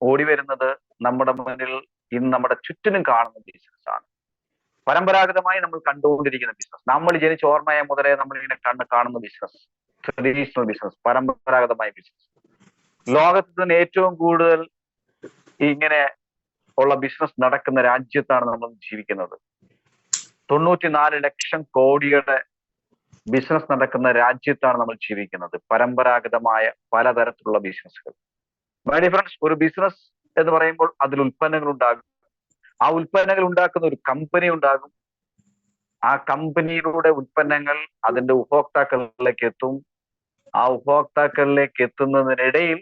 ഓടി വരുന്നത് നമ്മുടെ മുന്നിൽ ഇന്ന് നമ്മുടെ ചുറ്റിനും കാണുന്ന ബിസിനസ് ആണ്. പരമ്പരാഗതമായി നമ്മൾ കണ്ടുകൊണ്ടിരിക്കുന്ന ബിസിനസ്, നമ്മൾ ജനിച്ച ഓർമ്മയെ മുതലേ നമ്മൾ ഇങ്ങനെ കാണുന്ന ബിസിനസ്, ട്രഡീഷണൽ ബിസിനസ്, പരമ്പരാഗതമായ ബിസിനസ്. ലോകത്ത് തന്നെ ഏറ്റവും കൂടുതൽ ഇങ്ങനെ ഉള്ള ബിസിനസ് നടക്കുന്ന രാജ്യത്താണ് നമ്മൾ ജീവിക്കുന്നത്. 94 ലക്ഷം കോടിയുടെ ബിസിനസ് നടക്കുന്ന രാജ്യത്താണ് നമ്മൾ ജീവിക്കുന്നത്. പരമ്പരാഗതമായ പലതരത്തിലുള്ള ബിസിനസ്സുകൾ. മൈ ഡിയർ ഫ്രണ്ട്സ്, ഒരു ബിസിനസ് എന്ന് പറയുമ്പോൾ അതിൽ ഉൽപ്പന്നങ്ങൾ ഉണ്ടാകും. ആ ഉൽപ്പന്നങ്ങൾ ഉണ്ടാക്കുന്ന ഒരു കമ്പനി ഉണ്ടാകും. ആ കമ്പനിയിലൂടെ ഉൽപ്പന്നങ്ങൾ അതിന്റെ ഉപഭോക്താക്കളിലേക്ക് എത്തും. ആ ഉപഭോക്താക്കളിലേക്ക് എത്തുന്നതിനിടയിൽ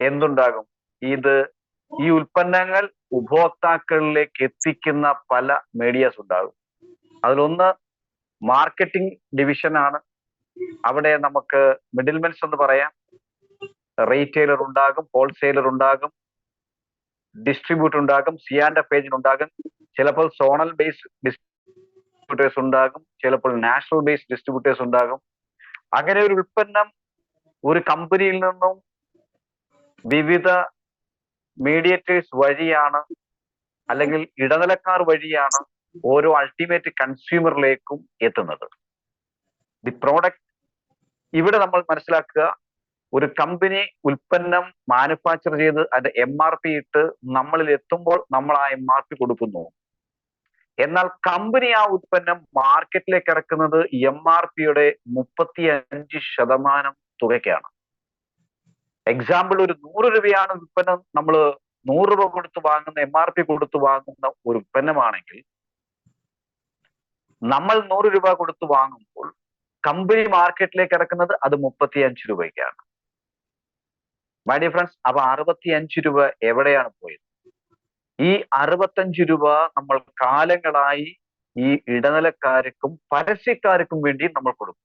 എന്തുണ്ടാകും? ഈ ഉൽപ്പന്നങ്ങൾ ഉപഭോക്താക്കളിലേക്ക് എത്തിക്കുന്ന പല മീഡിയാസ് ഉണ്ടാകും. അതിലൊന്ന് മാർക്കറ്റിംഗ് ഡിവിഷൻ ആണ്. അവിടെ നമുക്ക് മിഡിൽമെൻസ് എന്ന് പറയാം. റീറ്റെയിലർ ഉണ്ടാകും, ഹോൾസെയിലർ ഉണ്ടാകും, ഡിസ്ട്രിബ്യൂട്ടർ ഉണ്ടാകും, C&F ഏജന്റ് ഉണ്ടാകും. ചിലപ്പോൾ സോണൽ ബേസ്ഡ് ഡിസ്ട്രിബ്യൂട്ടേഴ്സ് ഉണ്ടാകും, ചിലപ്പോൾ നാഷണൽ ബേസ്ഡ് ഡിസ്ട്രിബ്യൂട്ടേഴ്സ് ഉണ്ടാകും. അങ്ങനെ ഒരു ഉൽപ്പന്നം ഒരു കമ്പനിയിൽ നിന്നും വിവിധ മീഡിയേറ്റേഴ്സ് വഴിയാണ്, അല്ലെങ്കിൽ ഇടനിലക്കാർ വഴിയാണ് ഓരോ അൾട്ടിമേറ്റ് കൺസ്യൂമറിലേക്കും എത്തുന്നത്. ദി പ്രോഡക്റ്റ്, ഇവിടെ നമ്മൾ മനസ്സിലാക്കുക, ഒരു കമ്പനി ഉൽപ്പന്നം മാനുഫാക്ചർ ചെയ്ത് അതിന്റെ MRP ഇട്ട് നമ്മളിൽ എത്തുമ്പോൾ നമ്മൾ ആ MRP കൊടുക്കുന്നു. എന്നാൽ കമ്പനി ആ ഉൽപ്പന്നം മാർക്കറ്റിലേക്ക് ഇറക്കുന്നത് MRPയുടെ 35% തുകയ്ക്കാണ്. എക്സാമ്പിൾ, ഒരു 100 രൂപയാണ് ഉൽപ്പന്നം, നമ്മൾ 100 രൂപ കൊടുത്ത് വാങ്ങുന്ന, MRP കൊടുത്ത് വാങ്ങുന്ന ഒരു ഉൽപ്പന്നമാണെങ്കിൽ നമ്മൾ 100 രൂപ കൊടുത്ത് വാങ്ങുമ്പോൾ കമ്പനി മാർക്കറ്റിലേക്ക് ഇറക്കുന്നത് അത് 35 രൂപയ്ക്കാണ്. മൈ ഡിയർ ഫ്രണ്ട്സ്, അപ്പൊ 65 രൂപ എവിടെയാണ് പോയത്? ഈ 65 രൂപ നമ്മൾ കാലങ്ങളായി ഈ ഇടനിലക്കാർക്കും പരസ്യക്കാർക്കും വേണ്ടി നമ്മൾ കൊടുക്കുന്നു.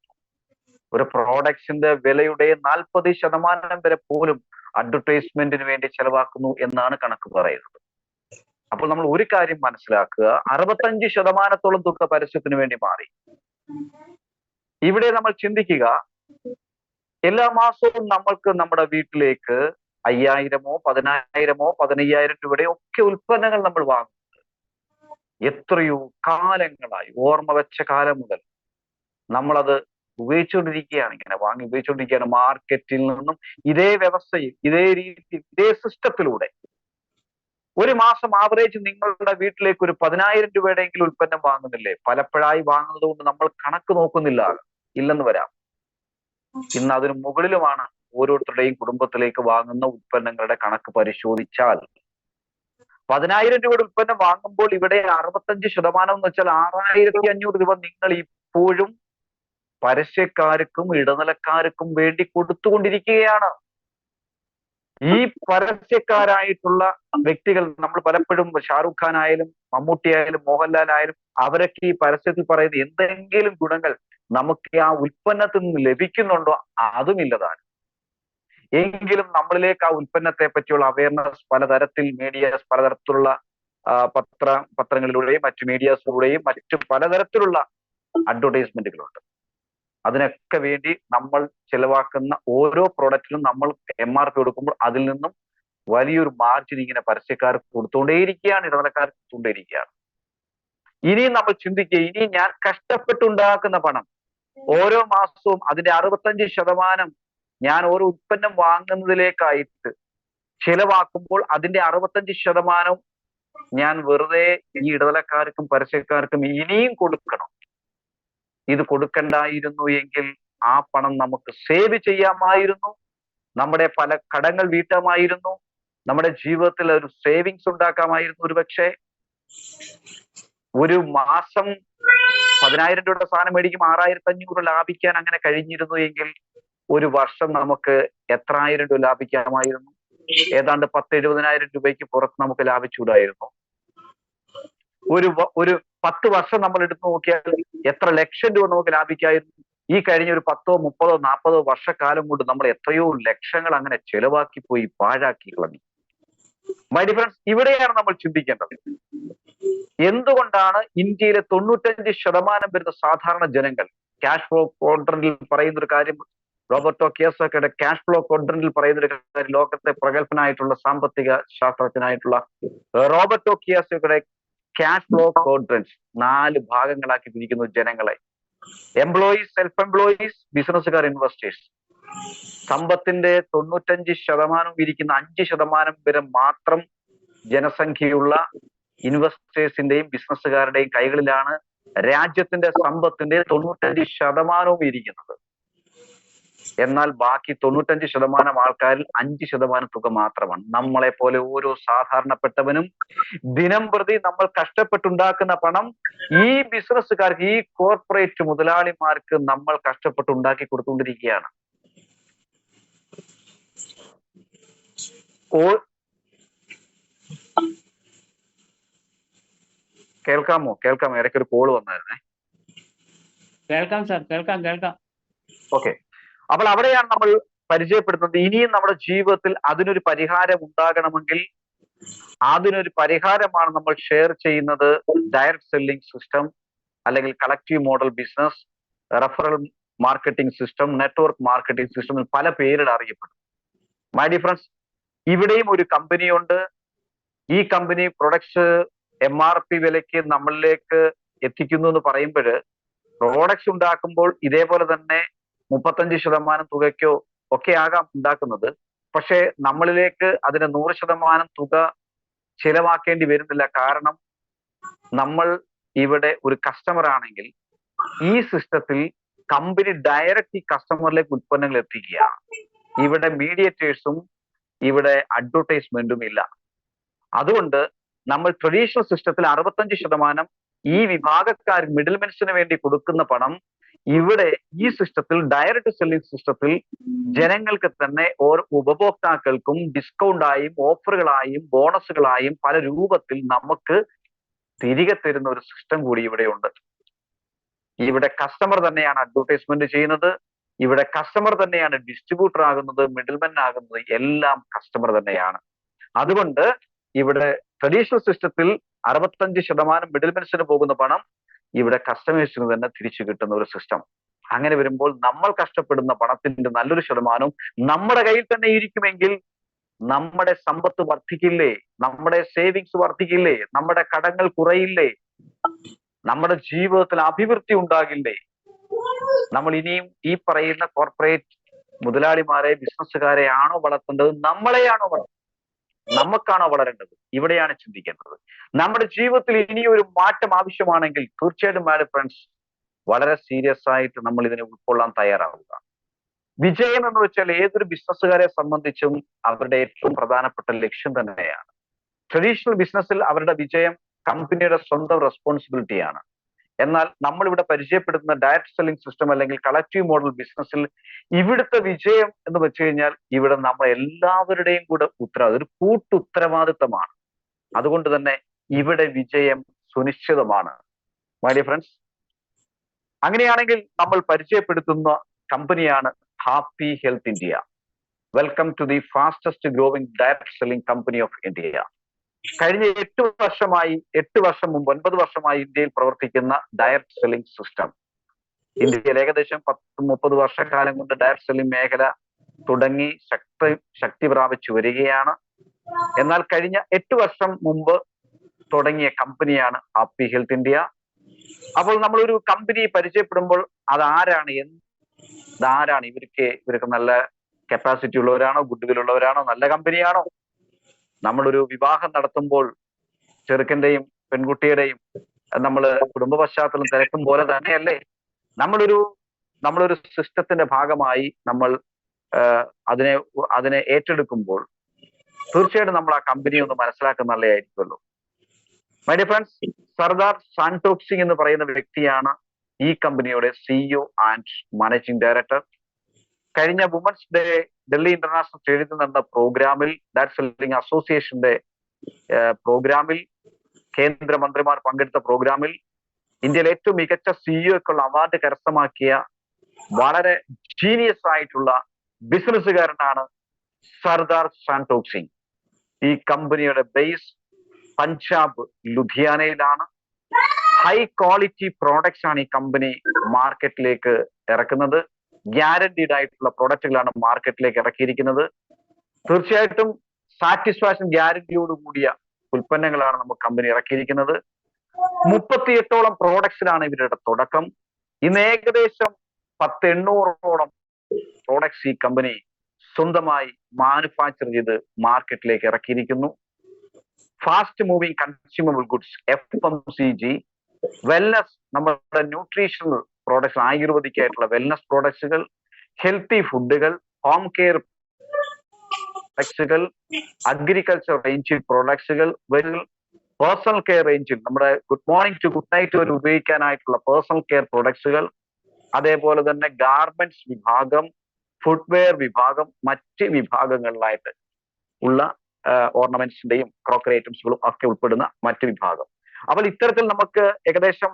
ഒരു പ്രോഡക്ട്സിന്റെ വിലയുടെ 40% വരെ പോലും അഡ്വർടൈസ്മെന്റിന് വേണ്ടി ചെലവാക്കുന്നു എന്നാണ് കണക്ക് പറയുന്നത്. അപ്പോൾ നമ്മൾ ഒരു കാര്യം മനസ്സിലാക്കുക, 65% തുക പരസ്യത്തിന് വേണ്ടി മാറി. ഇവിടെ നമ്മൾ ചിന്തിക്കുക, എല്ലാ മാസവും നമ്മൾക്ക് നമ്മുടെ വീട്ടിലേക്ക് 5000-ഓ 10000-ഓ 15000 രൂപയുടെ ഒക്കെ ഉൽപ്പന്നങ്ങൾ നമ്മൾ വാങ്ങുന്നുണ്ട്. എത്രയോ കാലങ്ങളായി, ഓർമ്മ വെച്ച കാലം മുതൽ നമ്മളത് ഉപയോഗിച്ചുകൊണ്ടിരിക്കുകയാണ്, ഇങ്ങനെ വാങ്ങി ഉപയോഗിച്ചുകൊണ്ടിരിക്കുകയാണ്. മാർക്കറ്റിൽ നിന്നും ഇതേ വ്യവസ്ഥയിൽ, ഇതേ രീതിയിൽ, ഇതേ സിസ്റ്റത്തിലൂടെ ഒരു മാസം ആവറേജ് നിങ്ങളുടെ വീട്ടിലേക്ക് ഒരു 10000 രൂപയുടെയെങ്കിലും ഉൽപ്പന്നം വാങ്ങുന്നില്ലേ? പലപ്പോഴായി വാങ്ങുന്നത് കൊണ്ട് നമ്മൾ കണക്ക് നോക്കുന്നില്ല, ഇല്ലെന്ന് വരാം. ഇന്ന് അതിന് മുകളിലുമാണ് ഓരോരുത്തരുടെയും കുടുംബത്തിലേക്ക് വാങ്ങുന്ന ഉൽപ്പന്നങ്ങളുടെ കണക്ക് പരിശോധിച്ചാൽ. 10000 രൂപയുടെ ഉൽപ്പന്നം വാങ്ങുമ്പോൾ ഇവിടെ 65% എന്ന് വെച്ചാൽ 6500 രൂപ നിങ്ങൾ ഇപ്പോഴും പരസ്യക്കാർക്കും ഇടനിലക്കാർക്കും വേണ്ടി കൊടുത്തുകൊണ്ടിരിക്കുകയാണ്. ഈ പരസ്യക്കാരായിട്ടുള്ള വ്യക്തികൾ, നമ്മൾ പലപ്പോഴും ഷാറുഖ് ഖാൻ ആയാലും മമ്മൂട്ടി ആയാലും മോഹൻലാൽ ആയാലും അവരൊക്കെ ഈ പരസ്യത്തിൽ പറയുന്ന എന്തെങ്കിലും ഗുണങ്ങൾ നമുക്ക് ആ ഉൽപ്പന്നത്തിൽ നിന്ന് ലഭിക്കുന്നുണ്ടോ? അതുമില്ലതാണ്. എങ്കിലും നമ്മളിലേക്ക് ആ ഉൽപ്പന്നത്തെ പറ്റിയുള്ള അവയർനെസ് പലതരത്തിൽ മീഡിയാസ്, പലതരത്തിലുള്ള പത്രങ്ങളിലൂടെയും മറ്റു മീഡിയാസിലൂടെയും മറ്റു പലതരത്തിലുള്ള അഡ്വർടൈസ്മെന്റുകളുണ്ട്. അതിനൊക്കെ വേണ്ടി നമ്മൾ ചെലവാക്കുന്ന ഓരോ പ്രോഡക്റ്റിലും നമ്മൾ MRP കൊടുക്കുമ്പോൾ അതിൽ നിന്നും വലിയൊരു മാർജിൻ ഇങ്ങനെ പരസ്യക്കാർക്ക് കൊടുത്തുകൊണ്ടേയിരിക്കുകയാണ്, ഇടനിലക്കാർക്ക് കൊടുത്തുകൊണ്ടേയിരിക്കുകയാണ്. ഇനിയും നമ്മൾ ചിന്തിക്കുക, ഇനി ഞാൻ കഷ്ടപ്പെട്ടുണ്ടാക്കുന്ന പണം ഓരോ മാസവും അതിന്റെ 65% ഞാൻ ഓരോ ഉൽപ്പന്നം വാങ്ങുന്നതിലേക്കായിട്ട് ചിലവാക്കുമ്പോൾ അതിന്റെ 65% ഞാൻ വെറുതെ ഈ ഇടനിലക്കാർക്കും പരസ്യക്കാർക്കും ഇനിയും കൊടുക്കണം. ഇത് കൊടുക്കണ്ടായിരുന്നു എങ്കിൽ ആ പണം നമുക്ക് സേവ് ചെയ്യാമായിരുന്നു, നമ്മുടെ പല കടങ്ങൾ വീട്ടാമായിരുന്നു, നമ്മുടെ ജീവിതത്തിൽ ഒരു സേവിങ്സ് ഉണ്ടാക്കാമായിരുന്നു. ഒരുപക്ഷെ ഒരു മാസം 10000 രൂപയുടെ സാധനം മേടിക്കും 6500 ലാഭിക്കാൻ അങ്ങനെ കഴിഞ്ഞിരുന്നു എങ്കിൽ ഒരു വർഷം നമുക്ക് എത്ര ആയിരം രൂപ ലാഭിക്കാമായിരുന്നു? ഏതാണ്ട് 10-70,000 രൂപയ്ക്ക് പുറത്ത് നമുക്ക് ലാഭിച്ചുകൂടായിരുന്നു? ഒരു 10 വർഷം നമ്മൾ എടുത്തു നോക്കിയാൽ എത്ര ലക്ഷം രൂപ നമുക്ക് ലാഭിക്കായിരുന്നു? ഈ കഴിഞ്ഞ ഒരു 10-ഓ 30-ഓ 40-ഓ വർഷക്കാലം കൊണ്ട് നമ്മൾ എത്രയോ ലക്ഷങ്ങൾ അങ്ങനെ ചെലവാക്കി പോയി, പാഴാക്കി കളഞ്ഞു. മൈ ഡിയർ ഫ്രണ്ട്സ്, ഇവിടെയാണ് നമ്മൾ ചിന്തിക്കേണ്ടത്. എന്തുകൊണ്ടാണ് ഇന്ത്യയിലെ 95% വരുന്ന സാധാരണ ജനങ്ങൾ, ക്യാഷ് ഫ്ലോ ക്വാഡ്രന്റിൽ പറയുന്ന ഒരു കാര്യം റോബർട്ടോ കിയോസാക്കിയുടെ ക്യാഷ് ഫ്ലോ ക്വാഡ്രന്റിൽ പറയുന്ന ഒരു കാര്യം, ലോകത്തെ പ്രഗത്ഭനായിട്ടുള്ള സാമ്പത്തിക ശാസ്ത്രജ്ഞനായിട്ടുള്ള റോബർട്ടോ കിയോസാക്കിയുടെ ക്യാഷ് ഫ്ലോ ക്വാഡ്രന്റ് 4 ഭാഗങ്ങളാക്കി തിരിക്കുന്നു ജനങ്ങളെ. എംപ്ലോയീസ്, സെൽഫ് എംപ്ലോയീസ്, ബിസിനസ്സുകാർ, ഇൻവെസ്റ്റേഴ്സ്. സമ്പത്തിന്റെ 95% ഇരിക്കുന്ന 5% വരെ മാത്രം ജനസംഖ്യയുള്ള ഇൻവെസ്റ്റേഴ്സിന്റെയും ബിസിനസ്സുകാരുടെയും കൈകളിലാണ് രാജ്യത്തിന്റെ സമ്പത്തിന്റെ 95% ഇരിക്കുന്നത്. എന്നാൽ ബാക്കി 95% ആൾക്കാരിൽ 5% തുക മാത്രമാണ്. നമ്മളെ പോലെ ഓരോ സാധാരണപ്പെട്ടവനും ദിനം പ്രതി നമ്മൾ കഷ്ടപ്പെട്ടുണ്ടാക്കുന്ന പണം ഈ ബിസിനസ്സുകാർക്ക്, ഈ കോർപ്പറേറ്റ് മുതലാളിമാർക്ക് നമ്മൾ കഷ്ടപ്പെട്ടുണ്ടാക്കി കൊടുത്തുകൊണ്ടിരിക്കുകയാണ്. കേൾക്കാമോ? ഇടയ്ക്കൊരു കോള് വന്നായിരുന്നേ. കേൾക്കാം സാർ, കേൾക്കാം. ഓക്കെ. അപ്പോൾ അവിടെയാണ് നമ്മൾ പരിചയപ്പെടുത്തുന്നത്. ഇനിയും നമ്മുടെ ജീവിതത്തിൽ അതിനൊരു പരിഹാരം ഉണ്ടാകണമെങ്കിൽ അതിനൊരു പരിഹാരമാണ് നമ്മൾ ഷെയർ ചെയ്യുന്നത്. ഡയറക്ട് സെല്ലിംഗ് സിസ്റ്റം, അല്ലെങ്കിൽ collective model business, referral marketing system, network marketing system, പല പേരിൽ അറിയപ്പെടും. മൈ ഡിയർ ഫ്രണ്ട്സ്, ഇവിടെയും ഒരു കമ്പനിയുണ്ട്. ഈ കമ്പനി പ്രൊഡക്ട്സ് MRP വിലയ്ക്ക് നമ്മളിലേക്ക് എത്തിക്കുന്നു എന്ന് പറയുമ്പോൾ, പ്രോഡക്ട്സ് ഉണ്ടാക്കുമ്പോൾ ഇതേപോലെ തന്നെ 35% തുകയ്ക്കോ ഒക്കെ ആകാം ഉണ്ടാക്കുന്നത്. പക്ഷെ നമ്മളിലേക്ക് അതിന് 100% തുക ചിലവാക്കേണ്ടി വരുന്നില്ല. കാരണം നമ്മൾ ഇവിടെ ഒരു കസ്റ്റമർ ആണെങ്കിൽ ഈ സിസ്റ്റത്തിൽ കമ്പനി ഡയറക്റ്റ് ഈ കസ്റ്റമറിലേക്ക് ഉൽപ്പന്നങ്ങൾ എത്തിക്കുകയാണ്. ഇവിടെ മീഡിയേറ്റേഴ്സും ഇവിടെ അഡ്വർടൈസ്മെന്റും ഇല്ല. അതുകൊണ്ട് നമ്മൾ ട്രഡീഷണൽ സിസ്റ്റത്തിൽ 65% ഈ വിഭാഗക്കാർ മിഡിൽമെൻസിന് വേണ്ടി കൊടുക്കുന്ന പണം ഇവിടെ ഈ സിസ്റ്റത്തിൽ, ഡയറക്റ്റ് സെല്ലിംഗ് സിസ്റ്റത്തിൽ ജനങ്ങൾക്ക് തന്നെ ഓരോ ഉപഭോക്താക്കൾക്കും ഡിസ്കൗണ്ടായും ഓഫറുകളായും ബോണസുകളായും പല രൂപത്തിൽ നമുക്ക് തിരികെ തരുന്ന ഒരു സിസ്റ്റം കൂടി ഇവിടെയുണ്ട്. ഇവിടെ കസ്റ്റമർ തന്നെയാണ് അഡ്വർടൈസ്മെന്റ് ചെയ്യുന്നത്. ഇവിടെ കസ്റ്റമർ തന്നെയാണ് ഡിസ്ട്രിബ്യൂട്ടർ ആകുന്നത്, മിഡിൽമെൻ ആകുന്നത്, എല്ലാം കസ്റ്റമർ തന്നെയാണ്. അതുകൊണ്ട് ഇവിടെ ട്രഡീഷണൽ സിസ്റ്റത്തിൽ 65% മിഡിൽമെൻസിന് പോകുന്ന പണം ഇവിടെ കസ്റ്റമേഴ്സിന് തന്നെ തിരിച്ചു കിട്ടുന്ന ഒരു സിസ്റ്റം. അങ്ങനെ വരുമ്പോൾ നമ്മൾ കഷ്ടപ്പെടുന്ന പണത്തിന്റെ നല്ലൊരു ശതമാനവും നമ്മുടെ കയ്യിൽ തന്നെ ഇരിക്കുമെങ്കിൽ നമ്മുടെ സമ്പത്ത് വർദ്ധിക്കില്ലേ? നമ്മുടെ സേവിങ്സ് വർദ്ധിക്കില്ലേ? നമ്മുടെ കടങ്ങൾ കുറയില്ലേ? നമ്മുടെ ജീവിതത്തിൽ അഭിവൃദ്ധി ഉണ്ടാകില്ലേ? നമ്മൾ ഇനിയും ഈ പറയുന്ന കോർപ്പറേറ്റ് മുതലാളിമാരെ, ബിസിനസ്സുകാരെ ആണോ വളർത്തേണ്ടത്? നമ്മളെയാണോ വളർത്തേണ്ടത്? നമുക്കാണോ വളരേണ്ടത്? ഇവിടെയാണ് ചിന്തിക്കേണ്ടത്. നമ്മുടെ ജീവിതത്തിൽ ഇനിയൊരു മാറ്റം ആവശ്യമാണെങ്കിൽ തീർച്ചയായിട്ടും മൈ ഫ്രണ്ട്സ്, വളരെ സീരിയസ് ആയിട്ട് നമ്മൾ ഇതിനെ ഉൾക്കൊള്ളാൻ തയ്യാറാവുക. വിജയം എന്ന് വെച്ചാൽ ഏതൊരു ബിസിനസ്സുകാരെ സംബന്ധിച്ചും അവരുടെ ഏറ്റവും പ്രധാനപ്പെട്ട ലക്ഷ്യം തന്നെയാണ്. ട്രഡീഷണൽ ബിസിനസ്സിൽ അവരുടെ വിജയം കമ്പനിയുടെ സ്വന്തം റെസ്പോൺസിബിലിറ്റിയാണ്. എന്നാൽ നമ്മളിവിടെ പരിചയപ്പെടുത്തുന്ന ഡയറക്ട് സെല്ലിംഗ് സിസ്റ്റം അല്ലെങ്കിൽ കളക്റ്റീവ് മോഡൽ ബിസിനസ്സിൽ ഇവിടുത്തെ വിജയം എന്ന് വെച്ച് കഴിഞ്ഞാൽ ഇവിടെ നമ്മൾ എല്ലാവരുടെയും കൂടെ ഒരു കൂട്ടുത്തരവാദിത്തമാണ്. അതുകൊണ്ട് തന്നെ ഇവിടെ വിജയം സുനിശ്ചിതമാണ്. മൈ ഡിയർ ഫ്രണ്ട്സ്, അങ്ങനെയാണെങ്കിൽ നമ്മൾ പരിചയപ്പെടുത്തുന്ന കമ്പനിയാണ് happy health India. Welcome to the fastest growing direct selling company of India. കഴിഞ്ഞ 8 വർഷമായി, 8 വർഷം മുമ്പ് 9 വർഷമായി ഇന്ത്യയിൽ പ്രവർത്തിക്കുന്ന ഡയറക്ട് സെല്ലിംഗ് സിസ്റ്റം. ഇന്ത്യയിൽ ഏകദേശം 10-30 വർഷക്കാലം കൊണ്ട് ഡയറക്ട് സെല്ലിംഗ് മേഖല തുടങ്ങി ശക്തി പ്രാപിച്ചു വരികയാണ്. എന്നാൽ കഴിഞ്ഞ 8 വർഷം മുമ്പ് തുടങ്ങിയ കമ്പനിയാണ് ഹാപ്പി ഹെൽത്ത് ഇന്ത്യ. അപ്പോൾ നമ്മളൊരു കമ്പനി പരിചയപ്പെടുമ്പോൾ അതാരാണ്, ഇതാരാണ്, ഇവർക്ക് നല്ല കപ്പാസിറ്റി ഉള്ളവരാണോ, ഗുഡ് ഉള്ളവരാണോ, നല്ല കമ്പനിയാണോ? നമ്മളൊരു വിവാഹം നടത്തുമ്പോൾ ചെറുക്കന്റെയും പെൺകുട്ടിയുടെയും നമ്മൾ കുടുംബ പശ്ചാത്തലം തിരക്കും പോലെ തന്നെയല്ലേ നമ്മളൊരു സിസ്റ്റത്തിന്റെ ഭാഗമായി നമ്മൾ അതിനെ ഏറ്റെടുക്കുമ്പോൾ തീർച്ചയായിട്ടും നമ്മൾ ആ കമ്പനി ഒന്ന് മനസ്സിലാക്കുന്ന നല്ലതായിരിക്കുമല്ലോ. My dear friends, Sardar Santok Singh എന്ന് പറയുന്ന വ്യക്തിയാണ് ഈ കമ്പനിയുടെ CEO ആൻഡ് മാനേജിംഗ് ഡയറക്ടർ. കഴിഞ്ഞ വുമൻസ് ഡേ ഡൽഹി ഇന്റർനാഷണൽ സ്റ്റേഡിയത്തിൽ നടന്ന പ്രോഗ്രാമിൽ, ഡയറക്ട് സെല്ലിംഗ് അസോസിയേഷന്റെ പ്രോഗ്രാമിൽ, കേന്ദ്രമന്ത്രിമാർ പങ്കെടുത്ത പ്രോഗ്രാമിൽ ഇന്ത്യയിലെ ഏറ്റവും മികച്ച CEOക്കുള്ള അവാർഡ് കരസ്ഥമാക്കിയ വളരെ ജീനിയസ് ആയിട്ടുള്ള ബിസിനസ്സുകാരനാണ് സർദാർ സാന്റോക് സിംഗ്. ഈ കമ്പനിയുടെ ബേസ് പഞ്ചാബ് ലുധിയാനയിലാണ്. ഹൈ ക്വാളിറ്റി പ്രോഡക്ട്സ് ആണ് ഈ കമ്പനി മാർക്കറ്റിലേക്ക് ഇറക്കുന്നത്. ഗ്യാരണ്ടീഡ് ആയിട്ടുള്ള പ്രൊഡക്റ്റുകളാണ് മാർക്കറ്റിലേക്ക് ഇറക്കിയിരിക്കുന്നത്. തീർച്ചയായിട്ടും സാറ്റിസ്ഫാക്ഷൻ ഗ്യാരണ്ടിയോട് കൂടിയ ഉൽപ്പന്നങ്ങളാണ് നമുക്ക് കമ്പനി ഇറക്കിയിരിക്കുന്നത്. 38ഓളം പ്രോഡക്ട്സിലാണ് ഇവരുടെ തുടക്കം. ഇന്ന് ഏകദേശം 800ഓളം പ്രോഡക്ട്സ് ഈ കമ്പനി സ്വന്തമായി മാനുഫാക്ചർ ചെയ്ത് മാർക്കറ്റിലേക്ക് ഇറക്കിയിരിക്കുന്നു. Fast moving consumable goods FMCG, wellness, നമ്മുടെ ന്യൂട്രീഷണൽ പ്രോഡക്ട്സ്, ആയുർവേദിക് ആയിട്ടുള്ള വെൽനസ് പ്രോഡക്ട്സുകൾ, ഹെൽത്തി ഫുഡുകൾ, ഹോം കെയർ പ്രൊഡക്ട്സുകൾ, അഗ്രികൾച്ചർ റേഞ്ചിൽ പ്രോഡക്ട്സുകൾ, പേഴ്സണൽ കെയർ റേഞ്ചിൽ നമ്മുടെ good morning to good night വരെ ഉപയോഗിക്കാനായിട്ടുള്ള പേഴ്സണൽ കെയർ പ്രൊഡക്ട്സുകൾ, അതേപോലെ തന്നെ ഗാർമെന്റ്സ് വിഭാഗം, ഫുട്വെയർ വിഭാഗം, മറ്റ് വിഭാഗങ്ങളിലായിട്ട് ഉള്ള ഓർണമെന്റ്സിന്റെയും ക്രോക്കറി ഐറ്റംസുകളും ഒക്കെ ഉൾപ്പെടുന്ന മറ്റ് വിഭാഗം. അപ്പോൾ ഇത്തരത്തിൽ നമുക്ക് ഏകദേശം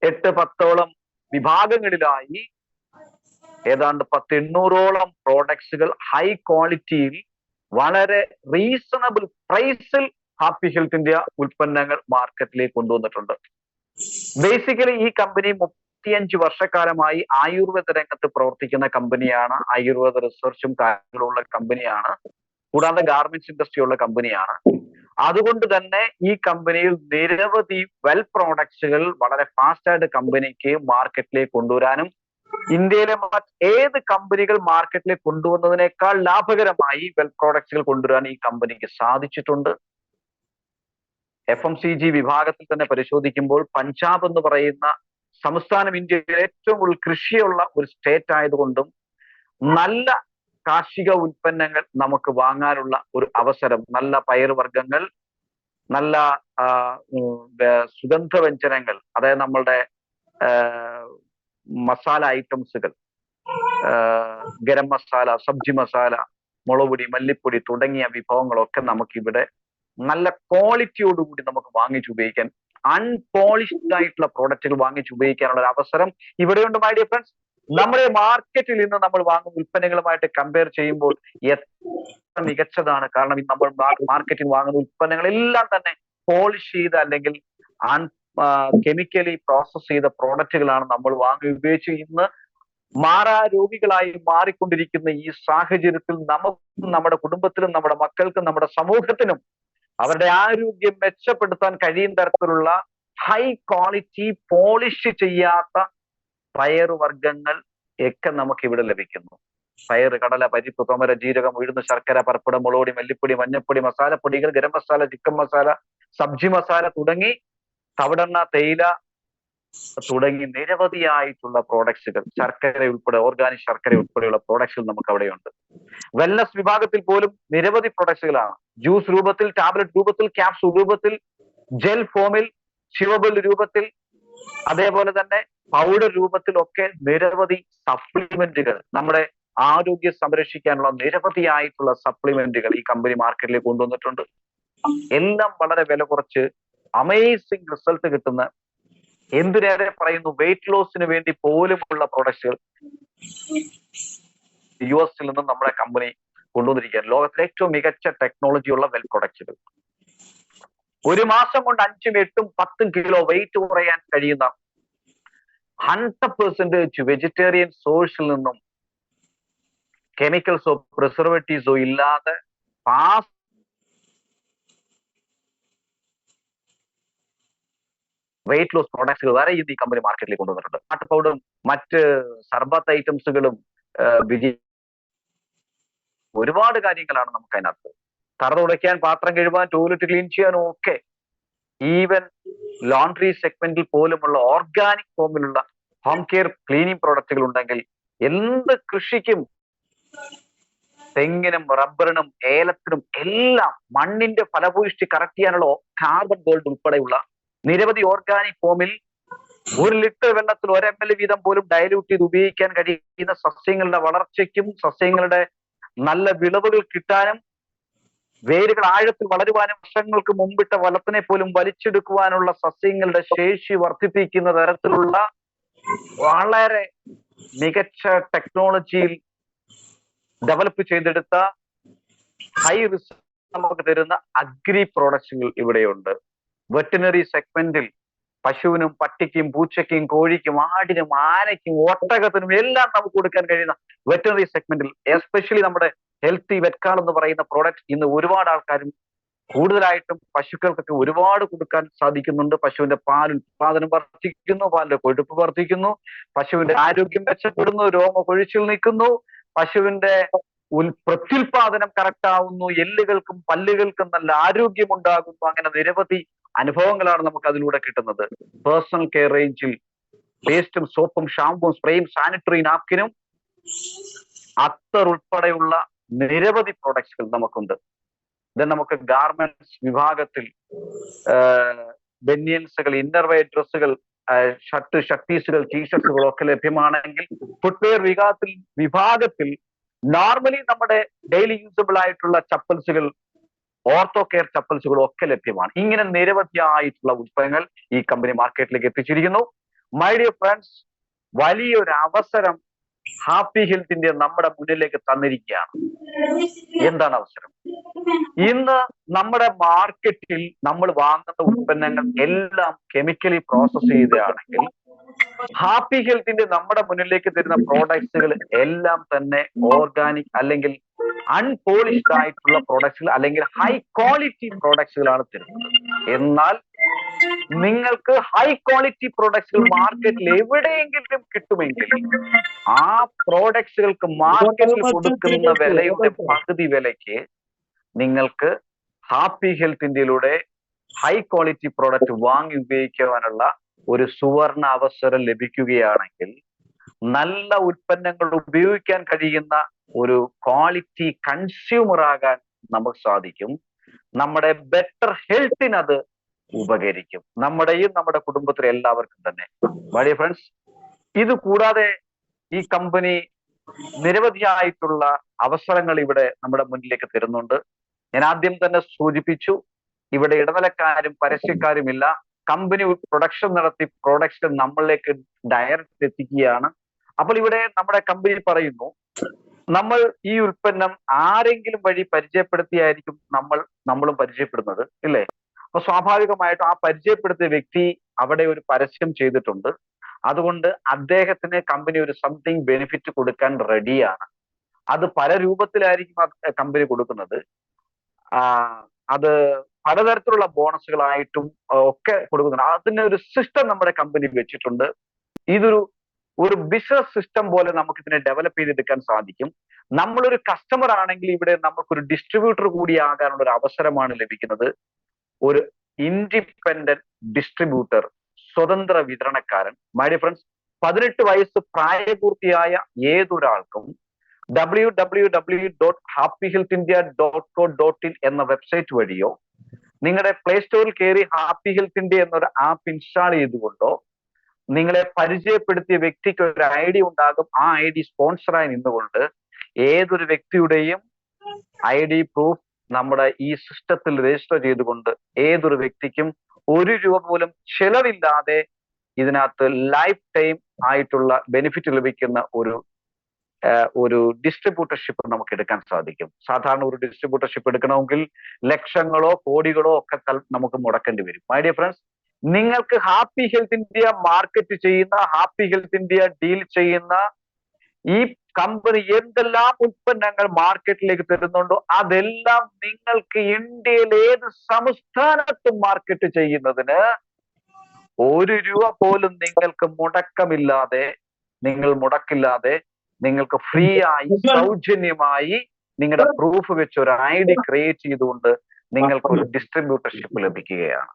8-10ഓളം വിഭാഗങ്ങളിലായി ഏതാണ്ട് 800ഓളം പ്രോഡക്ട്സുകൾ ഹൈ ക്വാളിറ്റിയിൽ വളരെ റീസണബിൾ പ്രൈസിൽ ഹാപ്പി ഹെൽത്ത് ഇന്ത്യ ഉൽപ്പന്നങ്ങൾ മാർക്കറ്റിലേക്ക് കൊണ്ടുവന്നിട്ടുണ്ട്. ബേസിക്കലി ഈ കമ്പനി 35 വർഷക്കാലമായി ആയുർവേദ രംഗത്ത് പ്രവർത്തിക്കുന്ന കമ്പനിയാണ്. ആയുർവേദ റിസർച്ചും കാര്യങ്ങളുള്ള കമ്പനിയാണ്. കൂടാതെ ഗാർമെന്റ്സ് ഇൻഡസ്ട്രി ഉള്ള കമ്പനിയാണ്. അതുകൊണ്ട് തന്നെ ഈ കമ്പനിയിൽ നിരവധി വെൽ പ്രോഡക്ട്സുകൾ വളരെ ഫാസ്റ്റ് ആയിട്ട് കമ്പനിക്ക് മാർക്കറ്റിലേക്ക് കൊണ്ടുവരാനും ഇന്ത്യയിലെ ഏത് കമ്പനികൾ മാർക്കറ്റിലേക്ക് കൊണ്ടുവന്നതിനേക്കാൾ ലാഭകരമായി വെൽ പ്രോഡക്ട്സുകൾ കൊണ്ടുവരാൻ ഈ കമ്പനിക്ക് സാധിച്ചിട്ടുണ്ട്. FMCG വിഭാഗത്തിൽ തന്നെ പരിശോധിക്കുമ്പോൾ പഞ്ചാബ് എന്ന് പറയുന്ന സംസ്ഥാനം ഇന്ത്യയിലെ ഏറ്റവും കൂടുതൽ കൃഷിയുള്ള ഒരു സ്റ്റേറ്റ് ആയതുകൊണ്ടും നല്ല കാർഷിക ഉൽപ്പന്നങ്ങൾ നമുക്ക് വാങ്ങാനുള്ള ഒരു അവസരം, നല്ല പയറുവർഗ്ഗങ്ങൾ, നല്ല സുഗന്ധവ്യഞ്ജനങ്ങൾ, അതായത് നമ്മളുടെ മസാല ഐറ്റംസുകൾ, ഗരം മസാല, സബ്ജി മസാല, മുളകുപൊടി, മല്ലിപ്പൊടി തുടങ്ങിയ വിഭവങ്ങളൊക്കെ നമുക്കിവിടെ നല്ല ക്വാളിറ്റിയോടുകൂടി നമുക്ക് വാങ്ങിച്ചു ഉപയോഗിക്കാൻ, അൺപോളിഷ്ഡ് ആയിട്ടുള്ള പ്രോഡക്റ്റുകൾ വാങ്ങിച്ചു ഉപയോഗിക്കാനുള്ള ഒരു അവസരം ഇവിടെയുണ്ട് മൈ ഡിയർ ഫ്രണ്ട്സ്. നമ്മുടെ മാർക്കറ്റിൽ നിന്ന് നമ്മൾ വാങ്ങുന്ന ഉൽപ്പന്നങ്ങളുമായിട്ട് കമ്പയർ ചെയ്യുമ്പോൾ എത്ര മികച്ചതാണ്. കാരണം നമ്മൾ മാർക്കറ്റിൽ വാങ്ങുന്ന ഉൽപ്പന്നങ്ങളെല്ലാം തന്നെ പോളിഷ് ചെയ്ത അല്ലെങ്കിൽ കെമിക്കലി പ്രോസസ് ചെയ്ത പ്രോഡക്റ്റുകളാണ് നമ്മൾ വാങ്ങി ഉപയോഗിച്ച് ഇന്ന് മാറാരോഗികളായി മാറിക്കൊണ്ടിരിക്കുന്ന ഈ സാഹചര്യത്തിൽ നമുക്കും നമ്മുടെ കുടുംബത്തിനും നമ്മുടെ മക്കൾക്കും നമ്മുടെ സമൂഹത്തിനും അവരുടെ ആരോഗ്യം മെച്ചപ്പെടുത്താൻ കഴിയുന്ന തരത്തിലുള്ള ഹൈ ക്വാളിറ്റി പോളിഷ് ചെയ്യാത്ത പയറുവർഗ്ഗങ്ങൾ ഒക്കെ നമുക്ക് ഇവിടെ ലഭിക്കുന്നു. പയറ്, കടല, പരിപ്പ്, തുമര, ജീരകം, ഉഴുന്ന്, ശർക്കര, പപ്പടം, മുളകുപൊടി, മല്ലിപ്പൊടി, മഞ്ഞപ്പൊടി, മസാലപ്പൊടികൾ, ഗരം മസാല, ചിക്കൻ മസാല, സബ്ജി മസാല തുടങ്ങി തവിടെണ്ണ, തേയില തുടങ്ങി നിരവധിയായിട്ടുള്ള പ്രോഡക്ട്സുകൾ, ശർക്കര ഉൾപ്പെടെ, ഓർഗാനിക് ശർക്കര ഉൾപ്പെടെയുള്ള പ്രോഡക്ട്സുകൾ നമുക്ക് അവിടെയുണ്ട്. വെൽനസ് വിഭാഗത്തിൽ പോലും നിരവധി പ്രൊഡക്ട്സുകളാണ്. ജ്യൂസ് രൂപത്തിൽ, ടാബ്ലറ്റ് രൂപത്തിൽ, ക്യാപ്സൂൾ രൂപത്തിൽ, ജെൽ ഫോമിൽ, ചിവബിൾ രൂപത്തിൽ, അതേപോലെ തന്നെ പൗഡർ രൂപത്തിലൊക്കെ നിരവധി സപ്ലിമെന്റുകൾ, നമ്മുടെ ആരോഗ്യം സംരക്ഷിക്കാനുള്ള നിരവധിയായിട്ടുള്ള സപ്ലിമെന്റുകൾ ഈ കമ്പനി മാർക്കറ്റിലേക്ക് കൊണ്ടുവന്നിട്ടുണ്ട്. എല്ലാം വളരെ വില കുറച്ച് അമേസിംഗ് റിസൾട്ട് കിട്ടുന്ന, എന്തിനേറെ പറയുന്നു, വെയിറ്റ് ലോസിന് വേണ്ടി പോലുമുള്ള പ്രൊഡക്ട്സുകൾ US നിന്നും നമ്മുടെ കമ്പനി കൊണ്ടുവന്നിരിക്കുകയാണ്. ലോകത്തിലെ ഏറ്റവും മികച്ച ടെക്നോളജിയുള്ള വെൽ പ്രൊഡക്ട്സുകൾ. ഒരു മാസം കൊണ്ട് 5ഉം 8ഉം 10ഉം കിലോ വെയിറ്റ് കുറയാൻ കഴിയുന്ന 100% വെജിറ്റേറിയൻ സോഴ്സിൽ നിന്നും കെമിക്കൽസോ പ്രിസർവേറ്റീവ്സോ ഇല്ലാതെ ഫാസ്റ്റ് വെയിറ്റ് ലോസ് പ്രോഡക്ട്സുകൾ വരെ ഈ കമ്പനി മാർക്കറ്റിലേക്ക് കൊണ്ടുവന്നിട്ടുണ്ട്. പാട്ട് പൗഡറും മറ്റ് സർബത്ത് ഐറ്റംസുകളും ഒരുപാട് കാര്യങ്ങളാണ് നമുക്ക് അതിനകത്ത്. തറ തുടയ്ക്കാൻ, പാത്രം കഴുകാൻ, ടോയ്ലറ്റ് ക്ലീൻ ചെയ്യാനും ഒക്കെ, ഈവൻ ലോണ്ടറി സെഗ്മെന്റിൽ പോലുമുള്ള ഓർഗാനിക് ഫോമിലുള്ള ഹോം കെയർ ക്ലീനിങ് പ്രോഡക്റ്റുകൾ ഉണ്ടെങ്കിൽ എന്ത് കൃഷിക്കും, തെങ്ങിനും റബ്ബറിനും ഏലത്തിനും എല്ലാം മണ്ണിന്റെ ഫലഭൂയിഷ്ടി കറക്റ്റ് ചെയ്യാനുള്ള കാർബൺ ഗോൾഡ് ഉൾപ്പെടെയുള്ള നിരവധി ഓർഗാനിക് ഫോമിൽ 1 ലിറ്റർ വെള്ളത്തിൽ 1 ml വീതം പോലും ഡയലൂട്ട് ചെയ്ത് ഉപയോഗിക്കാൻ കഴിയുന്ന സസ്യങ്ങളുടെ വളർച്ചയ്ക്കും സസ്യങ്ങളുടെ നല്ല വിളവുകൾ കിട്ടാനും വേരുകൾ ആഴത്തിൽ വളരുവാനും വർഷങ്ങൾക്ക് മുമ്പിട്ട വലത്തിനെ പോലും വലിച്ചെടുക്കുവാനുള്ള സസ്യങ്ങളുടെ ശേഷി വർദ്ധിപ്പിക്കുന്ന തരത്തിലുള്ള വളരെ മികച്ച ടെക്നോളജിയിൽ ഡെവലപ്പ് ചെയ്തെടുത്ത ഹൈ റിസൾട്ട് നമുക്ക് തരുന്ന അഗ്രി പ്രോഡക്ട്സുകൾ ഇവിടെയുണ്ട്. വെറ്റിനറി സെഗ്മെന്റിൽ പശുവിനും പട്ടിക്കും പൂച്ചയ്ക്കും കോഴിക്കും ആടിനും ആനയ്ക്കും ഒട്ടകത്തിനും എല്ലാം നമുക്ക് കൊടുക്കാൻ കഴിയുന്ന വെറ്ററിനറി സെഗ്മെന്റിൽ എസ്പെഷ്യലി നമ്മുടെ ഹെൽത്തി വെറ്റ്കാൾ എന്ന് പറയുന്ന പ്രോഡക്റ്റ് ഇന്ന് ഒരുപാട് ആൾക്കാരും കൂടുതലായിട്ടും പശുക്കൾക്കൊക്കെ ഒരുപാട് കൊടുക്കാൻ സാധിക്കുന്നുണ്ട്. പശുവിന്റെ പാൽ ഉത്പാദനം വർദ്ധിക്കുന്നു, പാലിന്റെ കൊഴുപ്പ് വർദ്ധിക്കുന്നു, പശുവിന്റെ ആരോഗ്യം മെച്ചപ്പെടുന്നു, രോമ കൊഴിച്ചിൽ നിൽക്കുന്നു, പശുവിന്റെ പ്രത്യുൽപാദനം കറക്റ്റ് ആവുന്നു, എല്ലുകൾക്കും പല്ലുകൾക്കും നല്ല ആരോഗ്യം ഉണ്ടാകുന്നു. അങ്ങനെ നിരവധി അനുഭവങ്ങളാണ് നമുക്ക് അതിലൂടെ കിട്ടുന്നത്. പേഴ്സണൽ കെയർ റേഞ്ചിൽ പേസ്റ്റും സോപ്പും ഷാമ്പും സ്പ്രേയും സാനിറ്ററി നാപ്കിനും അത്തർ ഉൾപ്പെടെയുള്ള നിരവധി പ്രോഡക്ട്സുകൾ നമുക്കുണ്ട്. ദെൻ നമുക്ക് ഗാർമെന്റ്സ് വിഭാഗത്തിൽ ബനിയൻസുകൾ, ഇന്നർവെയർ ഡ്രസ്സുകൾ, ഷർട്ട്, ഷർട്ടീസുകൾ, ടീഷർട്ടുകൾ ഒക്കെ ലഭ്യമാണെങ്കിൽ ഫുട്വെയർ വിഭാഗത്തിൽ നോർമലി നമ്മുടെ ഡെയിലി യൂസബിൾ ആയിട്ടുള്ള ചപ്പൽസുകൾ, ഓർത്തോ കെയർ ചപ്പൽസുകളും ഒക്കെ ലഭ്യമാണ്. ഇങ്ങനെ നിരവധിയായിട്ടുള്ള ഉൽപ്പന്നങ്ങൾ ഈ കമ്പനി മാർക്കറ്റിലേക്ക് എത്തിച്ചിരിക്കുന്നു. മൈ ഡിയർ ഫ്രണ്ട്സ്, വലിയൊരു അവസരം ഹാപ്പി ഹെൽത്ത് ഇന്ത്യ നമ്മുടെ മുന്നിലേക്ക് തന്നിരിക്കുകയാണ്. എന്താണ് അവസരം? ഇന്ന് നമ്മുടെ മാർക്കറ്റിൽ നമ്മൾ വാങ്ങുന്ന ഉൽപ്പന്നങ്ങൾ എല്ലാം കെമിക്കലി പ്രോസസ് ചെയ്തതാണെങ്കിൽ ഹാപ്പി ഹെൽത്തിന്റെ നമ്മുടെ മുന്നിലേക്ക് തരുന്ന പ്രോഡക്ട്സുകൾ എല്ലാം തന്നെ ഓർഗാനിക് അല്ലെങ്കിൽ അൺപോളിഷ്ഡ് ആയിട്ടുള്ള പ്രോഡക്ട്സുകൾ അല്ലെങ്കിൽ ഹൈ ക്വാളിറ്റി പ്രോഡക്ട്സുകളാണ് തരുന്നത്. എന്നാൽ നിങ്ങൾക്ക് ഹൈ ക്വാളിറ്റി പ്രോഡക്ട്സുകൾ മാർക്കറ്റിൽ എവിടെയെങ്കിലും കിട്ടുമെങ്കിൽ ആ പ്രോഡക്ട്സുകൾക്ക് മാർക്കറ്റിൽ കൊടുക്കുന്ന വിലയുടെ പകുതി വിലയ്ക്ക് നിങ്ങൾക്ക് ഹാപ്പി ഹെൽത്ത് ഇന്ത്യയിലൂടെ ഹൈ ക്വാളിറ്റി പ്രോഡക്റ്റ് വാങ്ങി ഉപയോഗിക്കുവാനുള്ള ഒരു സുവർണ അവസരം ലഭിക്കുകയാണെങ്കിൽ നല്ല ഉൽപ്പന്നങ്ങൾ ഉപയോഗിക്കാൻ കഴിയുന്ന ഒരു ക്വാളിറ്റി കൺസ്യൂമർ ആകാൻ നമുക്ക് സാധിക്കും. നമ്മുടെ ബെറ്റർ ഹെൽത്തിന് അത് ഉപകരിക്കും, നമ്മുടെയും നമ്മുടെ കുടുംബത്തിലെ എല്ലാവർക്കും തന്നെ. മൈ ഫ്രണ്ട്സ്, ഇത് കൂടാതെ ഈ കമ്പനി നിരവധിയായിട്ടുള്ള അവസരങ്ങൾ ഇവിടെ നമ്മുടെ മുന്നിലേക്ക് തരുന്നുണ്ട്. ഞാൻ ആദ്യം തന്നെ സൂചിപ്പിച്ചു, ഇവിടെ ഇടനിലക്കാരും പരസ്യക്കാരുമില്ല. കമ്പനി പ്രൊഡക്ഷൻ നടത്തി പ്രോഡക്ട്സ് നമ്മളിലേക്ക് ഡയറക്റ്റ് എത്തിക്കുകയാണ്. അപ്പോൾ ഇവിടെ നമ്മുടെ കമ്പനി പറയുന്നു, നമ്മൾ ഈ ഉൽപ്പന്നം ആരെങ്കിലും വഴി പരിചയപ്പെടുത്തിയായിരിക്കും നമ്മളും പരിചയപ്പെടുന്നത്, ഇല്ലേ? അപ്പൊ സ്വാഭാവികമായിട്ടും ആ പരിചയപ്പെടുത്തിയ വ്യക്തി അവിടെ ഒരു പരസ്യം ചെയ്തിട്ടുണ്ട്. അതുകൊണ്ട് അദ്ദേഹത്തിന് കമ്പനി ഒരു സംതിങ് ബെനിഫിറ്റ് കൊടുക്കാൻ റെഡിയാണ്. അത് പല രൂപത്തിലായിരിക്കും കമ്പനി കൊടുക്കുന്നത്. അത് പലതരത്തിലുള്ള ബോണസുകളായിട്ടും ഒക്കെ കൊടുക്കുന്നുണ്ട്. അതിന് ഒരു സിസ്റ്റം നമ്മുടെ കമ്പനി വെച്ചിട്ടുണ്ട്. ഒരു ബിസിനസ് സിസ്റ്റം പോലെ നമുക്ക് ഇതിനെ ഡെവലപ്പ് ചെയ്തെടുക്കാൻ സാധിക്കും. നമ്മളൊരു കസ്റ്റമർ ആണെങ്കിൽ ഇവിടെ നമുക്കൊരു ഡിസ്ട്രിബ്യൂട്ടർ കൂടി ആകാനുള്ള ഒരു അവസരമാണ് ലഭിക്കുന്നത്. ഒരു ഇൻഡിപെൻഡന്റ് ഡിസ്ട്രിബ്യൂട്ടർ, സ്വതന്ത്ര വിതരണക്കാരൻ. മൈ ഡിയർ ഫ്രണ്ട്സ്, 18 വയസ്സ് പ്രായപൂർത്തിയായ ഏതൊരാൾക്കും www.happyhealthindia.co.in എന്ന വെബ്സൈറ്റ് വഴിയോ നിങ്ങളുടെ പ്ലേ സ്റ്റോറിൽ കയറി ഹാപ്പി ഹെൽത്ത് ഇന്ത്യ എന്നൊരു ആപ്പ് ഇൻസ്റ്റാൾ ചെയ്തുകൊണ്ടോ നിങ്ങളെ പരിചയപ്പെടുത്തിയ വ്യക്തിക്ക് ഒരു ID ഉണ്ടാകും. ആ ID സ്പോൺസറായി നിന്നുകൊണ്ട് ഏതൊരു വ്യക്തിയുടെയും ID പ്രൂഫ് നമ്മുടെ ഈ സിസ്റ്റത്തിൽ രജിസ്റ്റർ ചെയ്തുകൊണ്ട് ഏതൊരു വ്യക്തിക്കും 1 രൂപ പോലും ചെലവില്ലാതെ ഇതിനകത്ത് ലൈഫ് ടൈം ആയിട്ടുള്ള ബെനിഫിറ്റ് ലഭിക്കുന്ന ഒരു ഡിസ്ട്രിബ്യൂട്ടർഷിപ്പ് നമുക്ക് എടുക്കാൻ സാധിക്കും. സാധാരണ ഒരു ഡിസ്ട്രിബ്യൂട്ടർഷിപ്പ് എടുക്കണമെങ്കിൽ ലക്ഷങ്ങളോ കോടികളോ ഒക്കെ നമുക്ക് മുടക്കേണ്ടി വരും. മൈ ഡിയർ ഫ്രണ്ട്സ്, നിങ്ങൾക്ക് ഹാപ്പി ഹെൽത്ത് ഇന്ത്യ മാർക്കറ്റ് ചെയ്യുന്ന, ഹാപ്പി ഹെൽത്ത് ഇന്ത്യ ഡീൽ ചെയ്യുന്ന ഈ കമ്പനി എന്തെല്ലാം ഉൽപ്പന്നങ്ങൾ മാർക്കറ്റിലേക്ക് തരുന്നുണ്ടോ അതെല്ലാം നിങ്ങൾക്ക് ഇന്ത്യയിൽ ഏത് സംസ്ഥാനത്തും മാർക്കറ്റ് ചെയ്യുന്നതിന് 1 രൂപ പോലും നിങ്ങൾക്ക് മുടക്കില്ലാതെ നിങ്ങൾക്ക് ഫ്രീ ആയി സൗജന്യമായി നിങ്ങളുടെ പ്രൂഫ് വെച്ച് ഒരു ID ക്രിയേറ്റ് ചെയ്തുകൊണ്ട് നിങ്ങൾക്ക് ഒരു ഡിസ്ട്രിബ്യൂട്ടർഷിപ്പ് ലഭിക്കുകയാണ്.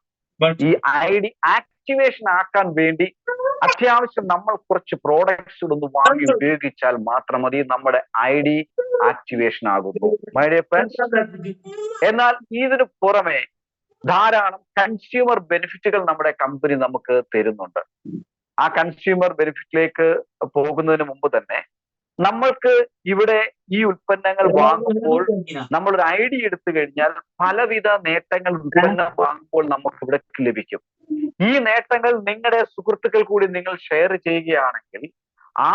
ഈ ID ആക്ടിവേഷൻ ആക്കാൻ വേണ്ടി അത്യാവശ്യം നമ്മൾ കുറച്ച് പ്രോഡക്ട്സ് ഒന്ന് വാങ്ങി ഉപയോഗിച്ചാൽ മാത്രം മതി നമ്മുടെ ID ആക്ടിവേഷൻ ആകുന്നു. മൈ ഡിയർ ഫ്രണ്ട്സ്, എന്നാൽ ഇതിനു പുറമെ ധാരാളം കൺസ്യൂമർ ബെനിഫിറ്റുകൾ നമ്മുടെ കമ്പനി നമുക്ക് തരുന്നുണ്ട്. ആ കൺസ്യൂമർ ബെനിഫിറ്റിലേക്ക് പോകുന്നതിന് മുമ്പ് തന്നെ നമ്മൾക്ക് ഇവിടെ ഈ ഉൽപ്പന്നങ്ങൾ വാങ്ങുമ്പോൾ നമ്മളൊരു ID എടുത്തു കഴിഞ്ഞാൽ പലവിധ നേട്ടങ്ങൾ ഉൽപ്പന്നം വാങ്ങുമ്പോൾ നമുക്ക് ഇവിടെ ലഭിക്കും. ഈ നേട്ടങ്ങൾ നിങ്ങളുടെ സുഹൃത്തുക്കൾ കൂടി നിങ്ങൾ ഷെയർ ചെയ്യുകയാണെങ്കിൽ ആ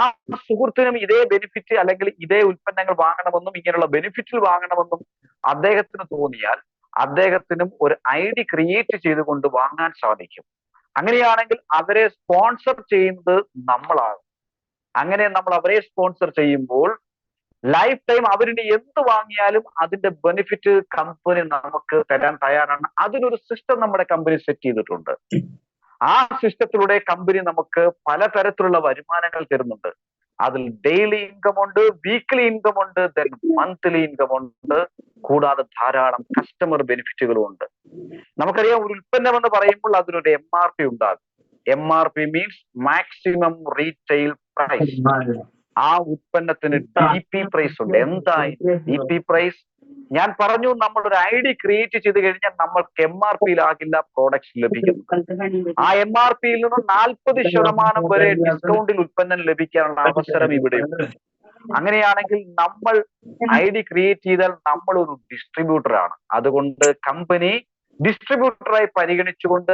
സുഹൃത്തിനും ഇതേ ബെനിഫിറ്റ് അല്ലെങ്കിൽ ഇതേ ഉൽപ്പന്നങ്ങൾ വാങ്ങണമെന്നും ഇങ്ങനെയുള്ള ബെനിഫിറ്റിൽ വാങ്ങണമെന്നും അദ്ദേഹത്തിന് തോന്നിയാൽ അദ്ദേഹത്തിനും ഒരു ID ക്രിയേറ്റ് ചെയ്തുകൊണ്ട് വാങ്ങാൻ സാധിക്കും. അങ്ങനെയാണെങ്കിൽ അവരെ സ്പോൺസർ ചെയ്യുന്നത് നമ്മളാണ്. അങ്ങനെ നമ്മൾ അവരെ സ്പോൺസർ ചെയ്യുമ്പോൾ ലൈഫ് ടൈം അവരിന് എന്ത് വാങ്ങിയാലും അതിന്റെ ബെനിഫിറ്റ് കമ്പനി നമുക്ക് തരാൻ തയ്യാറാണ്. അതിനൊരു സിസ്റ്റം നമ്മുടെ കമ്പനി സെറ്റ് ചെയ്തിട്ടുണ്ട്. ആ സിസ്റ്റത്തിലൂടെ കമ്പനി നമുക്ക് പലതരത്തിലുള്ള വരുമാനങ്ങൾ തരുന്നുണ്ട്. അതിൽ ഡെയിലി ഇൻകം ഉണ്ട്, വീക്ക്ലി ഇൻകം ഉണ്ട്, ദെൻ മന്ത്ലി ഇൻകം ഉണ്ട്, കൂടാതെ ധാരാളം കസ്റ്റമർ ബെനിഫിറ്റുകളും ഉണ്ട്. നമുക്കറിയാം, ഒരു ഉൽപ്പന്നം എന്ന് പറയുമ്പോൾ അതിനൊരു MRP ഉണ്ടാകും. MRP means maximum retail price. ആ ഉൽപ്പന്നത്തിന് DP പ്രൈസ് ഉണ്ട്. എന്തായി DP പ്രൈസ്? ഞാൻ പറഞ്ഞു, നമ്മൾ ഒരു ID ക്രിയേറ്റ് ചെയ്ത് കഴിഞ്ഞാൽ നമ്മൾക്ക് MRPയിലാകില്ല പ്രോഡക്ട്സ് ലഭിക്കുന്നു. ആ MRPയിൽ നിന്ന് 40% വരെ ഡിസ്കൗണ്ടിൽ ഉൽപ്പന്നം ലഭിക്കാനുള്ള അവസരം ഇവിടെയുണ്ട്. അങ്ങനെയാണെങ്കിൽ നമ്മൾ ID ക്രിയേറ്റ് ചെയ്താൽ നമ്മൾ ഒരു ഡിസ്ട്രിബ്യൂട്ടറാണ്. അതുകൊണ്ട് കമ്പനി ഡിസ്ട്രിബ്യൂട്ടറായി പരിഗണിച്ചുകൊണ്ട്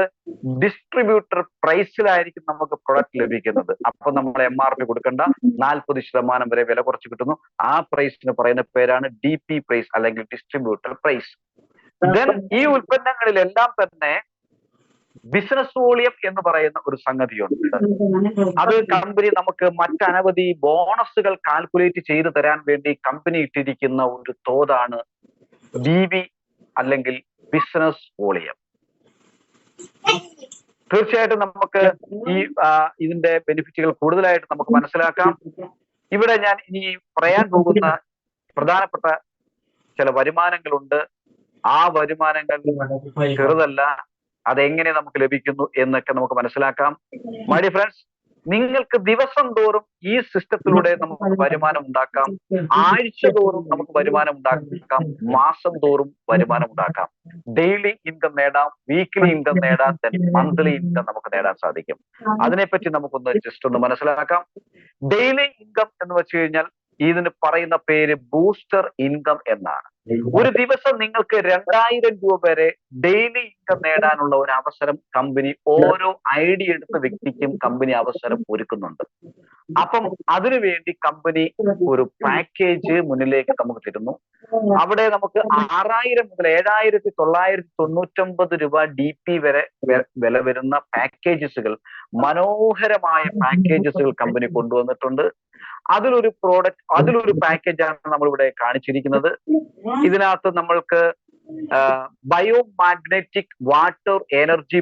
ഡിസ്ട്രിബ്യൂട്ടർ പ്രൈസിലായിരിക്കും നമുക്ക് പ്രൊഡക്റ്റ് ലഭിക്കുന്നത്. അപ്പൊ നമ്മൾ MRP കൊടുക്കേണ്ട, 40% വരെ വില കുറച്ച് കിട്ടുന്നു. ആ പ്രൈസിന് പറയുന്ന പേരാണ് DP പ്രൈസ് അല്ലെങ്കിൽ ഡിസ്ട്രിബ്യൂട്ടർ പ്രൈസ്. ദെൻ ഈ ഉൽപ്പന്നങ്ങളിലെല്ലാം തന്നെ ബിസിനസ് വോളിയം എന്ന് പറയുന്ന ഒരു സംഗതിയുണ്ട്. അത് കമ്പനി നമുക്ക് മറ്റനവധി ബോണസുകൾ കാൽക്കുലേറ്റ് ചെയ്തു തരാൻ വേണ്ടി കമ്പനി ഇട്ടിരിക്കുന്ന ഒരു തോതാണ് BV അല്ലെങ്കിൽ ബിസിനസ് വോളിയം. തീർച്ചയായിട്ടും നമുക്ക് ഇതിന്റെ ബെനിഫിറ്റുകൾ കൂടുതലായിട്ട് നമുക്ക് മനസ്സിലാക്കാം. ഇവിടെ ഞാൻ ഇനി പറയാൻ പോകുന്ന പ്രധാനപ്പെട്ട ചില വരുമാനങ്ങളുണ്ട്. ആ വരുമാനങ്ങൾ ചെറുതല്ല. അതെങ്ങനെ നമുക്ക് ലഭിക്കുന്നു എന്നൊക്കെ നമുക്ക് മനസ്സിലാക്കാം. മൈ ഡിയർ ഫ്രണ്ട്സ്, നിങ്ങൾക്ക് ദിവസം തോറും ഈ സിസ്റ്റത്തിലൂടെ നമുക്ക് വരുമാനം ഉണ്ടാക്കാം. ആഴ്ച തോറും നമുക്ക് വരുമാനം ഉണ്ടാക്കാം. മാസം തോറും വരുമാനം ഉണ്ടാക്കാം. ഡെയിലി ഇൻകം നേടാം, വീക്ക്ലി ഇൻകം നേടാം, മന്ത്ലി ഇൻകം നമുക്ക് നേടാൻ സാധിക്കും. അതിനെപ്പറ്റി നമുക്കൊന്ന് ജസ്റ്റ് ഒന്ന് മനസ്സിലാക്കാം. ഡെയിലി ഇൻകം എന്ന് വെച്ച് കഴിഞ്ഞാൽ ഇതിന് പറയുന്ന പേര് ബൂസ്റ്റർ ഇൻകം എന്നാണ്. ഒരു ദിവസം നിങ്ങൾക്ക് 2000 രൂപ വരെ ഡെയിലി ഇൻകം നേടാനുള്ള ഒരു അവസരം കമ്പനി ഓരോ ID എടുത്ത വ്യക്തിക്കും കമ്പനി അവസരം ഒരുക്കുന്നുണ്ട്. അപ്പം അതിനുവേണ്ടി കമ്പനി ഒരു പാക്കേജ് മുന്നിലേക്ക് നമുക്ക് തരുന്നു. അവിടെ നമുക്ക് 6000 മുതൽ 7999 രൂപ DP വരെ വില വരുന്ന പാക്കേജസുകൾ, മനോഹരമായ പാക്കേജസുകൾ കമ്പനി കൊണ്ടുവന്നിട്ടുണ്ട്. അതിലൊരു പാക്കേജാണ് നമ്മളിവിടെ കാണിച്ചിരിക്കുന്നത്. ഇതിനകത്ത് നമ്മൾക്ക് ബയോമാഗ്നറ്റിക് വാട്ടർ എനർജി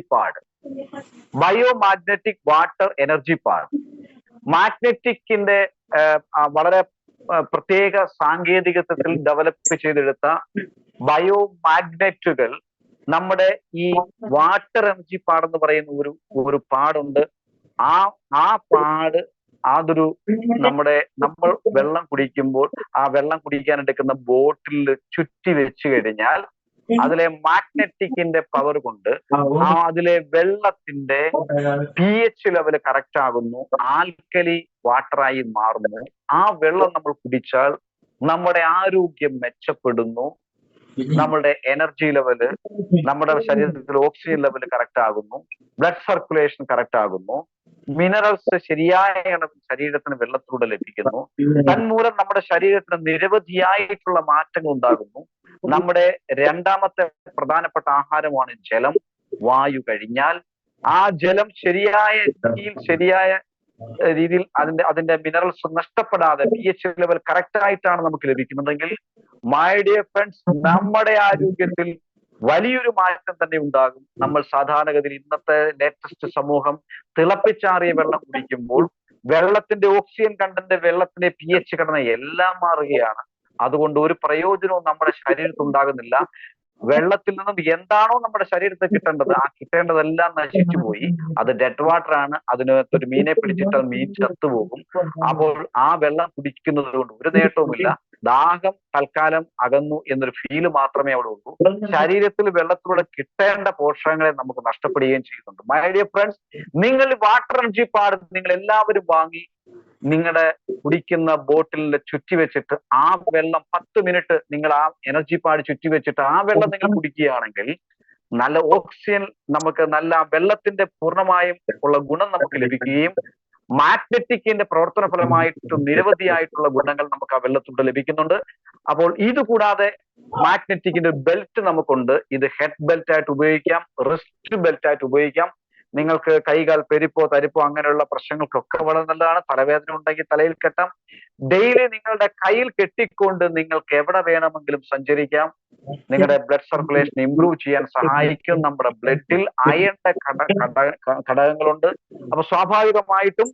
പാഡ്, മാഗ്നറ്റിക്കിന്റെ വളരെ പ്രത്യേക സാങ്കേതികത്വത്തിൽ ഡെവലപ്പ് ചെയ്തെടുത്ത ബയോമാഗ്നറ്റുകൾ നമ്മുടെ ഈ വാട്ടർ എനർജി പാഡ് എന്ന് പറയുന്ന ഒരു പാടുണ്ട്. ആ പാഡ് അതൊരു നമ്മൾ വെള്ളം കുടിക്കുമ്പോൾ ആ വെള്ളം കുടിക്കാൻ എടുക്കുന്ന ബോട്ടിൽ ചുറ്റി വെച്ച് കഴിഞ്ഞാൽ അതിലെ മാഗ്നറ്റിക്കിന്റെ പവർ കൊണ്ട് അതിലെ വെള്ളത്തിന്റെ pH ലെവൽ കറക്റ്റ് ആകുന്നു, ആൽക്കലി വാട്ടറായി മാറുന്നു. ആ വെള്ളം നമ്മൾ കുടിച്ചാൽ നമ്മുടെ ആരോഗ്യം മെച്ചപ്പെടുന്നു, നമ്മുടെ എനർജി ലെവല്, നമ്മുടെ ശരീരത്തിൽ ഓക്സിജൻ ലെവൽ കറക്റ്റ് ആകുന്നു, ബ്ലഡ് സർക്കുലേഷൻ കറക്റ്റ് ആകുന്നു, മിനറൽസ് ശരിയായ ശരീരത്തിന് വെള്ളത്തിലൂടെ ലഭിക്കുന്നു. തന്മൂലം നമ്മുടെ ശരീരത്തിന് നിരവധിയായിട്ടുള്ള മാറ്റങ്ങൾ ഉണ്ടാകുന്നു. നമ്മുടെ രണ്ടാമത്തെ പ്രധാനപ്പെട്ട ആഹാരമാണ് ജലം. വായു കഴിഞ്ഞാൽ ആ ജലം ശരിയായ രീതിയിൽ അതിന്റെ മിനറൽസ് നഷ്ടപ്പെടാതെ pH ലെവൽ കറക്റ്റ് ആയിട്ടാണ് നമുക്ക് ലഭിക്കുന്നതെങ്കിൽ മൈ ഡിയർ ഫ്രണ്ട്സ്, നമ്മുടെ ആരോഗ്യത്തിൽ വലിയൊരു മാറ്റം തന്നെ ഉണ്ടാകും. നമ്മൾ സാധാരണഗതിയിൽ ഇന്നത്തെ ലേറ്റസ്റ്റ് സമൂഹം തിളപ്പിച്ചാറിയ വെള്ളം കുടിക്കുമ്പോൾ വെള്ളത്തിന്റെ ഓക്സിജൻ കണ്ടന്റ്, വെള്ളത്തിന്റെ pH ഘടന എല്ലാം മാറുകയാണ്. അതുകൊണ്ട് ഒരു പ്രയോജനവും നമ്മുടെ ശരീരത്തിൽ ഉണ്ടാകുന്നില്ല. വെള്ളത്തിൽ നിന്നും എന്താണോ നമ്മുടെ ശരീരത്തിൽ കിട്ടേണ്ടത് ആ കിട്ടേണ്ടതെല്ലാം നശിച്ചുപോയി. അത് ഡെഡ് വാട്ടർ ആണ്. അതിനകത്തൊരു മീനെ പിടിച്ചിട്ടാൽ മീൻ ചത്തുപോകും. അപ്പോൾ ആ വെള്ളം കുടിക്കുന്നത് കൊണ്ട് ഒരു നേട്ടവുമില്ല. ദാഹം തൽക്കാലം അകന്നു എന്നൊരു ഫീല് മാത്രമേ അവിടെ ഉള്ളൂ. ശരീരത്തിൽ വെള്ളത്തിലൂടെ കിട്ടേണ്ട പോഷകങ്ങളെ നമുക്ക് നഷ്ടപ്പെടുകയും ചെയ്യുന്നുണ്ട്. മൈ ഡിയർ ഫ്രണ്ട്സ്, നിങ്ങൾ വാട്ടർ എനർജി പാഡ് നിങ്ങൾ എല്ലാവരും വാങ്ങി നിങ്ങളുടെ കുടിക്കുന്ന ബോട്ടിലിൽ ചുറ്റി വെച്ചിട്ട് ആ വെള്ളം 10 മിനിറ്റ് നിങ്ങൾ ആ എനർജി പാഡ് ചുറ്റി വെച്ചിട്ട് ആ വെള്ളം നിങ്ങൾ കുടിക്കുകയാണെങ്കിൽ നല്ല ഓക്സിജൻ, നമുക്ക് നല്ല വെള്ളത്തിന്റെ പൂർണ്ണമായും ഉള്ള ഗുണം നമുക്ക് ലഭിക്കുകയും മാഗ്നറ്റിക്കിന്റെ പ്രവർത്തന ഫലമായിട്ട് നിരവധിയായിട്ടുള്ള ഗുണങ്ങൾ നമുക്ക് ആ വെള്ളത്തിലൂടെ ലഭിക്കുന്നുണ്ട്. അപ്പോൾ ഇത് കൂടാതെ മാഗ്നറ്റിക്കിന്റെ ബെൽറ്റ് നമുക്കുണ്ട്. ഇത് ഹെഡ് ബെൽറ്റ് ആയിട്ട് ഉപയോഗിക്കാം, റിസ്റ്റ് ബെൽറ്റ് ആയിട്ട് ഉപയോഗിക്കാം. നിങ്ങൾക്ക് കൈകാൽ പെരിപ്പോ തരിപ്പോ അങ്ങനെയുള്ള പ്രശ്നങ്ങൾക്കൊക്കെ വളരെ നല്ലതാണ്. തലവേദന ഉണ്ടെങ്കിൽ തലയിൽ കെട്ടാം. ഡെയിലി നിങ്ങളുടെ കയ്യിൽ കെട്ടിക്കൊണ്ട് നിങ്ങൾക്ക് എവിടെ വേണമെങ്കിലും സഞ്ചരിക്കാം. നിങ്ങളുടെ ബ്ലഡ് സർക്കുലേഷൻ ഇംപ്രൂവ് ചെയ്യാൻ സഹായിക്കും. നമ്മുടെ ബ്ലഡിൽ അയണിന്റെ ഘടകങ്ങളുണ്ട്. അപ്പൊ സ്വാഭാവികമായിട്ടും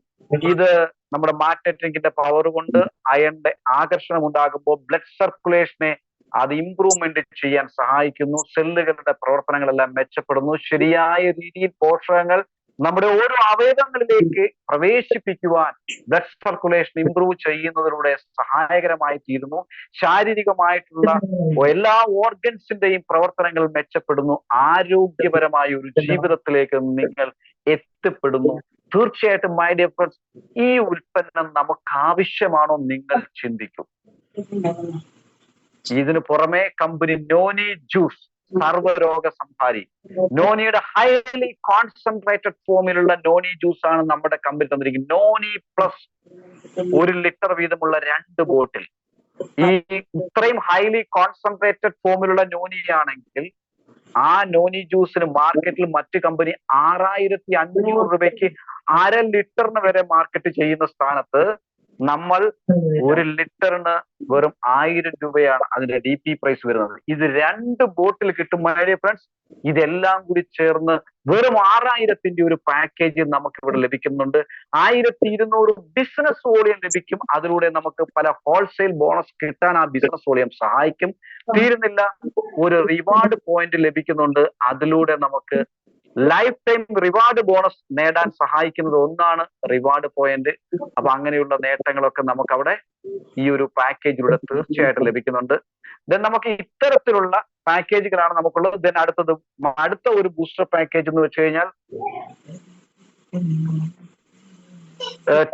ഇത് നമ്മുടെ മാഗ്നറ്റിക്കിന്റെ പവർ കൊണ്ട് അയണിന്റെ ആകർഷണം ഉണ്ടാകുമ്പോൾ ബ്ലഡ് സർക്കുലേഷനെ അത് ഇംപ്രൂവ്മെന്റ് ചെയ്യാൻ സഹായിക്കുന്നു. സെല്ലുകളുടെ പ്രവർത്തനങ്ങളെല്ലാം മെച്ചപ്പെടുന്നു. ശരിയായ രീതിയിൽ പോഷകങ്ങൾ നമ്മുടെ ഓരോ അവയവങ്ങളിലേക്ക് പ്രവേശിപ്പിക്കുവാൻ ബ്ലഡ് സർക്കുലേഷൻ ഇംപ്രൂവ് ചെയ്യുന്നതിലൂടെ സഹായകരമായി തീരുന്നു. ശാരീരികമായിട്ടുള്ള എല്ലാ ഓർഗൻസിന്റെയും പ്രവർത്തനങ്ങൾ മെച്ചപ്പെടുന്നു. ആരോഗ്യപരമായ ഒരു ജീവിതത്തിലേക്ക് നിങ്ങൾ എത്തിപ്പെടുന്നു. തീർച്ചയായിട്ടും മൈ ഡിയർ ഫ്രണ്ട്സ്, ഈ ഉൽപ്പന്നം നമുക്ക് ആവശ്യമാണോ നിങ്ങൾ ചിന്തിക്കും. ഇതിനു പുറമെ കമ്പനി നോനി ജ്യൂസ് സർവ്വരോഗ സംഹാരി, നോനിയുടെ ഹൈലി കോൺസെൻട്രേറ്റഡ് ഫോമിലുള്ള നോനി ജ്യൂസ് ആണ് നമ്മുടെ കമ്പനി തന്നിരിക്കുന്നത്. നോനി പ്ലസ് 1 ലിറ്റർ വീതമുള്ള 2 ബോട്ടിൽ. ഈ ഇത്രയും ഹൈലി കോൺസെൻട്രേറ്റഡ് ഫോമിലുള്ള നോനി ആണെങ്കിൽ ആ നോനി ജ്യൂസിന് മാർക്കറ്റിൽ മറ്റു കമ്പനി 6500 രൂപയ്ക്ക് 1/2 ലിറ്ററിന് വരെ മാർക്കറ്റ് ചെയ്യുന്ന സ്ഥാനത്ത് നമ്മൾ 1 ലിറ്ററിന് വെറും 1000 രൂപയാണ് അതിന്റെ DP പ്രൈസ് വരുന്നത്. ഇത് 2 ബോട്ടിൽ കിട്ടും മൈ ഡിയർ ഫ്രണ്ട്സ്. ഇതെല്ലാം കൂടി ചേർന്ന് വെറും 6000ന്റെ ഒരു പാക്കേജ് നമുക്ക് ഇവിടെ ലഭിക്കുന്നുണ്ട്. 1200 ബിസിനസ് വോളിയം ലഭിക്കും. അതിലൂടെ നമുക്ക് പല ഹോൾസെയിൽ ബോണസ് കിട്ടാൻ ആ ബിസിനസ് വോളിയം സഹായിക്കും. തീരുന്നില്ല, ഒരു റിവാർഡ് പോയിന്റ് ലഭിക്കുന്നുണ്ട്. അതിലൂടെ നമുക്ക് ലൈഫ് ടൈം റിവാർഡ് ബോണസ് നേടാൻ സഹായിക്കുന്നത് ഒന്നാണ് റിവാർഡ് പോയിന്റ്. അപ്പൊ അങ്ങനെയുള്ള നേട്ടങ്ങളൊക്കെ നമുക്ക് അവിടെ ഈ ഒരു പാക്കേജിലൂടെ തീർച്ചയായിട്ടും ലഭിക്കുന്നുണ്ട്. ദെൻ നമുക്ക് ഇത്തരത്തിലുള്ള പാക്കേജുകളാണ് നമുക്കുള്ളത്. ദെൻ അടുത്ത ഒരു ബൂസ്റ്റർ പാക്കേജ് എന്ന് വെച്ച് കഴിഞ്ഞാൽ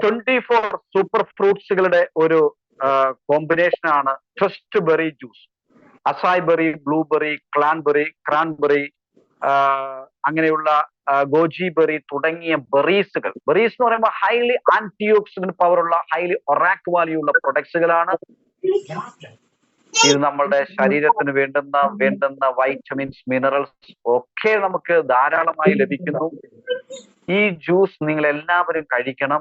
24 സൂപ്പർ ഫ്രൂട്ട്സുകളുടെ ഒരു കോമ്പിനേഷൻ ആണ് trust berry juice. Acai berry, blueberry, cranberry, അങ്ങനെയുള്ള ഗോജി ബെറി തുടങ്ങിയ ബെറീസുകൾ. ബെറീസ് എന്ന് പറയുമ്പോൾ ഹൈലി ആന്റി ഓക്സിഡന്റ് പവറുള്ള ഹൈലി ഒറാക് വാല്യൂ ഉള്ള പ്രൊഡക്ട്സുകളാണ്. ഇത് നമ്മളുടെ ശരീരത്തിന് വേണ്ടുന്ന വൈറ്റമിൻസ്, മിനറൽസ് ഒക്കെ നമുക്ക് ധാരാളമായി ലഭിക്കുന്നു. ഈ ജ്യൂസ് നിങ്ങൾ എല്ലാവരും കഴിക്കണം.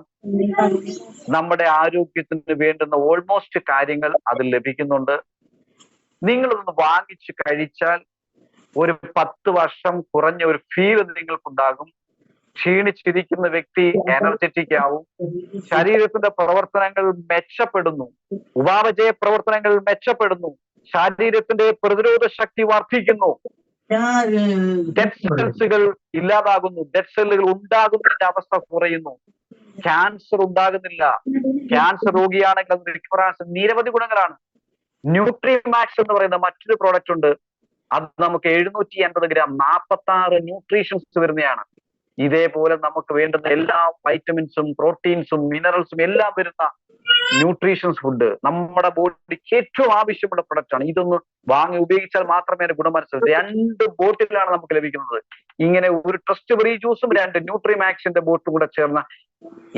നമ്മുടെ ആരോഗ്യത്തിന് വേണ്ടുന്ന ഓൾമോസ്റ്റ് കാര്യങ്ങൾ അതിൽ ലഭിക്കുന്നുണ്ട്. നിങ്ങളിതൊന്ന് വാങ്ങിച്ച് കഴിച്ചാൽ ഒരു 10 വർഷം കുറഞ്ഞ ഒരു ഫീൽ നിങ്ങൾക്കുണ്ടാകും. ക്ഷീണിച്ചിരിക്കുന്ന വ്യക്തി എനർജറ്റിക് ആവും. ശരീരത്തിന്റെ പ്രവർത്തനങ്ങൾ മെച്ചപ്പെടുന്നു. ഉപാപചയ പ്രവർത്തനങ്ങൾ മെച്ചപ്പെടുന്നു. ശരീരത്തിന്റെ പ്രതിരോധ ശക്തി വർദ്ധിക്കുന്നു. ഡെഡ് സെൽസുകൾ ഇല്ലാതാകുന്നു. ഡെഡ് സെല്ലുകൾ ഉണ്ടാകുന്നതിന്റെ അവസ്ഥ കുറയുന്നു. ക്യാൻസർ ഉണ്ടാകുന്നില്ല. ക്യാൻസർ രോഗിയാണെങ്കിൽ അത് റിക്കവറാൻ നിരവധി ഗുണങ്ങളാണ്. ന്യൂട്രിമാക്സ് എന്ന് പറയുന്ന മറ്റൊരു പ്രോഡക്റ്റ് ഉണ്ട്. അത് നമുക്ക് 780 ഗ്രാം 46 ന്യൂട്രീഷൻസ് വരുന്നതാണ്. ഇതേപോലെ നമുക്ക് വേണ്ടുന്ന എല്ലാ വൈറ്റമിൻസും പ്രോട്ടീൻസും മിനറൽസും എല്ലാം വരുന്ന ന്യൂട്രീഷൻസ് ഫുഡ് നമ്മുടെ ബോഡിക്ക് ഏറ്റവും ആവശ്യമുള്ള പ്രൊഡക്റ്റ് ആണ്. ഇതൊന്ന് വാങ്ങി ഉപയോഗിച്ചാൽ മാത്രമേ അതിന്റെ ഗുണം മനസ്സിലാവൂ. 2 ബോട്ടിലാണ് നമുക്ക് ലഭിക്കുന്നത്. ഇങ്ങനെ ഒരു ട്രസ്റ്റ് ബെറി ജ്യൂസും 2 ന്യൂട്രിമാക്സിന്റെ ബോട്ടും കൂടെ ചേർന്ന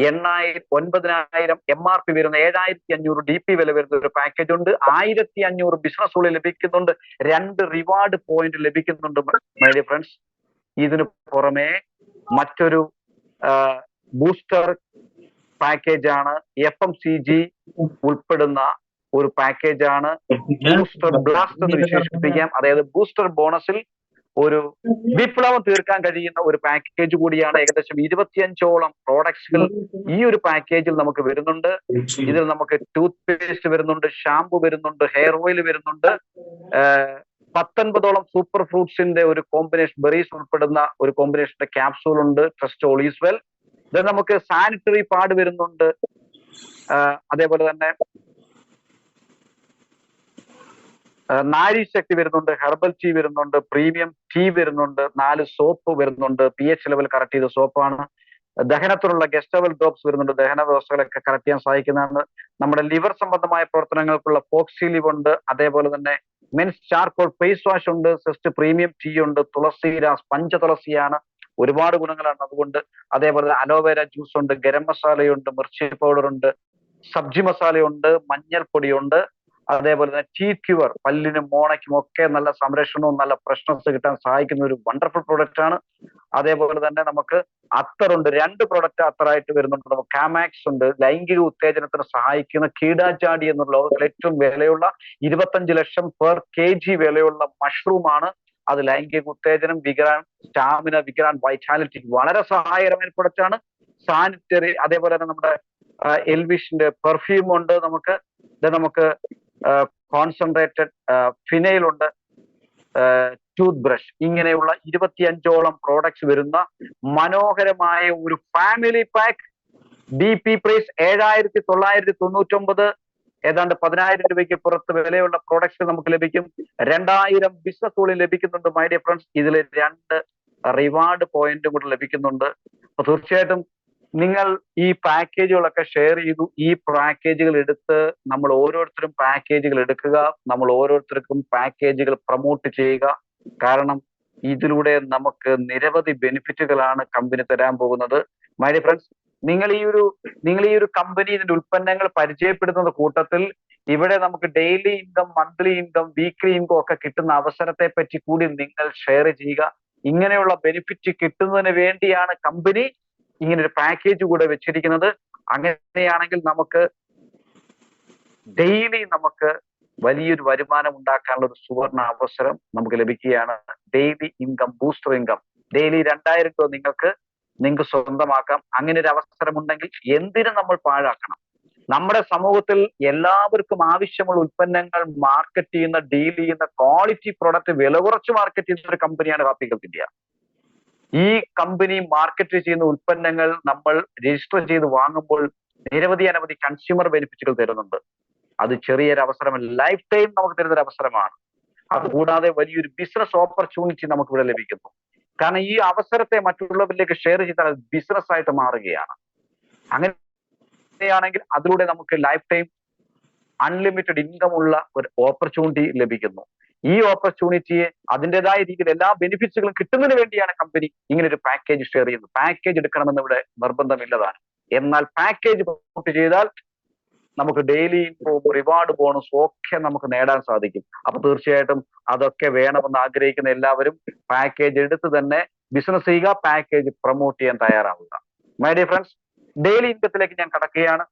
9000 MRP വരുന്ന 7500 DP വില വരുന്ന ഒരു പാക്കേജ് ഉണ്ട്. 1500 ബിസിനസ് ഉള്ളിൽ ലഭിക്കുന്നുണ്ട്. 2 റിവാർഡ് പോയിന്റ് ലഭിക്കുന്നുണ്ട് മൈ ഡിയർ ഫ്രണ്ട്സ്. ഇതിനു പുറമെ മറ്റൊരു ബൂസ്റ്റർ പാക്കേജ് ആണ് FMCG ഉൾപ്പെടുന്ന ഒരു പാക്കേജ് ആണ് ബൂസ്റ്റർ ബ്ലാസ്റ്റ് എന്ന് വിശേഷിപ്പിക്കാം. അതായത് ബൂസ്റ്റർ ബോണസിൽ ഒരു വിപ്ലവം തീർക്കാൻ കഴിയുന്ന ഒരു പാക്കേജ് കൂടിയാണ്. ഏകദേശം 25ഓളം പ്രോഡക്ട്സുകൾ ഈ ഒരു പാക്കേജിൽ നമുക്ക് വരുന്നുണ്ട്. ഇതിൽ നമുക്ക് ടൂത്ത് പേസ്റ്റ് വരുന്നുണ്ട്, ഷാമ്പു വരുന്നുണ്ട്, ഹെയർ ഓയിൽ വരുന്നുണ്ട്. 19ഓളം സൂപ്പർ ഫ്രൂട്ട്സിന്റെ ഒരു കോമ്പിനേഷൻ, ബെറീസ് ഉൾപ്പെടുന്ന ഒരു കോമ്പിനേഷന്റെ ക്യാപ്സൂൾ ഉണ്ട്, ട്രസ്റ്റ് ഓൾ ഈസ് വെൽ. ഇത് നമുക്ക് സാനിറ്ററി പാഡ് വരുന്നുണ്ട്. അതേപോലെ തന്നെ നാരി ശക്തി വരുന്നുണ്ട്, ഹെർബൽ ടീ വരുന്നുണ്ട്, പ്രീമിയം ടീ വരുന്നുണ്ട്, 4 സോപ്പ് വരുന്നുണ്ട്. pH ലെവൽ കറക്റ്റ് ചെയ്ത സോപ്പാണ്. ദഹനത്തിനുള്ള ഗസ്റ്റവൽ ഡ്രോപ്സ് വരുന്നുണ്ട്. ദഹന വ്യവസ്ഥകളൊക്കെ കറക്റ്റ് ചെയ്യാൻ സഹായിക്കുന്നതാണ്. നമ്മുടെ ലിവർ സംബന്ധമായ പ്രവർത്തനങ്ങൾക്കുള്ള ഫോക്സി ലിവ് ഉണ്ട്. അതേപോലെ തന്നെ മെൻസ് ചാർക്കോൾ ഫേസ് വാഷ് ഉണ്ട്, സെസ്റ്റ് പ്രീമിയം ടീ ഉണ്ട്, തുളസിര പഞ്ചതുളസിയാണ്. ഒരുപാട് ഗുണങ്ങളാണ് അതുകൊണ്ട്. അതേപോലെ അലോവേര ജ്യൂസ് ഉണ്ട്, ഗരം മസാലയുണ്ട്, മിർച്ചി പൗഡർ ഉണ്ട്, സബ്ജി മസാലയുണ്ട്, മഞ്ഞൾപ്പൊടിയുണ്ട്. അതേപോലെ തന്നെ ടീ ക്യൂർ, പല്ലിനും മോണയ്ക്കും ഒക്കെ നല്ല സംരക്ഷണവും നല്ല ഫ്രഷ്നസ് കിട്ടാൻ സഹായിക്കുന്ന ഒരു വണ്ടർഫുൾ പ്രോഡക്റ്റ് ആണ്. അതേപോലെ തന്നെ നമുക്ക് അത്തറുണ്ട്, 2 പ്രൊഡക്റ്റ് അത്തറായിട്ട് വരുന്നുണ്ട്. നമുക്ക് കാമാക്സ് ഉണ്ട്, ലൈംഗിക ഉത്തേജനത്തിന് സഹായിക്കുന്ന കീടാചാടി എന്നുള്ള ലോകത്തിലെ ഏറ്റവും വിലയുള്ള 25 ലക്ഷം പെർ kg വിലയുള്ള മഷ്റൂമാണ്. അത് ലൈംഗിക ഉത്തേജനം, വികരാൻ, സ്റ്റാമിന, വികരാൻ, വൈറ്റാലിറ്റി വളരെ സഹായകരമായ പ്രൊഡക്റ്റ് ആണ്. സാനിറ്ററി, അതേപോലെ തന്നെ നമ്മുടെ എൽവിഷിന്റെ പെർഫ്യൂം ഉണ്ട്, നമുക്ക് കോൺസെൻട്രേറ്റഡ് ഫിനൈൽ ഉണ്ട്, ടൂത്ത് ബ്രഷ്, ഇങ്ങനെയുള്ള 25ഓളം പ്രോഡക്ട്സ് വരുന്ന മനോഹരമായ ഒരു ഫാമിലി പാക്ക്. DP പ്രൈസ് 7,999, ഏതാണ്ട് 10,000 രൂപയ്ക്ക് പുറത്ത് വിലയുള്ള പ്രോഡക്ട്സ് നമുക്ക് ലഭിക്കും. 2000 ബിസിനസ് ഉള്ളിൽ ലഭിക്കുന്നുണ്ട് മൈ ഡിയർ ഫ്രണ്ട്സ്. ഇതിൽ 2 റിവാർഡ് പോയിന്റും കൂടെ ലഭിക്കുന്നുണ്ട്. അപ്പൊ തീർച്ചയായിട്ടും നിങ്ങൾ ഈ പാക്കേജുകളൊക്കെ ഷെയർ ചെയ്തു. ഈ പാക്കേജുകൾ എടുത്ത് നമ്മൾ ഓരോരുത്തരും പാക്കേജുകൾ എടുക്കുക, നമ്മൾ ഓരോരുത്തർക്കും പാക്കേജുകൾ പ്രൊമോട്ട് ചെയ്യുക. കാരണം ഇതിലൂടെ നമുക്ക് നിരവധി ബെനിഫിറ്റുകളാണ് കമ്പനി തരാൻ പോകുന്നത്. മൈ ഡിയർ ഫ്രണ്ട്സ്, നിങ്ങൾ ഈ ഒരു കമ്പനി ഇതിന്റെ ഉൽപ്പന്നങ്ങൾ പരിചയപ്പെടുത്തുന്ന കൂട്ടത്തിൽ ഇവിടെ നമുക്ക് daily income, monthly income, weekly income ഒക്കെ കിട്ടുന്ന അവസരത്തെ പറ്റി കൂടി നിങ്ങൾ ഷെയർ ചെയ്യുക. ഇങ്ങനെയുള്ള ബെനിഫിറ്റ് കിട്ടുന്നതിന് വേണ്ടിയാണ് കമ്പനി ഇങ്ങനെ ഒരു പാക്കേജ് കൂടെ വെച്ചിരിക്കുന്നത്. അങ്ങനെയാണെങ്കിൽ നമുക്ക് ഡെയിലി നമുക്ക് വലിയൊരു വരുമാനം ഉണ്ടാക്കാനുള്ള ഒരു സുവർണ അവസരം നമുക്ക് ലഭിക്കുകയാണ്. Daily income, booster income, daily 2000 രൂപ നിങ്ങൾക്ക് സ്വന്തമാക്കാം. അങ്ങനെ ഒരു അവസരം ഉണ്ടെങ്കിൽ എന്തിനു നമ്മൾ പാഴാക്കണം? നമ്മുടെ സമൂഹത്തിൽ എല്ലാവർക്കും ആവശ്യമുള്ള ഉൽപ്പന്നങ്ങൾ മാർക്കറ്റ് ചെയ്യുന്ന, ഡീൽ ചെയ്യുന്ന, ക്വാളിറ്റി പ്രോഡക്റ്റ് വില കുറച്ച് മാർക്കറ്റ് ചെയ്യുന്ന ഒരു കമ്പനിയാണ് ഹാപ്പി ഹെൽത്ത് ഇന്ത്യ. ഈ കമ്പനി മാർക്കറ്റ് ചെയ്യുന്ന ഉൽപ്പന്നങ്ങൾ നമ്മൾ രജിസ്റ്റർ ചെയ്ത് വാങ്ങുമ്പോൾ അനവധി കൺസ്യൂമർ ബെനിഫിറ്റുകൾ തരുന്നുണ്ട്. അത് ചെറിയൊരു അവസരമല്ല, ലൈഫ് ടൈം നമുക്ക് തരുന്നൊരു അവസരമാണ്. അതുകൂടാതെ വലിയൊരു ബിസിനസ് ഓപ്പർച്യൂണിറ്റി നമുക്ക് ഇവിടെ ലഭിക്കുന്നു. കാരണം ഈ അവസരത്തെ മറ്റുള്ളവരിലേക്ക് ഷെയർ ചെയ്താൽ അത് ബിസിനസ് ആയിട്ട് മാറുകയാണ്. അങ്ങനെയാണെങ്കിൽ അതിലൂടെ നമുക്ക് ലൈഫ് ടൈം അൺലിമിറ്റഡ് ഇൻകം ഉള്ള ഒരു ഓപ്പർച്യൂണിറ്റി ലഭിക്കുന്നു. ഈ ഓപ്പർച്യൂണിറ്റിയെ അതിൻ്റെതായ രീതിയിൽ എല്ലാ ബെനിഫിറ്റ്സുകളും കിട്ടുന്നതിന് വേണ്ടിയാണ് കമ്പനി ഇങ്ങനെ ഒരു പാക്കേജ് ഷെയർ ചെയ്യുന്നത്. പാക്കേജ് എടുക്കണമെന്ന് ഇവിടെ നിർബന്ധമില്ലതാണ്. എന്നാൽ പാക്കേജ് പ്രൊമോട്ട് ചെയ്താൽ നമുക്ക് ഡെയിലി ഇൻകവും റിവാർഡ് ബോണസും ഒക്കെ നമുക്ക് നേടാൻ സാധിക്കും. അപ്പൊ തീർച്ചയായിട്ടും അതൊക്കെ വേണമെന്ന് ആഗ്രഹിക്കുന്ന എല്ലാവരും പാക്കേജ് എടുത്ത് തന്നെ ബിസിനസ് ചെയ്യുക, പാക്കേജ് പ്രൊമോട്ട് ചെയ്യാൻ തയ്യാറാവുക. മൈ ഡിയർ ഫ്രണ്ട്സ്, ഡെയിലി ഇൻകത്തിലേക്ക് ഞാൻ കടക്കുകയാണ്.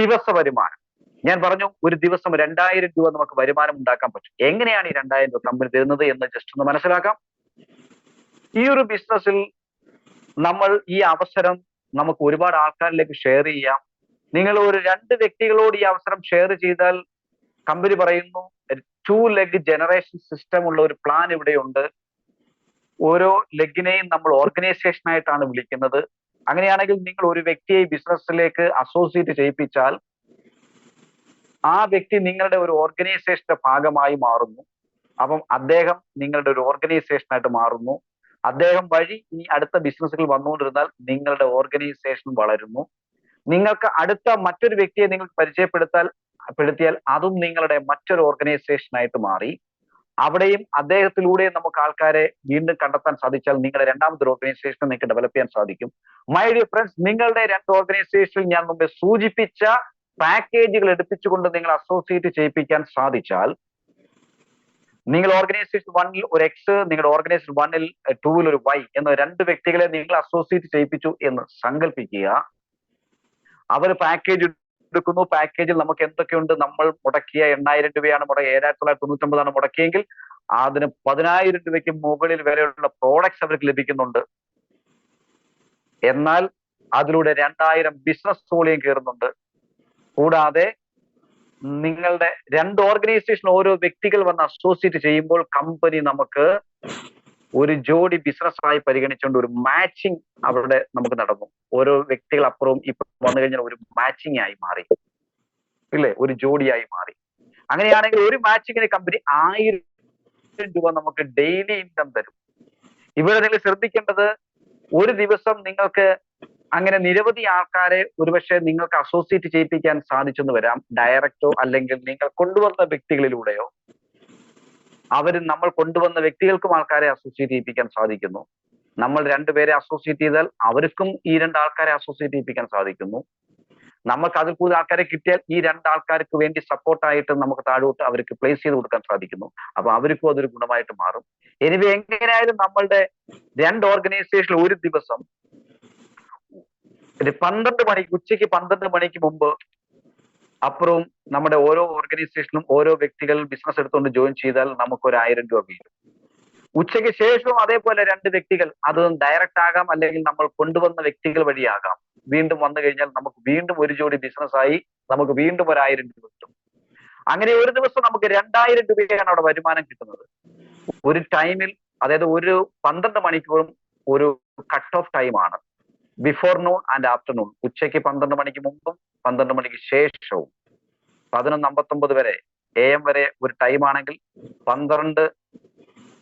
ദിവസ വരുമാനം ഞാൻ പറഞ്ഞു, ഒരു ദിവസം 2000 രൂപ നമുക്ക് വരുമാനം ഉണ്ടാക്കാൻ പറ്റും. എങ്ങനെയാണ് ഈ 2000 രൂപ കമ്പനി തരുന്നത് എന്ന് ജസ്റ്റ് ഒന്ന് മനസ്സിലാക്കാം. ഈ ഒരു ബിസിനസ്സിൽ നമ്മൾ ഈ അവസരം നമുക്ക് ഒരുപാട് ആൾക്കാരിലേക്ക് ഷെയർ ചെയ്യാം. നിങ്ങൾ ഒരു 2 വ്യക്തികളോട് ഈ അവസരം ഷെയർ ചെയ്താൽ കമ്പനി പറയുന്നു 2 ലെഗ് ജനറേഷൻ സിസ്റ്റം ഉള്ള ഒരു പ്ലാൻ ഇവിടെയുണ്ട്. ഓരോ ലെഗിനെയും നമ്മൾ ഓർഗനൈസേഷൻ ആയിട്ടാണ് വിളിക്കുന്നത്. അങ്ങനെയാണെങ്കിൽ നിങ്ങൾ ഒരു വ്യക്തിയെ ബിസിനസ്സിലേക്ക് അസോസിയേറ്റ് ചെയ്യിപ്പിച്ചാൽ ആ വ്യക്തി നിങ്ങളുടെ ഒരു ഓർഗനൈസേഷന്റെ ഭാഗമായി മാറുന്നു. അപ്പം അദ്ദേഹം നിങ്ങളുടെ ഒരു ഓർഗനൈസേഷനായിട്ട് മാറുന്നു. അദ്ദേഹം വഴി ഈ അടുത്ത ബിസിനസ്സുകൾ വന്നുകൊണ്ടിരുന്നാൽ നിങ്ങളുടെ ഓർഗനൈസേഷൻ വളരുന്നു. നിങ്ങൾക്ക് അടുത്ത മറ്റൊരു വ്യക്തിയെ നിങ്ങൾക്ക് പരിചയപ്പെടുത്തിയാൽ അതും നിങ്ങളുടെ മറ്റൊരു ഓർഗനൈസേഷനായിട്ട് മാറി. അവിടെയും അദ്ദേഹത്തിലൂടെ നമുക്ക് ആൾക്കാരെ വീണ്ടും കണ്ടെത്താൻ സാധിച്ചാൽ നിങ്ങളുടെ രണ്ടാമത്തെ ഓർഗനൈസേഷൻ നിങ്ങൾക്ക് ഡെവലപ്പ് ചെയ്യാൻ സാധിക്കും. മൈ ഡിയർ ഫ്രണ്ട്സ്, നിങ്ങളുടെ 2 ഓർഗനൈസേഷനിൽ ഞാൻ മുമ്പേ സൂചിപ്പിച്ച പാക്കേജുകൾ എടുപ്പിച്ചുകൊണ്ട് നിങ്ങൾ അസോസിയേറ്റ് ചെയ്യിപ്പിക്കാൻ സാധിച്ചാൽ നിങ്ങൾ ഓർഗനൈസേഷൻ 1-ൽ ഒരു എക്സ്, നിങ്ങളുടെ ഓർഗനൈസേഷൻ 1-ൽ 2-ൽ ഒരു വൈ എന്ന 2 വ്യക്തികളെ നിങ്ങൾ അസോസിയേറ്റ് ചെയ്യിപ്പിച്ചു എന്ന് സങ്കല്പിക്കുക. അവർ പാക്കേജ് എടുക്കുന്നു. പാക്കേജിൽ നമുക്ക് എന്തൊക്കെയുണ്ട്? നമ്മൾ മുടക്കിയ 8000 രൂപയാണ് 7,999 മുടക്കിയെങ്കിൽ അതിന് 10,000 രൂപയ്ക്ക് മുകളിൽ വിലയുള്ള പ്രോഡക്ട്സ് അവർക്ക് ലഭിക്കുന്നുണ്ട്. എന്നാൽ അതിലൂടെ 2000 ബിസിനസ് വോളിയം കയറുന്നുണ്ട്. കൂടാതെ നിങ്ങളുടെ 2 ഓർഗനൈസേഷൻ ഓരോ വ്യക്തികൾ വന്ന് അസോസിയേറ്റ് ചെയ്യുമ്പോൾ കമ്പനി നമുക്ക് ഒരു ജോഡി ബിസിനസ് ആയി പരിഗണിച്ചുകൊണ്ട് ഒരു മാച്ചിങ് അവിടെ നമുക്ക് നടന്നു. ഓരോ വ്യക്തികൾ അപ്പുറവും ഇപ്പം വന്നു കഴിഞ്ഞാൽ ഒരു മാച്ചിങ് ആയി മാറി, ഇല്ലേ? ഒരു ജോഡിയായി മാറി. അങ്ങനെയാണെങ്കിൽ ഒരു മാച്ചിങ്ങിന് കമ്പനി 1000 രൂപ നമുക്ക് ഡെയിലി ഇൻകം തരും. ഇവിടെ നിങ്ങൾ ശ്രദ്ധിക്കേണ്ടത്, ഒരു ദിവസം നിങ്ങൾക്ക് അങ്ങനെ നിരവധി ആൾക്കാരെ ഒരുപക്ഷെ നിങ്ങൾക്ക് അസോസിയേറ്റ് ചെയ്യിപ്പിക്കാൻ സാധിച്ചെന്ന് വരാം. ഡയറക്റ്റോ അല്ലെങ്കിൽ നിങ്ങൾ കൊണ്ടുവന്ന വ്യക്തികളിലൂടെയോ. നമ്മൾ കൊണ്ടുവന്ന വ്യക്തികൾക്കും ആൾക്കാരെ അസോസിയേറ്റ് ചെയ്യിപ്പിക്കാൻ സാധിക്കുന്നു. നമ്മൾ 2 പേരെ അസോസിയേറ്റ് ചെയ്താൽ അവർക്കും ഈ 2 ആൾക്കാരെ അസോസിയേറ്റ് ചെയ്യിപ്പിക്കാൻ സാധിക്കുന്നു. നമുക്ക് അതിൽ കൂടുതൽ ആൾക്കാരെ കിട്ടിയാൽ ഈ രണ്ടാൾക്കാർക്ക് വേണ്ടി സപ്പോർട്ടായിട്ട് നമുക്ക് താഴോട്ട് അവർക്ക് പ്ലേസ് ചെയ്ത് കൊടുക്കാൻ സാധിക്കുന്നു. അപ്പൊ അവർക്കും അതൊരു ഗുണമായിട്ട് മാറും. എനിവേ എങ്ങനെയായാലും നമ്മളുടെ രണ്ട് ഓർഗനൈസേഷനിൽ ഒരു ദിവസം 12 മണിക്ക്, ഉച്ചയ്ക്ക് 12 മണിക്ക് മുമ്പ് അപ്പുറവും നമ്മുടെ ഓരോ ഓർഗനൈസേഷനും ഓരോ വ്യക്തികൾ ബിസിനസ് എടുത്തുകൊണ്ട് ജോയിൻ ചെയ്താൽ നമുക്ക് ഒരു 1000 രൂപ വീഴും. ഉച്ചയ്ക്ക് ശേഷവും അതേപോലെ 2 വ്യക്തികൾ, അത് ഡയറക്റ്റ് ആകാം അല്ലെങ്കിൽ നമ്മൾ കൊണ്ടുവന്ന വ്യക്തികൾ വഴിയാകാം, വീണ്ടും വന്നു കഴിഞ്ഞാൽ നമുക്ക് വീണ്ടും ഒരു ജോഡി ബിസിനസ് ആയി നമുക്ക് വീണ്ടും ഒരു 1000 രൂപ കിട്ടും. അങ്ങനെ ഒരു ദിവസം നമുക്ക് 2000 രൂപയാണ് അവിടെ വരുമാനം കിട്ടുന്നത്. ഒരു ടൈമിൽ, അതായത് ഒരു 12 മണിക്കൂറും ഒരു കട്ട് ഓഫ് ടൈമാണ്. ബിഫോർ നൂൺ ആൻഡ് ആഫ്റ്റർനൂൺ, ഉച്ചയ്ക്ക് 12 മണിക്ക് മുമ്പും 12 മണിക്ക് ശേഷവും 11:59 വരെ AM വരെ ഒരു ടൈമാണെങ്കിൽ 12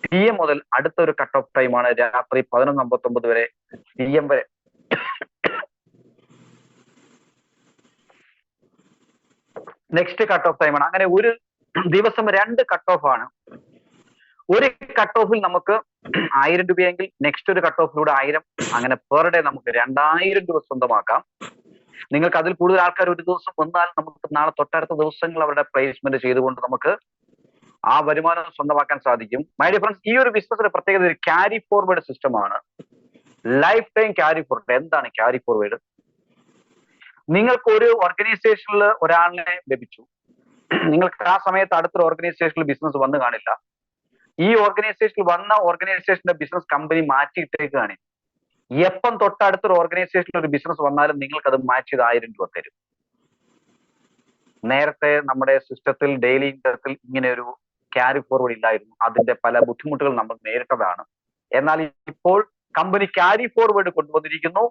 PM മുതൽ അടുത്തൊരു കട്ട് ഓഫ് ടൈമാണ് രാത്രി 11:59 വരെ PM വരെ. നെക്സ്റ്റ് കട്ട് ഓഫ് ടൈമാണ്. അങ്ങനെ ഒരു ദിവസം 2 കട്ട് ഓഫ് ആണ്. ഒരു കട്ട് ഓഫിൽ നമുക്ക് 1000 രൂപയെങ്കിൽ നെക്സ്റ്റ് ഒരു കട്ട് ഓഫിലൂടെ 1000, അങ്ങനെ പെർ ഡേ നമുക്ക് 2000 രൂപ സ്വന്തമാക്കാം. നിങ്ങൾക്ക് അതിൽ കൂടുതൽ ആൾക്കാർ ഒരു ദിവസം വന്നാൽ നമുക്ക് നാളെ തൊട്ടടുത്ത ദിവസങ്ങൾ അവരുടെ പ്ലേസ്മെന്റ് ചെയ്തുകൊണ്ട് നമുക്ക് ആ വരുമാനം സ്വന്തമാക്കാൻ സാധിക്കും. മൈ ഡിയർ ഫ്രണ്ട്സ്, ഈ ഒരു ബിസിനസ്സിന്റെ പ്രത്യേകത ഒരു ക്യാരി ഫോർവേഡ് സിസ്റ്റമാണ്. Life time carry forward. എന്താണ് ക്യാരി ഫോർവേഡ്? നിങ്ങൾക്ക് ഒരു ഓർഗനൈസേഷനിൽ ഒരാളിനെ ലഭിച്ചു, നിങ്ങൾക്ക് ആ സമയത്ത് അടുത്തൊരു ഓർഗനൈസേഷനിൽ ബിസിനസ് വന്നു കാണില്ല. ഈ ഓർഗനൈസേഷനിൽ വന്ന ഓർഗനൈസേഷന്റെ ബിസിനസ് കമ്പനി മാറ്റിയിട്ടേക്കാണ്. എപ്പം തൊട്ടടുത്തൊരു ഓർഗനൈസേഷനിൽ ഒരു ബിസിനസ് വന്നാലും നിങ്ങൾക്ക് അത് മാച്ച് ചെയ്ത് 1000 രൂപ തരും. നേരത്തെ നമ്മുടെ സിസ്റ്റത്തിൽ, ഡെയിലി ഇൻകത്തിൽ ഇങ്ങനെ ഒരു ക്യാരി ഫോർവേഡ് ഇല്ലായിരുന്നു. അതിന്റെ പല ബുദ്ധിമുട്ടുകൾ നമ്മൾ നേരിട്ടതാണ്. എന്നാൽ ഇപ്പോൾ കമ്പനി ക്യാരി ഫോർവേഡ് കൊണ്ടുവന്നിരിക്കുന്നു.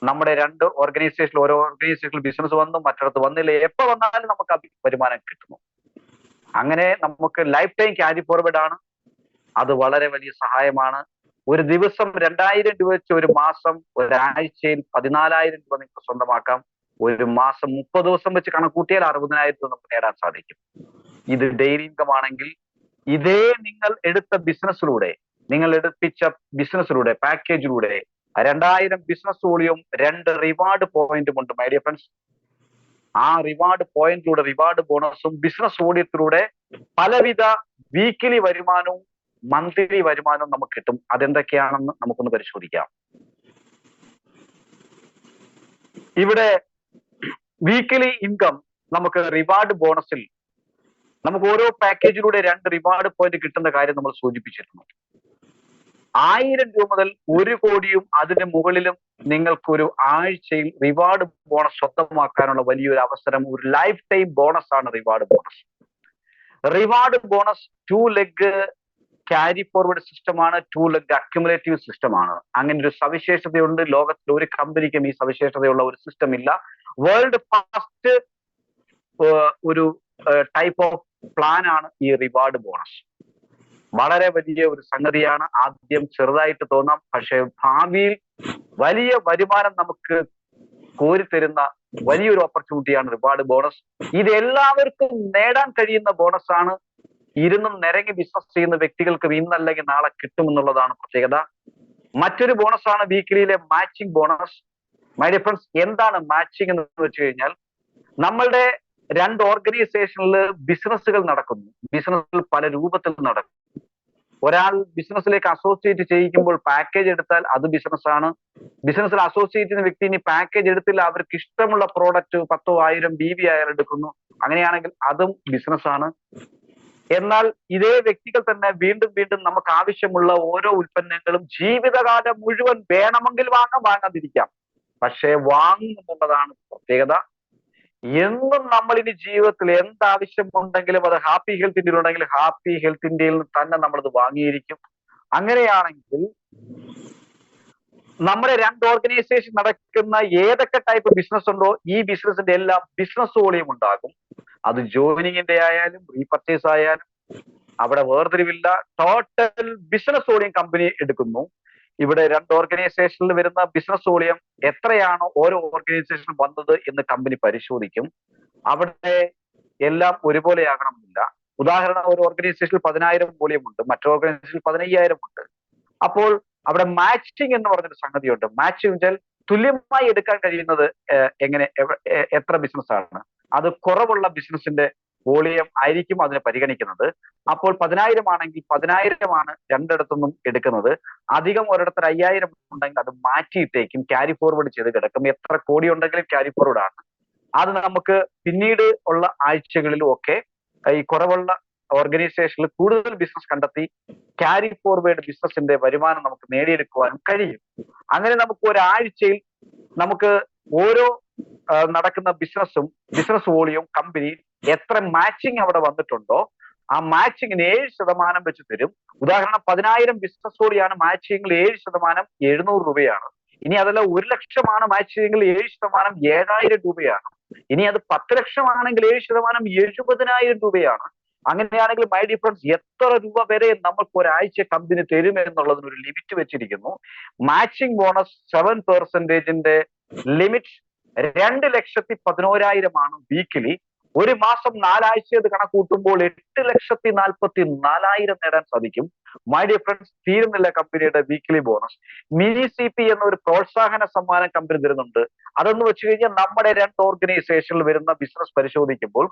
നമ്മുടെ 2 ഓർഗനൈസേഷനിൽ, ഓരോ ഓർഗനൈസേഷനിൽ ബിസിനസ് വന്നു, മറ്റിടത്ത് വന്നില്ല, എപ്പോ വന്നാലും നമുക്ക് വരുമാനം കിട്ടുന്നു. അങ്ങനെ നമുക്ക് ലൈഫ് ടൈം ക്യാരി ഫോർവേഡ് ആണ്. അത് വളരെ വലിയ സഹായമാണ്. ഒരു ദിവസം 2000 രൂപ വെച്ച് ഒരു മാസം, ഒരാഴ്ചയിൽ 14000 രൂപ നിങ്ങൾക്ക് സ്വന്തമാക്കാം. ഒരു മാസം 30 ദിവസം വെച്ച് കണക്കൂട്ടിയാൽ 60000 രൂപ നമുക്ക് നേടാൻ സാധിക്കും. ഇത് ഡെയിലി ഇൻകം ആണെങ്കിൽ ഇതേ നിങ്ങൾ എടുത്ത ബിസിനസ്സിലൂടെ, നിങ്ങൾ എടുപ്പിച്ച ബിസിനസ്സിലൂടെ, പാക്കേജിലൂടെ 2000 ബിസിനസ് വോളിയും 2 റിവാർഡ് പോയിന്റും ഉണ്ട്. മൈ ഡിയർ ഫ്രണ്ട്സ്, ആ റിവാർഡ് പോയിന്റിലൂടെ, റിവാർഡ് ബോണസും ബിസിനസ് വോളിയത്തിലൂടെ പലവിധ വീക്കിലി വരുമാനവും മന്ത്ലി വരുമാനവും നമുക്ക് കിട്ടും. അതെന്തൊക്കെയാണെന്ന് നമുക്കൊന്ന് പരിശോധിക്കാം. ഇവിടെ വീക്കിലി ഇൻകം നമുക്ക് റിവാർഡ് ബോണസിൽ നമുക്ക് ഓരോ പാക്കേജിലൂടെ 2 റിവാർഡ് പോയിന്റ് കിട്ടുന്ന കാര്യം നമ്മൾ സൂചിപ്പിച്ചിരുന്നു. 1000 രൂപ മുതൽ 1 കോടിയും അതിന് മുകളിലും നിങ്ങൾക്കൊരു ആഴ്ചയിൽ റിവാർഡ് ബോണസ് സ്വന്തമാക്കാനുള്ള വലിയൊരു അവസരം, ഒരു ലൈഫ് ടൈം ബോണസ് ആണ് reward bonus. Reward bonus 2 leg carry forward സിസ്റ്റമാണ്, 2 ലെഗ് അക്യുമുലേറ്റീവ് സിസ്റ്റമാണ്. അങ്ങനെ ഒരു സവിശേഷതയുണ്ട്. ലോകത്തിൽ ഒരു കമ്പനിക്കും ഈ സവിശേഷതയുള്ള ഒരു സിസ്റ്റം ഇല്ല. വേൾഡ് ഫസ്റ്റ് ഒരു ടൈപ്പ് ഓഫ് പ്ലാൻ ആണ് ഈ റിവാർഡ് ബോണസ്. വളരെ വലിയ ഒരു സംഗതിയാണ്. ആദ്യം ചെറുതായിട്ട് തോന്നാം, പക്ഷെ ഭാവിയിൽ വലിയ വരുമാനം നമുക്ക് കോരിത്തരുന്ന വലിയൊരു ഓപ്പർച്യൂണിറ്റിയാണ് റിവാർഡ് ബോണസ്. ഇത് എല്ലാവർക്കും നേടാൻ കഴിയുന്ന ബോണസ് ആണ്. ഇരുന്നും നിരങ്ങി ബിസിനസ് ചെയ്യുന്ന വ്യക്തികൾക്ക് ഇന്നല്ലെങ്കിൽ നാളെ കിട്ടുമെന്നുള്ളതാണ് പ്രത്യേകത. മറ്റൊരു ബോണസ് ആണ് വീക്കിലിയിലെ matching bonus. My dear friends, എന്താണ് മാച്ചിങ് എന്ന് വെച്ച് കഴിഞ്ഞാൽ, നമ്മളുടെ 2 ഓർഗനൈസേഷനിൽ ബിസിനസ്സുകൾ നടക്കുന്നു. ബിസിനസ്സുകൾ പല രൂപത്തിൽ നടക്കും. ഒരാൾ ബിസിനസ്സിലേക്ക് അസോസിയേറ്റ് ചെയ്യിക്കുമ്പോൾ പാക്കേജ് എടുത്താൽ അത് ബിസിനസ്സാണ്. ബിസിനസ്സിൽ അസോസിയേറ്റ് ചെയ്യുന്ന വ്യക്തി ഇനി പാക്കേജ് എടുത്തില്ല, അവർക്ക് ഇഷ്ടമുള്ള പ്രോഡക്റ്റ് 10,000 1000 BV ആയാലും എടുക്കുന്നു, അങ്ങനെയാണെങ്കിൽ അതും ബിസിനസ്സാണ്. എന്നാൽ ഇതേ വ്യക്തികൾ തന്നെ വീണ്ടും വീണ്ടും നമുക്ക് ആവശ്യമുള്ള ഓരോ ഉൽപ്പന്നങ്ങളും ജീവിതകാലം മുഴുവൻ വേണമെങ്കിൽ വാങ്ങാം, വാങ്ങാതിരിക്കാം, പക്ഷെ വാങ്ങുമെന്നുള്ളതാണ് പ്രത്യേകത. എന്നും നമ്മൾ ഇനി ജീവിതത്തിൽ എന്താവശ്യമുണ്ടെങ്കിലും അത് ഹാപ്പി ഹെൽത്ത് ഇന്ത്യയിൽ ഉണ്ടെങ്കിൽ ഹാപ്പി ഹെൽത്ത് ഇന്ത്യയിൽ തന്നെ നമ്മളത് വാങ്ങിയിരിക്കും. അങ്ങനെയാണെങ്കിൽ നമ്മുടെ 2 ഓർഗനൈസേഷൻ നടക്കുന്ന ഏതൊക്കെ ടൈപ്പ് ബിസിനസ് ഉണ്ടോ ഈ ബിസിനസിന്റെ എല്ലാം ബിസിനസ് വോളിയം ഉണ്ടാകും. അത് ജോയിനിങ്ങിന്റെ ആയാലും റീപർച്ചേസ് ആയാലും അവിടെ വേർതിരിവില്ല. ടോട്ടൽ ബിസിനസ് വോളിയം കമ്പനി എടുക്കുന്നു. ഇവിടെ 2 ഓർഗനൈസേഷനിൽ വരുന്ന ബിസിനസ് വോളിയം എത്രയാണോ ഓരോ ഓർഗനൈസേഷനും വന്നത് എന്ന് കമ്പനി പരിശോധിക്കും. അവിടെ എല്ലാം ഒരുപോലെ ആകണമെന്നില്ല. ഉദാഹരണം, ഒരു ഓർഗനൈസേഷനിൽ 10,000 വോളിയം ഉണ്ട്, മറ്റൊരു ഓർഗനൈസേഷനിൽ 15,000 ഉണ്ട്. അപ്പോൾ അവിടെ മാച്ചിങ് എന്ന് പറഞ്ഞൊരു സംഗതിയുണ്ട്. മാച്ചിങ് വെച്ചാൽ തുല്യമായി എടുക്കാൻ കഴിയുന്നത് എങ്ങനെ എത്ര ബിസിനസ് ആണ്? അത് കുറവുള്ള ബിസിനസിന്റെ വോളിയം ആയിരിക്കും അതിനെ പരിഗണിക്കുന്നത്. അപ്പോൾ 10,000 ആണെങ്കിൽ 10,000 രണ്ടിടത്തുനിന്നും എടുക്കുന്നത്. അധികം ഒരിടത്ത് 5,000 ഉണ്ടെങ്കിൽ അത് മാറ്റിയിട്ടേക്കും, ക്യാരി ഫോർവേഡ് ചെയ്ത് കിടക്കും. എത്ര കോടി ഉണ്ടെങ്കിലും ക്യാരി ഫോർവേഡ് ആണ്. അത് നമുക്ക് പിന്നീട് ഉള്ള ആഴ്ചകളിലും ഒക്കെ ഈ കുറവുള്ള ഓർഗനൈസേഷനിൽ കൂടുതൽ ബിസിനസ് കണ്ടെത്തി ക്യാരി ഫോർവേഡ് ബിസിനസിന്റെ വരുമാനം നമുക്ക് നേടിയെടുക്കുവാനും കഴിയും. അങ്ങനെ നമുക്ക് ഒരാഴ്ചയിൽ നമുക്ക് ഓരോ നടക്കുന്ന ബിസിനസ് വോളിയം കമ്പനി എത്ര മാച്ചിങ് അവിടെ വന്നിട്ടുണ്ടോ ആ മാച്ചിങ്ങിന് 7% വെച്ച് തരും. ഉദാഹരണം 10,000 ബിസിനസ് വോളിയാണ് മാച്ചിങ്ങിൽ 7% 700 രൂപയാണ്. ഇനി അതല്ല 1,00,000 മാച്ചിങ്ങിൽ 7% 7,000 രൂപയാണ്. ഇനി അത് 10 ലക്ഷമാണെങ്കിൽ 7% 70,000 രൂപയാണ്. അങ്ങനെയാണെങ്കിൽ മൈ ഡിയർ ഫ്രണ്ട്സ്, എത്ര രൂപ വരെ നമുക്ക് ഒരാഴ്ച കമ്പനി തരും എന്നുള്ളതിന് ഒരു ലിമിറ്റ് വെച്ചിരിക്കുന്നു. മാച്ചിങ് ബോണസ് 7%ന്റെ ലിമിറ്റ് 2,11,000 വീക്കിലി. ഒരു മാസം 4 ആഴ്ച അത് കണക്കൂട്ടുമ്പോൾ 8,44,000 നേടാൻ സാധിക്കും. മൈ ഡിയർ ഫ്രണ്ട്സ്, തീരുന്നില്ല കമ്പനിയുടെ വീക്കിലി ബോണസ്. മിനി CP എന്ന ഒരു പ്രോത്സാഹന സമ്മാനം കമ്പനി തരുന്നുണ്ട്. അതെന്ന് വെച്ച് കഴിഞ്ഞാൽ നമ്മുടെ 2 ഓർഗനൈസേഷനിൽ വരുന്ന ബിസിനസ് പരിശോധിക്കുമ്പോൾ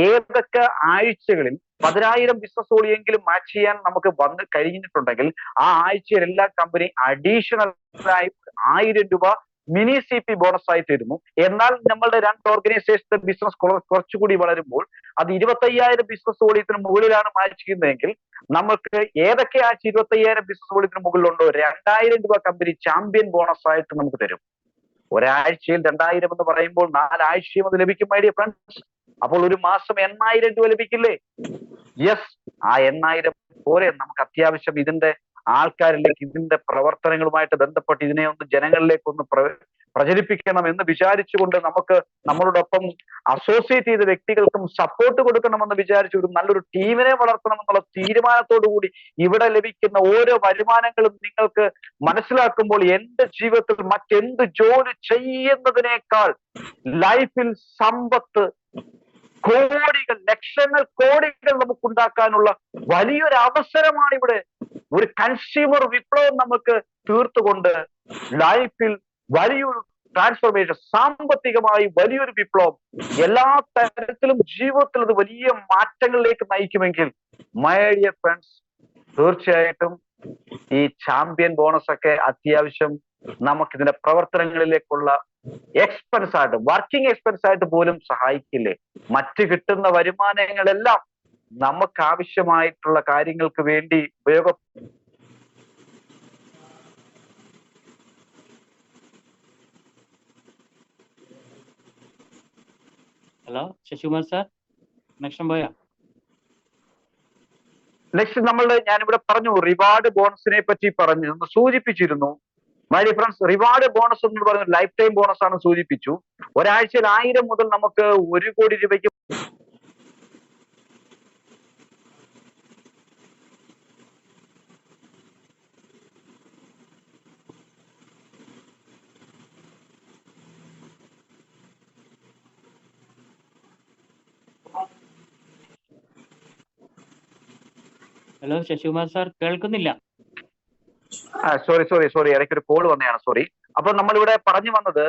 ഏതൊക്കെ ആഴ്ചകളിൽ 10,000 ബിസിനസ് ഓടിയെങ്കിലും മാച്ച് ചെയ്യാൻ നമുക്ക് വന്ന് കഴിഞ്ഞിട്ടുണ്ടെങ്കിൽ ആ ആഴ്ചയിലെല്ലാം കമ്പനി അഡീഷണൽ ആയി 1,000 രൂപ മിനി CP ബോണസ് ആയി തരുന്നു. എന്നാൽ നമ്മളുടെ 2 ഓർഗനൈസേഷന്റെ ബിസിനസ് കുറച്ചുകൂടി വളരുമ്പോൾ അത് 25,000 ബിസിനസ് വോളിയത്തിന് മുകളിലാണ് മാച്ച് ചെയ്യുന്നതെങ്കിൽ നമുക്ക് ഏതൊക്കെ ആഴ്ച 25,000 ബിസിനസ് വോളിയത്തിന് മുകളിലുണ്ടോ 2,000 രൂപ കമ്പനി ചാമ്പ്യൻ ബോണസ് ആയിട്ട് നമുക്ക് തരും. ഒരാഴ്ചയിൽ 2,000 എന്ന് പറയുമ്പോൾ 4 ആഴ്ചയും അത് ലഭിക്കും മൈ ഡിയർ ഫ്രണ്ട്സ്. അപ്പോൾ ഒരു മാസം 8,000 രൂപ ലഭിക്കില്ലേ? യെസ്, ആ 8,000 പോരെ നമുക്ക് അത്യാവശ്യം ഇതിന്റെ ആൾക്കാരിലേക്ക് ഇതിന്റെ പ്രവർത്തനങ്ങളുമായിട്ട് ബന്ധപ്പെട്ട് ഇതിനെ ഒന്ന് ജനങ്ങളിലേക്ക് ഒന്ന് പ്രചരിപ്പിക്കണം എന്ന് വിചാരിച്ചുകൊണ്ട് നമുക്ക് നമ്മളോടൊപ്പം അസോസിയേറ്റ് ചെയ്ത വ്യക്തികൾക്കും സപ്പോർട്ട് കൊടുക്കണമെന്ന് വിചാരിച്ചു ഒരു നല്ലൊരു ടീമിനെ വളർത്തണമെന്നുള്ള തീരുമാനത്തോടു കൂടി ഇവിടെ ലഭിക്കുന്ന ഓരോ വരുമാനങ്ങളും നിങ്ങൾക്ക് മനസ്സിലാക്കുമ്പോൾ എന്റെ ജീവിതത്തിൽ മറ്റെന്ത് ജോലി ചെയ്യുന്നതിനേക്കാൾ ലൈഫിൽ സമ്പത്ത് കോടികൾ, ലക്ഷങ്ങൾ, കോടികൾ നമുക്ക് ഉണ്ടാക്കാനുള്ള വലിയൊരു അവസരമാണ് ഇവിടെ. ഒരു കൺസ്യൂമർ വിപ്ലവം നമുക്ക് തീർത്തുകൊണ്ട് ലൈഫിൽ വലിയൊരു ട്രാൻസ്ഫോർമേഷൻ, സാമ്പത്തികമായി വലിയൊരു വിപ്ലവം, എല്ലാ തരത്തിലും ജീവിതത്തിൽ അത് വലിയ മാറ്റങ്ങളിലേക്ക് നയിക്കുമെങ്കിൽ മൈ ഡിയർ ഫ്രണ്ട്സ്, തീർച്ചയായിട്ടും ഈ ചാമ്പ്യൻ ബോണസ് ഒക്കെ അത്യാവശ്യം നമുക്ക് ഇതിന്റെ പ്രവർത്തനങ്ങളിലേക്കുള്ള എക്സ്പെൻസ് ആയിട്ട്, വർക്കിംഗ് എക്സ്പെൻസ് ആയിട്ട് പോലും സഹായിക്കില്ലേ? മറ്റ് കിട്ടുന്ന വരുമാനങ്ങളെല്ലാം നമുക്ക് ആവശ്യമായിട്ടുള്ള കാര്യങ്ങൾക്ക് വേണ്ടി ഉപയോഗം. ഹലോ ശശികുമാർ സാർ, കണക്ഷൻ പോയാ? നെക്സ്റ്റ് ഞാനിവിടെ പറഞ്ഞു, റിവാർഡ് ബോണസിനെ പറ്റി പറഞ്ഞു സൂചിപ്പിച്ചിരുന്നു. മൈ ഡിഫറൻസ്, റിവാർഡ് ബോണസ് എന്ന് പറയുന്നത് ലൈഫ് ടൈം ബോണസ് ആണ് സൂചിപ്പിച്ചു. ഒരാഴ്ചയിൽ 1,000 മുതൽ നമുക്ക് 1 കോടി രൂപയ്ക്ക് ഹലോ ശശികുമാർ സാർ, കേൾക്കുന്നില്ല. സോറി ഇടയ്ക്കൊരു കോൾ വന്നതാണ്, സോറി. അപ്പൊ നമ്മളിവിടെ പറഞ്ഞു വന്നത്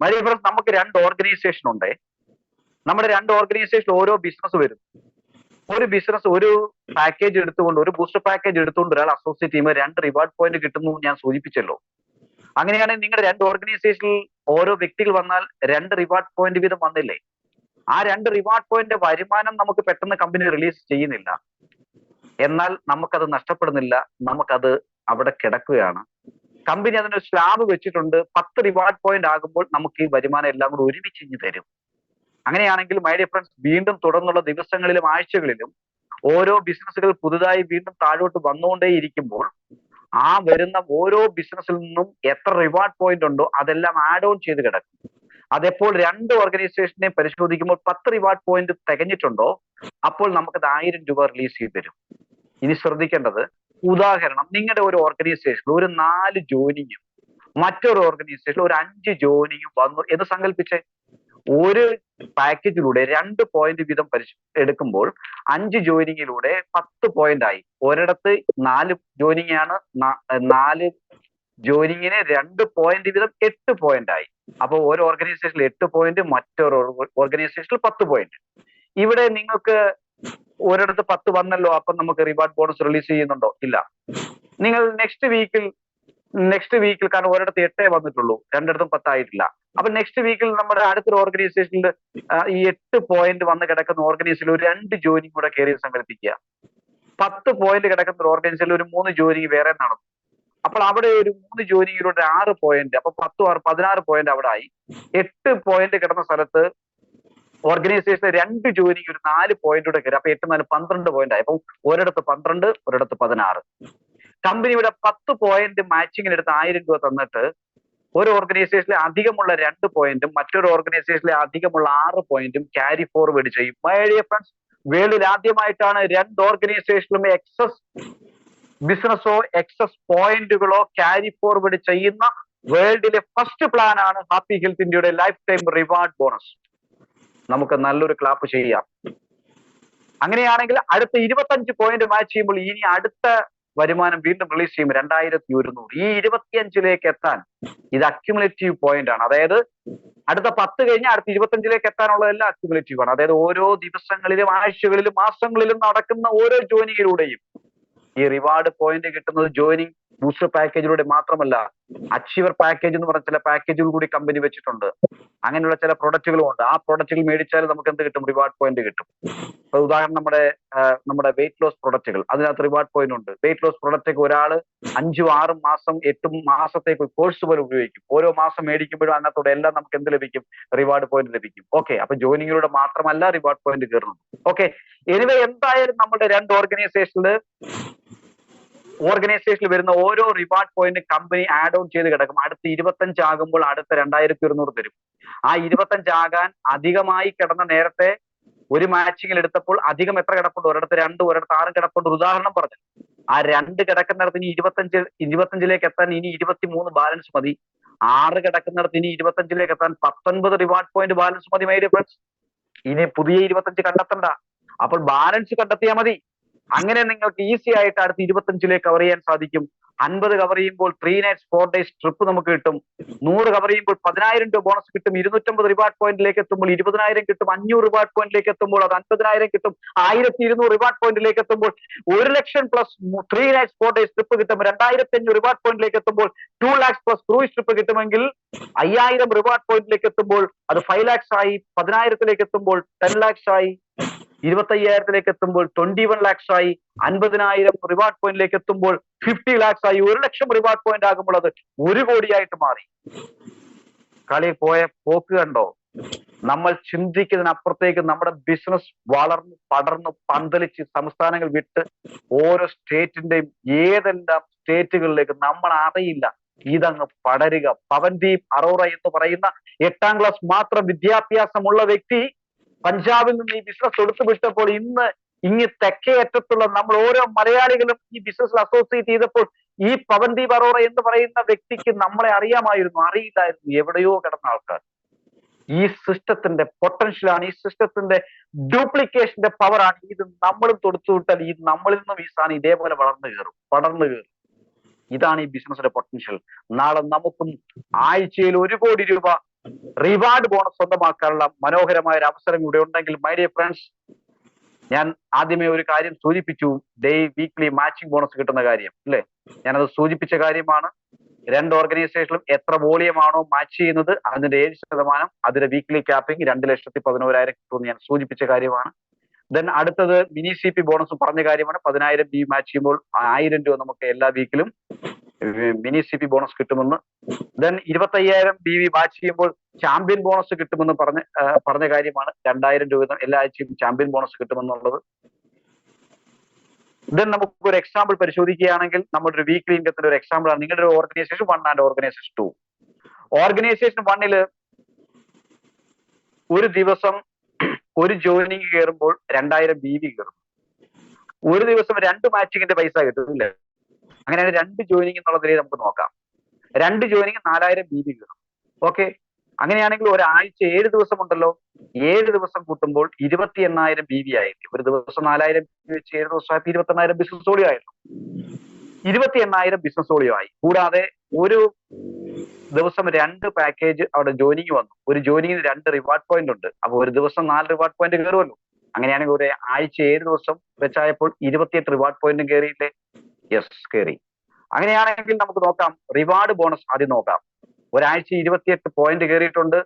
മൈ ഡിയർ ഫ്രണ്ട്സ്, നമുക്ക് 2 ഓർഗനൈസേഷൻ ഉണ്ട്. നമ്മുടെ 2 ഓർഗനൈസേഷൻ ഓരോ ബിസിനസ് വരും. ഒരു ബിസിനസ് ഒരു പാക്കേജ് എടുത്തുകൊണ്ട്, ഒരു ബൂസ്റ്റർ പാക്കേജ് എടുത്തുകൊണ്ട് ഒരാൾ അസോസിയേറ്റ് ചെയ്യുമ്പോൾ 2 റിവാർഡ് പോയിന്റ് കിട്ടുന്നു ഞാൻ സൂചിപ്പിച്ചല്ലോ. അങ്ങനെയാണെങ്കിൽ നിങ്ങളുടെ 2 ഓർഗനൈസേഷനിൽ ഓരോ വ്യക്തികൾ വന്നാൽ 2 റിവാർഡ് പോയിന്റ് വീതം വന്നില്ലേ? ആ 2 റിവാർഡ് പോയിന്റ് വരുമാനം നമുക്ക് പെട്ടെന്ന് കമ്പനി റിലീസ് ചെയ്യുന്നില്ല. എന്നാൽ നമുക്കത് നഷ്ടപ്പെടുന്നില്ല, നമുക്കത് അവിടെ കിടക്കുകയാണ്. കമ്പനി അതിനൊരു സ്ലാബ് വെച്ചിട്ടുണ്ട്. 10 റിവാർഡ് പോയിന്റ് ആകുമ്പോൾ നമുക്ക് ഈ വരുമാനം എല്ലാം കൂടി ഒരുമിച്ച് ഇഞ്ഞ് തരും. അങ്ങനെയാണെങ്കിൽ മൈ ഡിയർ ഫ്രണ്ട്സ്, വീണ്ടും തുടർന്നുള്ള ദിവസങ്ങളിലും ആഴ്ചകളിലും ഓരോ ബിസിനസ്സുകൾ പുതുതായി വീണ്ടും താഴോട്ട് വന്നുകൊണ്ടേയിരിക്കുമ്പോൾ ആ വരുന്ന ഓരോ ബിസിനസ്സിൽ നിന്നും എത്ര റിവാർഡ് പോയിന്റ് ഉണ്ടോ അതെല്ലാം ആഡ് ഓൺ ചെയ്ത് കിടക്കും. അതെപ്പോൾ 2 ഓർഗനൈസേഷനെ പരിശോധിക്കുമ്പോൾ 10 റിവാർഡ് പോയിന്റ് തികഞ്ഞിട്ടുണ്ടോ അപ്പോൾ നമുക്കത് 1,000 രൂപ റിലീസ് ചെയ്ത് തരും. ഇനി ശ്രദ്ധിക്കേണ്ടത്, ഉദാഹരണം, നിങ്ങളുടെ ഒരു ഓർഗനൈസേഷനിൽ ഒരു 4 ജോയിനിങ്ങും മറ്റൊരു ഓർഗനൈസേഷനിൽ ഒരു 5 ജോയിനിങ്ങും വന്നു എന്ന് സങ്കല്പിച്ചേ. ഒരു പാക്കേജിലൂടെ 2 പോയിന്റ് വീതം എടുക്കുമ്പോൾ 5 ജോയിനിങ്ങിലൂടെ 10 പോയിന്റ് ആയി. ഒരിടത്ത് 4 ജോയിനിങ് ആണ്, 4 ജോയിനിങ്ങിന് 2 പോയിന്റ് വീതം 8 പോയിന്റ് ആയി. അപ്പൊ ഓരോ ഓർഗനൈസേഷനിൽ 8 പോയിന്റ്, മറ്റൊരു ഓർഗനൈസേഷനിൽ 10 പോയിന്റ്. ഇവിടെ നിങ്ങൾക്ക് ഒരിടത്ത് 10 വന്നല്ലോ, അപ്പൊ നമുക്ക് റിവാർഡ് ബോണസ് റിലീസ് ചെയ്യുന്നുണ്ടോ? ഇല്ല. നിങ്ങൾ നെക്സ്റ്റ് വീക്കിൽ കാരണം ഒരിടത്ത് 8 വന്നിട്ടുള്ളൂ, രണ്ടിടത്തും 10 ആയിട്ടില്ല. അപ്പൊ നെക്സ്റ്റ് വീക്കിൽ നമ്മുടെ അടുത്തൊരു ഓർഗനൈസേഷനിൽ ഈ 8 പോയിന്റ് വന്ന് കിടക്കുന്ന ഓർഗനൈസേഷനിൽ ഒരു 2 ജോയിനിങ് കൂടെ കയറി സങ്കല്പിക്കുക. 10 പോയിന്റ് കിടക്കുന്ന ഒരു ഓർഗനൈസേഷനിൽ ഒരു 3 ജോയിനിങ് വേറെ നടന്നു. അപ്പോൾ അവിടെ ഒരു 3 ജോയിനിങ്ങിലൂടെ 6 പോയിന്റ്, അപ്പൊ 10 6 16 പോയിന്റ് അവിടെ ആയി. 8 പോയിന്റ് കിടന്ന സ്ഥലത്ത് ഓർഗനൈസേഷന് 2 ജോയിനിങ് ഒരു 4 പോയിന്റ് കൂടെ കയറി. അപ്പൊ 8 4 12 പോയിന്റ് ആയി. അപ്പൊ ഒരിടത്ത് 12, ഒരിടത്ത് 16. കമ്പനി ഇവിടെ 10 പോയിന്റ് മാച്ചിങ്ങിന് എടുത്ത് 1000 രൂപ തന്നിട്ട് ഒരു ഓർഗനൈസേഷനിലെ അധികമുള്ള 2 പോയിന്റും മറ്റൊരു ഓർഗനൈസേഷനിലെ അധികമുള്ള 6 പോയിന്റും ക്യാരി ഫോർവേഡ് ചെയ്യും. മൈ ഡിയർ ഫ്രണ്ട്സ്, വേൾഡിൽ ആദ്യമായിട്ടാണ് 2 ഓർഗനൈസേഷനിലും എക്സസ് ബിസിനസ്സോ എക്സസ് പോയിന്റുകളോ ക്യാരി ഫോർവേഡ് ചെയ്യുന്ന വേൾഡിലെ ഫസ്റ്റ് പ്ലാൻ ആണ് ഹാപ്പി ഹെൽത്ത് ഇന്ത്യയുടെ ലൈഫ് ടൈം റിവാർഡ് ബോണസ്. നമുക്ക് നല്ലൊരു ക്ലാപ്പ് ചെയ്യാം. അങ്ങനെയാണെങ്കിൽ അടുത്ത 25 പോയിന്റ് മാച്ച് ചെയ്യുമ്പോൾ ഇനി അടുത്ത വരുമാനം വീണ്ടും റിലീസ് ചെയ്യും 2100. ഈ 25ലേക്ക് എത്താൻ ഇത് അക്യുമുലേറ്റീവ് പോയിന്റ് ആണ്. അതായത് അടുത്ത 10 കഴിഞ്ഞ് അടുത്ത 25ലേക്ക് എത്താനുള്ളതെല്ലാം അക്യുമുലേറ്റീവ് ആണ്. അതായത് ഓരോ ദിവസങ്ങളിലും ആഴ്ചകളിലും മാസങ്ങളിലും നടക്കുന്ന ഓരോ ജോയിനിങ്ങിലൂടെയും ഈ റിവാർഡ് പോയിന്റ് കിട്ടുന്നത് ജോയിനിങ് ബൂസ്റ്റർ പാക്കേജിലൂടെ മാത്രമല്ല, അച്ചീവർ പാക്കേജ് എന്ന് പറഞ്ഞ ചില പാക്കേജുകൾ കൂടി കമ്പനി വെച്ചിട്ടുണ്ട്. അങ്ങനെയുള്ള ചില പ്രൊഡക്റ്റുകളും ഉണ്ട്. ആ പ്രൊഡക്റ്റുകൾ മേടിച്ചാൽ നമുക്ക് എന്ത് കിട്ടും? റിവാർഡ് പോയിന്റ് കിട്ടും. ഉദാഹരണം നമ്മുടെ വെയിറ്റ് ലോസ് പ്രൊഡക്റ്റുകൾ, അതിനകത്ത് റിവാർഡ് പോയിന്റ് ഉണ്ട്. വെയിറ്റ് ലോസ് പ്രൊഡക്റ്റ് ഒരാൾ 5 6 മാസം 8 മാസത്തേക്ക് കോഴ്സ് പോലെ ഉപയോഗിക്കും. ഓരോ മാസം മേടിക്കുമ്പോഴും അതിനകത്തൂടെ എല്ലാം നമുക്ക് എന്ത് ലഭിക്കും? റിവാർഡ് പോയിന്റ് ലഭിക്കും. ഓക്കെ, അപ്പൊ ജോയിനിങ്ങിലൂടെ മാത്രമല്ല റിവാർഡ് പോയിന്റ് കയറുന്നത്. ഓക്കെ, എനിവേ എന്തായാലും നമ്മുടെ 2 ഓർഗനൈസേഷനിൽ വരുന്ന ഓരോ reward point company add on ചെയ്ത് കിടക്കും. അടുത്ത 25 ആകുമ്പോൾ അടുത്ത 2200 തരും. ആ 25 ആകാൻ അധികമായി കിടന്ന നേരത്തെ ഒരു മാച്ചിങ്ങിൽ എടുത്തപ്പോൾ അധികം എത്ര കിടപ്പുണ്ട്? ഒരിടത്ത് 2, ഒരിടത്ത് 6 കിടപ്പുണ്ട്. ഉദാഹരണം പറഞ്ഞു, ആ 2 കിടക്കുന്നിടത്ത് ഇനി 25ലേക്ക് എത്താൻ ഇനി 23 ബാലൻസ് മതി. 6 കിടക്കുന്നിടത്ത് ഇനി 25ലേക്ക് എത്താൻ 19 റിവാർഡ് പോയിന്റ് ബാലൻസ് മതി. മൈ ഡിയർ ഫ്രണ്ട്സ്, ഇനി പുതിയ 25 കണ്ടെത്തണ്ട, അപ്പോൾ ബാലൻസ് കണ്ടെത്തിയാൽ മതി. അങ്ങനെ നിങ്ങൾക്ക് ഈസി ആയിട്ട് അടുത്ത് 25ലേക്ക് കവർ ചെയ്യാൻ സാധിക്കും. 50 കവർ ചെയ്യുമ്പോൾ 3 nights 4 days ട്രിപ്പ് നമുക്ക് കിട്ടും. 100 കവർ ചെയ്യുമ്പോൾ 10,000 രൂപ ബോണസ് കിട്ടും. 250 റിവാർഡ് പോയിന്റിലേക്ക് എത്തുമ്പോൾ 20,000 കിട്ടും. 500 റിവാർഡ് പോയിന്റിലേക്ക് എത്തുമ്പോൾ അത് 50,000 കിട്ടും. 1,200 റിവാർഡ് പോയിന്റിലേക്ക് എത്തുമ്പോൾ 1 ലക്ഷം പ്ലസ് 3 nights 4 days ട്രിപ്പ് കിട്ടും. 2,500 റിവാർഡ് പോയിന്റിലേക്ക് എത്തുമ്പോൾ 2 lakhs പ്ലസ് ക്രൂയിസ് ട്രിപ്പ് കിട്ടുമെങ്കിൽ 5,000 റിവാർഡ് പോയിന്റിലേക്ക് എത്തുമ്പോൾ അത് 5 lakhs ആയി. 10,000ത്തിലേക്ക് എത്തുമ്പോൾ 10 lakhs ആയി. 25,000ത്തിലേക്ക് എത്തുമ്പോൾ 21 lakhs ആയി. 50,000 റിവാർഡ് പോയിന്റിലേക്ക് എത്തുമ്പോൾ 50 lakhs ആയി. 1 ലക്ഷം റിവാർഡ് പോയിന്റ് ആകുമ്പോൾ അത് 1 കോടിയായിട്ട് മാറി. കളി പോയ പോക്ക് കണ്ടോ? നമ്മൾ ചിന്തിക്കുന്നതിനപ്പുറത്തേക്ക് നമ്മുടെ ബിസിനസ് വളർന്ന് പടർന്ന് പന്തലിച്ച് സംസ്ഥാനങ്ങൾ വിട്ട് ഓരോ സ്റ്റേറ്റിന്റെയും ഏതെല്ലാം സ്റ്റേറ്റുകളിലേക്ക് നമ്മൾ അറിയില്ല ഇതങ്ങ് പടരുക. പവൻദീപ് അറോറ എന്ന് പറയുന്ന 8ാം ക്ലാസ് മാത്രം വിദ്യാഭ്യാസമുള്ള വ്യക്തി പഞ്ചാബിൽ നിന്ന് ഈ ബിസിനസ് എടുത്തു വിട്ടപ്പോൾ ഇങ്ങ് തെക്കേ അറ്റത്തുള്ള നമ്മൾ ഓരോ മലയാളികളും ഈ ബിസിനസ്സിൽ അസോസിയേറ്റ് ചെയ്തപ്പോൾ ഈ പവൻദീപ് അറോറ എന്ന് പറയുന്ന വ്യക്തിക്ക് നമ്മളെ അറിയാമായിരുന്നു? അറിയില്ലായിരുന്നു. എവിടെയോ കിടന്ന ആൾക്കാർ. ഈ സിസ്റ്റത്തിന്റെ പൊട്ടൻഷ്യലാണ്, ഈ സിസ്റ്റത്തിന്റെ ഡ്യൂപ്ലിക്കേഷന്റെ പവറാണ്. ഇത് നമ്മളും തൊടുത്തു വിട്ടാൽ ഈ നമ്മളിൽ നിന്നും ഈ സാധനം ഇതേപോലെ പടർന്നു കയറും. ഇതാണ് ഈ ബിസിനസിന്റെ പൊട്ടൻഷ്യൽ. നാളെ നമുക്കും ആഴ്ചയിൽ 1 കോടി രൂപ റിവാർഡ് ബോണസ് സ്വന്തമാക്കാനുള്ള മനോഹരമായ ഒരു അവസരം ഇവിടെ ഉണ്ടെങ്കിൽ മൈ ഡിയർ ഫ്രണ്ട്സ്, ഞാൻ ആദ്യമേ ഒരു കാര്യം സൂചിപ്പിച്ചു, വീക്ക്ലി മാച്ചിങ് ബോണസ് കിട്ടുന്ന കാര്യം അല്ലെ? ഞാനത് സൂചിപ്പിച്ച കാര്യമാണ്. 2 ഓർഗനൈസേഷനിലും എത്ര വോളിയമാണോ മാച്ച് ചെയ്യുന്നത് അതിന്റെ 7%, അതിന്റെ വീക്ക്ലി ക്യാപ്പിംഗ് 2,11,000 കിട്ടുമെന്ന് ഞാൻ സൂചിപ്പിച്ച കാര്യമാണ്. ദെൻ അടുത്തത് മിനി CP ബോണസ് പറഞ്ഞ കാര്യമാണ്. 10,000 BV മാച്ച് ചെയ്യുമ്പോൾ 1,000 രൂപ നമുക്ക് എല്ലാ വീക്കിലും മിനി CP ബോണസ് കിട്ടുമെന്ന്. ദെൻ 25,000 BV മാച്ച് ചെയ്യുമ്പോൾ ചാമ്പ്യൻ ബോണസ് കിട്ടുമെന്ന് പറഞ്ഞ കാര്യമാണ്. 2,000 രൂപ എല്ലാ ആഴ്ചയും ചാമ്പ്യൻ ബോണസ് കിട്ടുമെന്നുള്ളത്. ദെൻ നമുക്ക് ഒരു എക്സാമ്പിൾ പരിശോധിക്കുകയാണെങ്കിൽ നമ്മുടെ ഒരു വീക്ക്ലി ഇൻകത്തിന്റെ ഒരു എക്സാമ്പിൾ ആണ് നിങ്ങളുടെ ഒരു ഓർഗനൈസേഷൻ 1 ആൻഡ് ഓർഗനൈസേഷൻ 2. ഓർഗനൈസേഷൻ 1 ഒരു ദിവസം ഒരു ജോയിനിങ് കയറുമ്പോൾ 2,000 BV കയറും. ഒരു ദിവസം 2 മാച്ചിങ്ങിന്റെ പൈസ കിട്ടും ഇല്ലേ? അങ്ങനെയാണ് 2 ജോയിനിങ് എന്നുള്ള നിലയിൽ നമുക്ക് നോക്കാം. 2 ജോയിനിങ് 4,000 BV കയറും. ഓക്കെ, അങ്ങനെയാണെങ്കിൽ ഒരാഴ്ച 7 ദിവസം ഉണ്ടല്ലോ. 7 ദിവസം കൂട്ടുമ്പോൾ 28,000 BV ആയിരിക്കും. ഒരു ദിവസം 4,000 BV വെച്ച് 7 ദിവസമായപ്പോൾ 28,000 ബിസിനസ് വോളിയം ആയിരുന്നു. 28,000 ബിസിനസ് വോളിയം ആയി. കൂടാതെ ഒരു ദിവസം 2 പാക്കേജ് അവിടെ ജോയിനിങ് വന്നു. ഒരു ജോയിനിങ്ങിന് 2 റിവാർഡ് പോയിന്റ് ഉണ്ട്. അപ്പൊ ഒരു ദിവസം 4 റിവാർഡ് പോയിന്റ് കയറുമല്ലോ. അങ്ങനെയാണെങ്കിൽ ഒരു ആഴ്ച 7 ദിവസം വെച്ചായപ്പോൾ 28 റിവാർഡ് പോയിന്റ് കയറിയില്ലേ? യെസ്, കയറി. അങ്ങനെയാണെങ്കിൽ നമുക്ക് നോക്കാം റിവാർഡ് ബോണസ് ആദ്യം നോക്കാം. ഒരാഴ്ച 28 പോയിന്റ് കയറിയിട്ടുണ്ട്.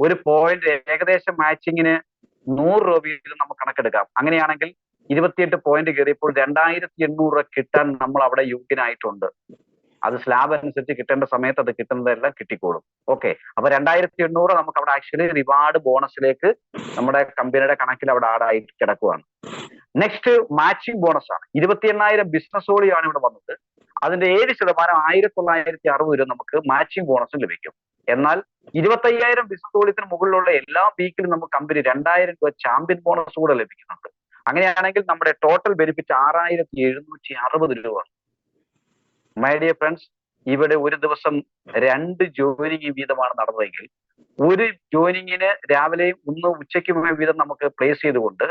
ഒരു പോയിന്റ് ഏകദേശം മാച്ചിങ്ങിന് 100 രൂപ വീതം നമുക്ക് കണക്കെടുക്കാം. അങ്ങനെയാണെങ്കിൽ 28 പോയിന്റ് കയറിയപ്പോൾ 2800 രൂപ കിട്ടാൻ നമ്മൾ അവിടെ യോഗ്യനായിട്ടുണ്ട്. അത് സ്ലാബ് അനുസരിച്ച് കിട്ടേണ്ട സമയത്ത് അത് കിട്ടുന്നതെല്ലാം കിട്ടിക്കോളും. ഓക്കെ, അപ്പൊ 2800 നമുക്ക് അവിടെ ആക്ച്വലി റിവാർഡ് ബോണസിലേക്ക് നമ്മുടെ കമ്പനിയുടെ കണക്കിൽ അവിടെ ആഡായി കിടക്കുകയാണ്. നെക്സ്റ്റ് മാച്ചിങ് ബോണസ് ആണ്. 28,000 ബിസിനസ് ഓളിയാണ് ഇവിടെ വന്നത്. അതിന്റെ 7% 1960 രൂപ നമുക്ക് മാച്ചിങ് ബോണസും ലഭിക്കും. എന്നാൽ 25,000 ബിസിനസ് ഓളിയത്തിന് മുകളിലുള്ള എല്ലാ വീക്കിലും നമുക്ക് കമ്പനി 2,000 രൂപ ചാമ്പ്യൻ ബോണസ് കൂടെ ലഭിക്കുന്നുണ്ട്. അങ്ങനെയാണെങ്കിൽ നമ്മുടെ ടോട്ടൽ ബെനിഫിറ്റ് 6,760 രൂപ. മൈ ഡിയർ ഫ്രണ്ട്സ്, ഇവിടെ ഒരു ദിവസം 2 ജോയിനിങ് വീതമാണ് നടന്നതെങ്കിൽ ഒരു ജോയിനിങ്ങിന് രാവിലെയും 1 ഉച്ചയ്ക്കും വീതം നമുക്ക് പ്ലേസ് ചെയ്തുകൊണ്ട്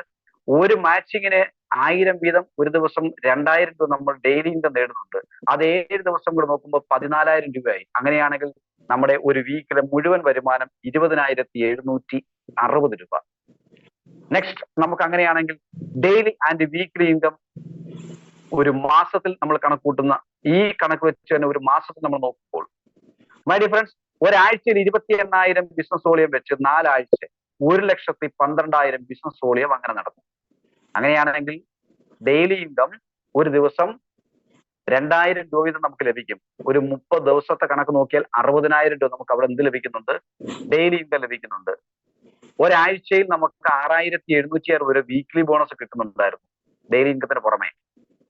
ഒരു മാച്ചിങ്ങിന് 1000 വീതം ഒരു ദിവസം 2,000 രൂപ നമ്മൾ ഡെയിലി ഇൻകം നേടുന്നുണ്ട്. അത് 7 ദിവസം കൂടെ നോക്കുമ്പോൾ 14,000 രൂപയായി. അങ്ങനെയാണെങ്കിൽ നമ്മുടെ ഒരു വീക്കിലെ മുഴുവൻ വരുമാനം 20,760 രൂപ. നെക്സ്റ്റ് നമുക്ക് അങ്ങനെയാണെങ്കിൽ ഡെയിലി ആൻഡ് വീക്ക്ലി ഇൻകം ഒരു മാസത്തിൽ നമ്മൾ കണക്കൂട്ടുന്ന ഈ കണക്ക് വെച്ച് തന്നെ ഒരു മാസത്തിൽ നമ്മൾ നോക്കുമ്പോൾ മൈ ഡിയർ ഫ്രണ്ട്സ്, ഒരാഴ്ചയിൽ 28,000 ബിസിനസ് വോളിയം വെച്ച് 4 ആഴ്ച 1,12,000 ബിസിനസ് വോളിയം അങ്ങനെ നടന്നു. അങ്ങനെയാണെങ്കിൽ ഡെയിലി ഇൻകം ഒരു ദിവസം 2,000 രൂപ വീതം നമുക്ക് ലഭിക്കും. ഒരു 30 ദിവസത്തെ കണക്ക് നോക്കിയാൽ 60,000 രൂപ നമുക്ക് അവിടെ എന്ത് ലഭിക്കുന്നുണ്ട്? ഡെയിലി ഇൻകം ലഭിക്കുന്നുണ്ട്. ഒരാഴ്ചയിൽ നമുക്ക് 6,760 രൂപ വീക്ക്ലി ബോണസ് കിട്ടുന്നുണ്ടായിരുന്നു ഡെയിലി ഇൻകത്തിന് പുറമെ.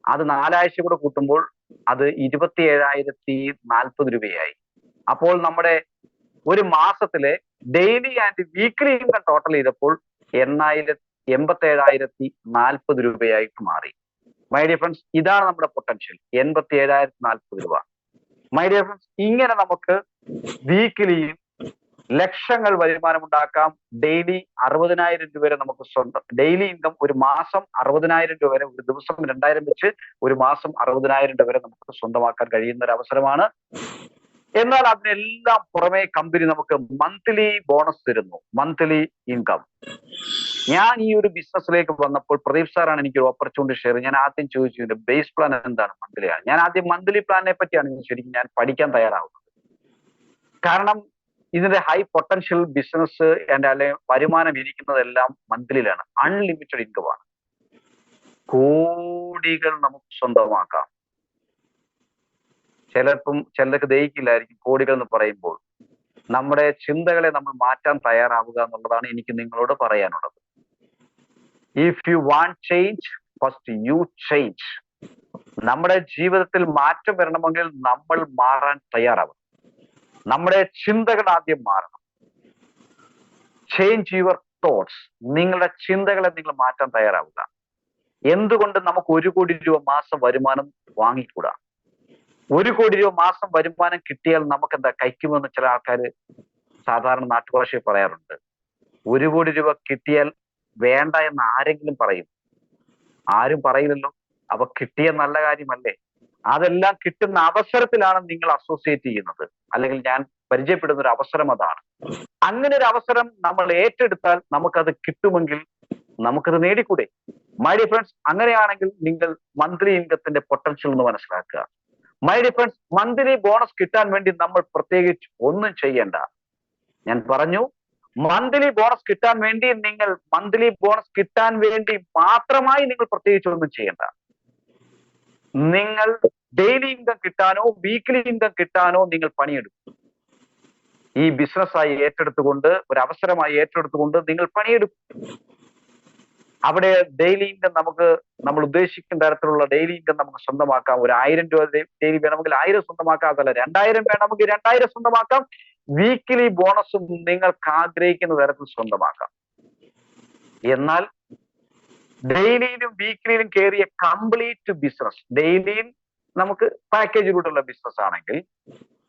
അത് 4 ആഴ്ച കൂടെ കൂട്ടുമ്പോൾ അത് 27,040 രൂപയായി. അപ്പോൾ നമ്മുടെ ഒരു മാസത്തിലെ daily and weekly income total ചെയ്തപ്പോൾ 87,040 രൂപയായിട്ട് മാറി. മൈ ഡിയർ ഫ്രണ്ട്സ്, ഇതാണ് നമ്മുടെ പൊട്ടൻഷ്യൽ, 87,040 രൂപ. മൈ ഡിയർ ഫ്രണ്ട്സ്, ഇങ്ങനെ നമുക്ക് വീക്കിലിയും ലക്ഷങ്ങൾ വരുമാനം ഉണ്ടാക്കാം. ഡെയിലി 60,000 രൂപ വരെ നമുക്ക് സ്വന്തം ഡെയിലി ഇൻകം ഒരു മാസം 60,000 രൂപ വരെ, ഒരു ദിവസം 2,000 വെച്ച് ഒരു മാസം 60,000 രൂപ വരെ നമുക്ക് സ്വന്തമാക്കാൻ കഴിയുന്ന ഒരു അവസരമാണ്. എന്നാൽ അതിനെല്ലാം പുറമെ കമ്പനി നമുക്ക് മന്ത്ലി ബോണസ് തരുന്നു, മന്ത്ലി ഇൻകം. ഞാൻ ഈ ഒരു ബിസിനസ്സിലേക്ക് വന്നപ്പോൾ പ്രദീപ് സാറാണ് എനിക്കൊരു ഓപ്പർച്യൂണിറ്റി ഷെയർ. ഞാൻ ആദ്യം ചോദിച്ചു ഇതിന്റെ ബേസ് പ്ലാൻ എന്താണ്, മന്ത്ലി ആണ്. ഞാൻ ആദ്യം മന്ത്ലി പ്ലാനിനെ പറ്റിയാണ് ശരിക്കും ഞാൻ പഠിക്കാൻ തയ്യാറാവുന്നത്. കാരണം ഇതിന്റെ ഹൈ പൊട്ടൻഷ്യൽ ബിസിനസ് അല്ലെ വരുമാനം ഇരിക്കുന്നതെല്ലാം മന്ത്ലിയിലാണ്. അൺലിമിറ്റഡ് ഇൻകം ആണ്. കോടികൾ നമുക്ക് സ്വന്തമാക്കാം. ചിലർക്ക് ദഹിക്കില്ലായിരിക്കും കോടികൾ എന്ന് പറയുമ്പോൾ. നമ്മുടെ ചിന്തകളെ നമ്മൾ മാറ്റാൻ തയ്യാറാവുക എന്നുള്ളതാണ് എനിക്ക് നിങ്ങളോട് പറയാനുള്ളത്. If you want change, first U change. നമ്മുടെ ജീവിതത്തിൽ മാറ്റം വരണമെങ്കിൽ നമ്മൾ മാറാൻ തയ്യാറാവണം. നമ്മുടെ ചിന്തകൾ ആദ്യം മാറണം. Change your thoughts. നിങ്ങളുടെ ചിന്തകളെ നിങ്ങൾ മാറ്റാൻ തയ്യാറാവുക. എന്തുകൊണ്ട് നമുക്ക് 1 കോടി രൂപ മാസം വരുമാനം വാങ്ങിക്കൂടാ? 1 കോടി രൂപ മാസം വരുമാനം കിട്ടിയാൽ നമുക്ക് എന്താ കഴിക്കുമെന്ന് ചില ആൾക്കാർ സാധാരണ നാട്ടുഭാഷയിൽ പറയാറുണ്ട്. 1 കോടി രൂപ കിട്ടിയാൽ വേണ്ട എന്ന് ആരെങ്കിലും പറയും? ആരും പറയില്ലല്ലോ. അപ്പൊ കിട്ടിയ നല്ല കാര്യമല്ലേ? അതെല്ലാം കിട്ടുന്ന അവസരത്തിലാണ് നിങ്ങൾ അസോസിയേറ്റ് ചെയ്യുന്നത്, അല്ലെങ്കിൽ ഞാൻ പരിചയപ്പെടുന്ന ഒരു അവസരം അതാണ്. അങ്ങനെ ഒരു അവസരം നമ്മൾ ഏറ്റെടുത്താൽ നമുക്കത് കിട്ടുമെങ്കിൽ നമുക്കത് നേടിക്കൂടെ? മൈ ഡിയർ ഫ്രണ്ട്സ്, അങ്ങനെയാണെങ്കിൽ നിങ്ങൾ മന്ത്ലി ഇൻകത്തിന്റെ പൊട്ടൻഷ്യൽ ഒന്ന് മനസ്സിലാക്കുക. My dear friends, monthly bonus കിട്ടാൻ വേണ്ടി നമ്മൾ പ്രത്യേകിച്ച് ഒന്നും ചെയ്യേണ്ട. ഞാൻ പറഞ്ഞു, മന്ത്ലി ബോണസ് കിട്ടാൻ വേണ്ടി മന്ത്ലി ബോണസ് കിട്ടാൻ വേണ്ടി മാത്രമായി നിങ്ങൾ പ്രത്യേകിച്ച് ഒന്നും ചെയ്യേണ്ട. നിങ്ങൾ ഡെയിലി ഇൻകം കിട്ടാനോ വീക്ക്ലി ഇൻകം കിട്ടാനോ നിങ്ങൾ പണിയെടുക്കും. ഈ ബിസിനസ്സായി ഏറ്റെടുത്തുകൊണ്ട്, ഒരു അവസരമായി ഏറ്റെടുത്തുകൊണ്ട് നിങ്ങൾ പണിയെടുക്കും. അവിടെ ഡെയിലി ഇൻകം നമ്മൾ ഉദ്ദേശിക്കുന്ന തരത്തിലുള്ള ഡെയിലി ഇൻകം നമുക്ക് സ്വന്തമാക്കാം. ഒരു 1000 രൂപ ഡെയിലി വേണമെങ്കിൽ 1000 സ്വന്തമാക്കാം. അതല്ല 2,000 വേണമെങ്കിൽ 2,000 സ്വന്തമാക്കാം. വീക്കിലി ബോണസും നിങ്ങൾക്ക് ആഗ്രഹിക്കുന്ന തരത്തിൽ സ്വന്തമാക്കാം. എന്നാൽ ഡെയിലിയിലും വീക്കിലിയിലും കയറിയ കംപ്ലീറ്റ് ബിസിനസ്, ഡെയിലിയിൽ നമുക്ക് പാക്കേജിലൂടെയുള്ള ബിസിനസ് ആണെങ്കിൽ,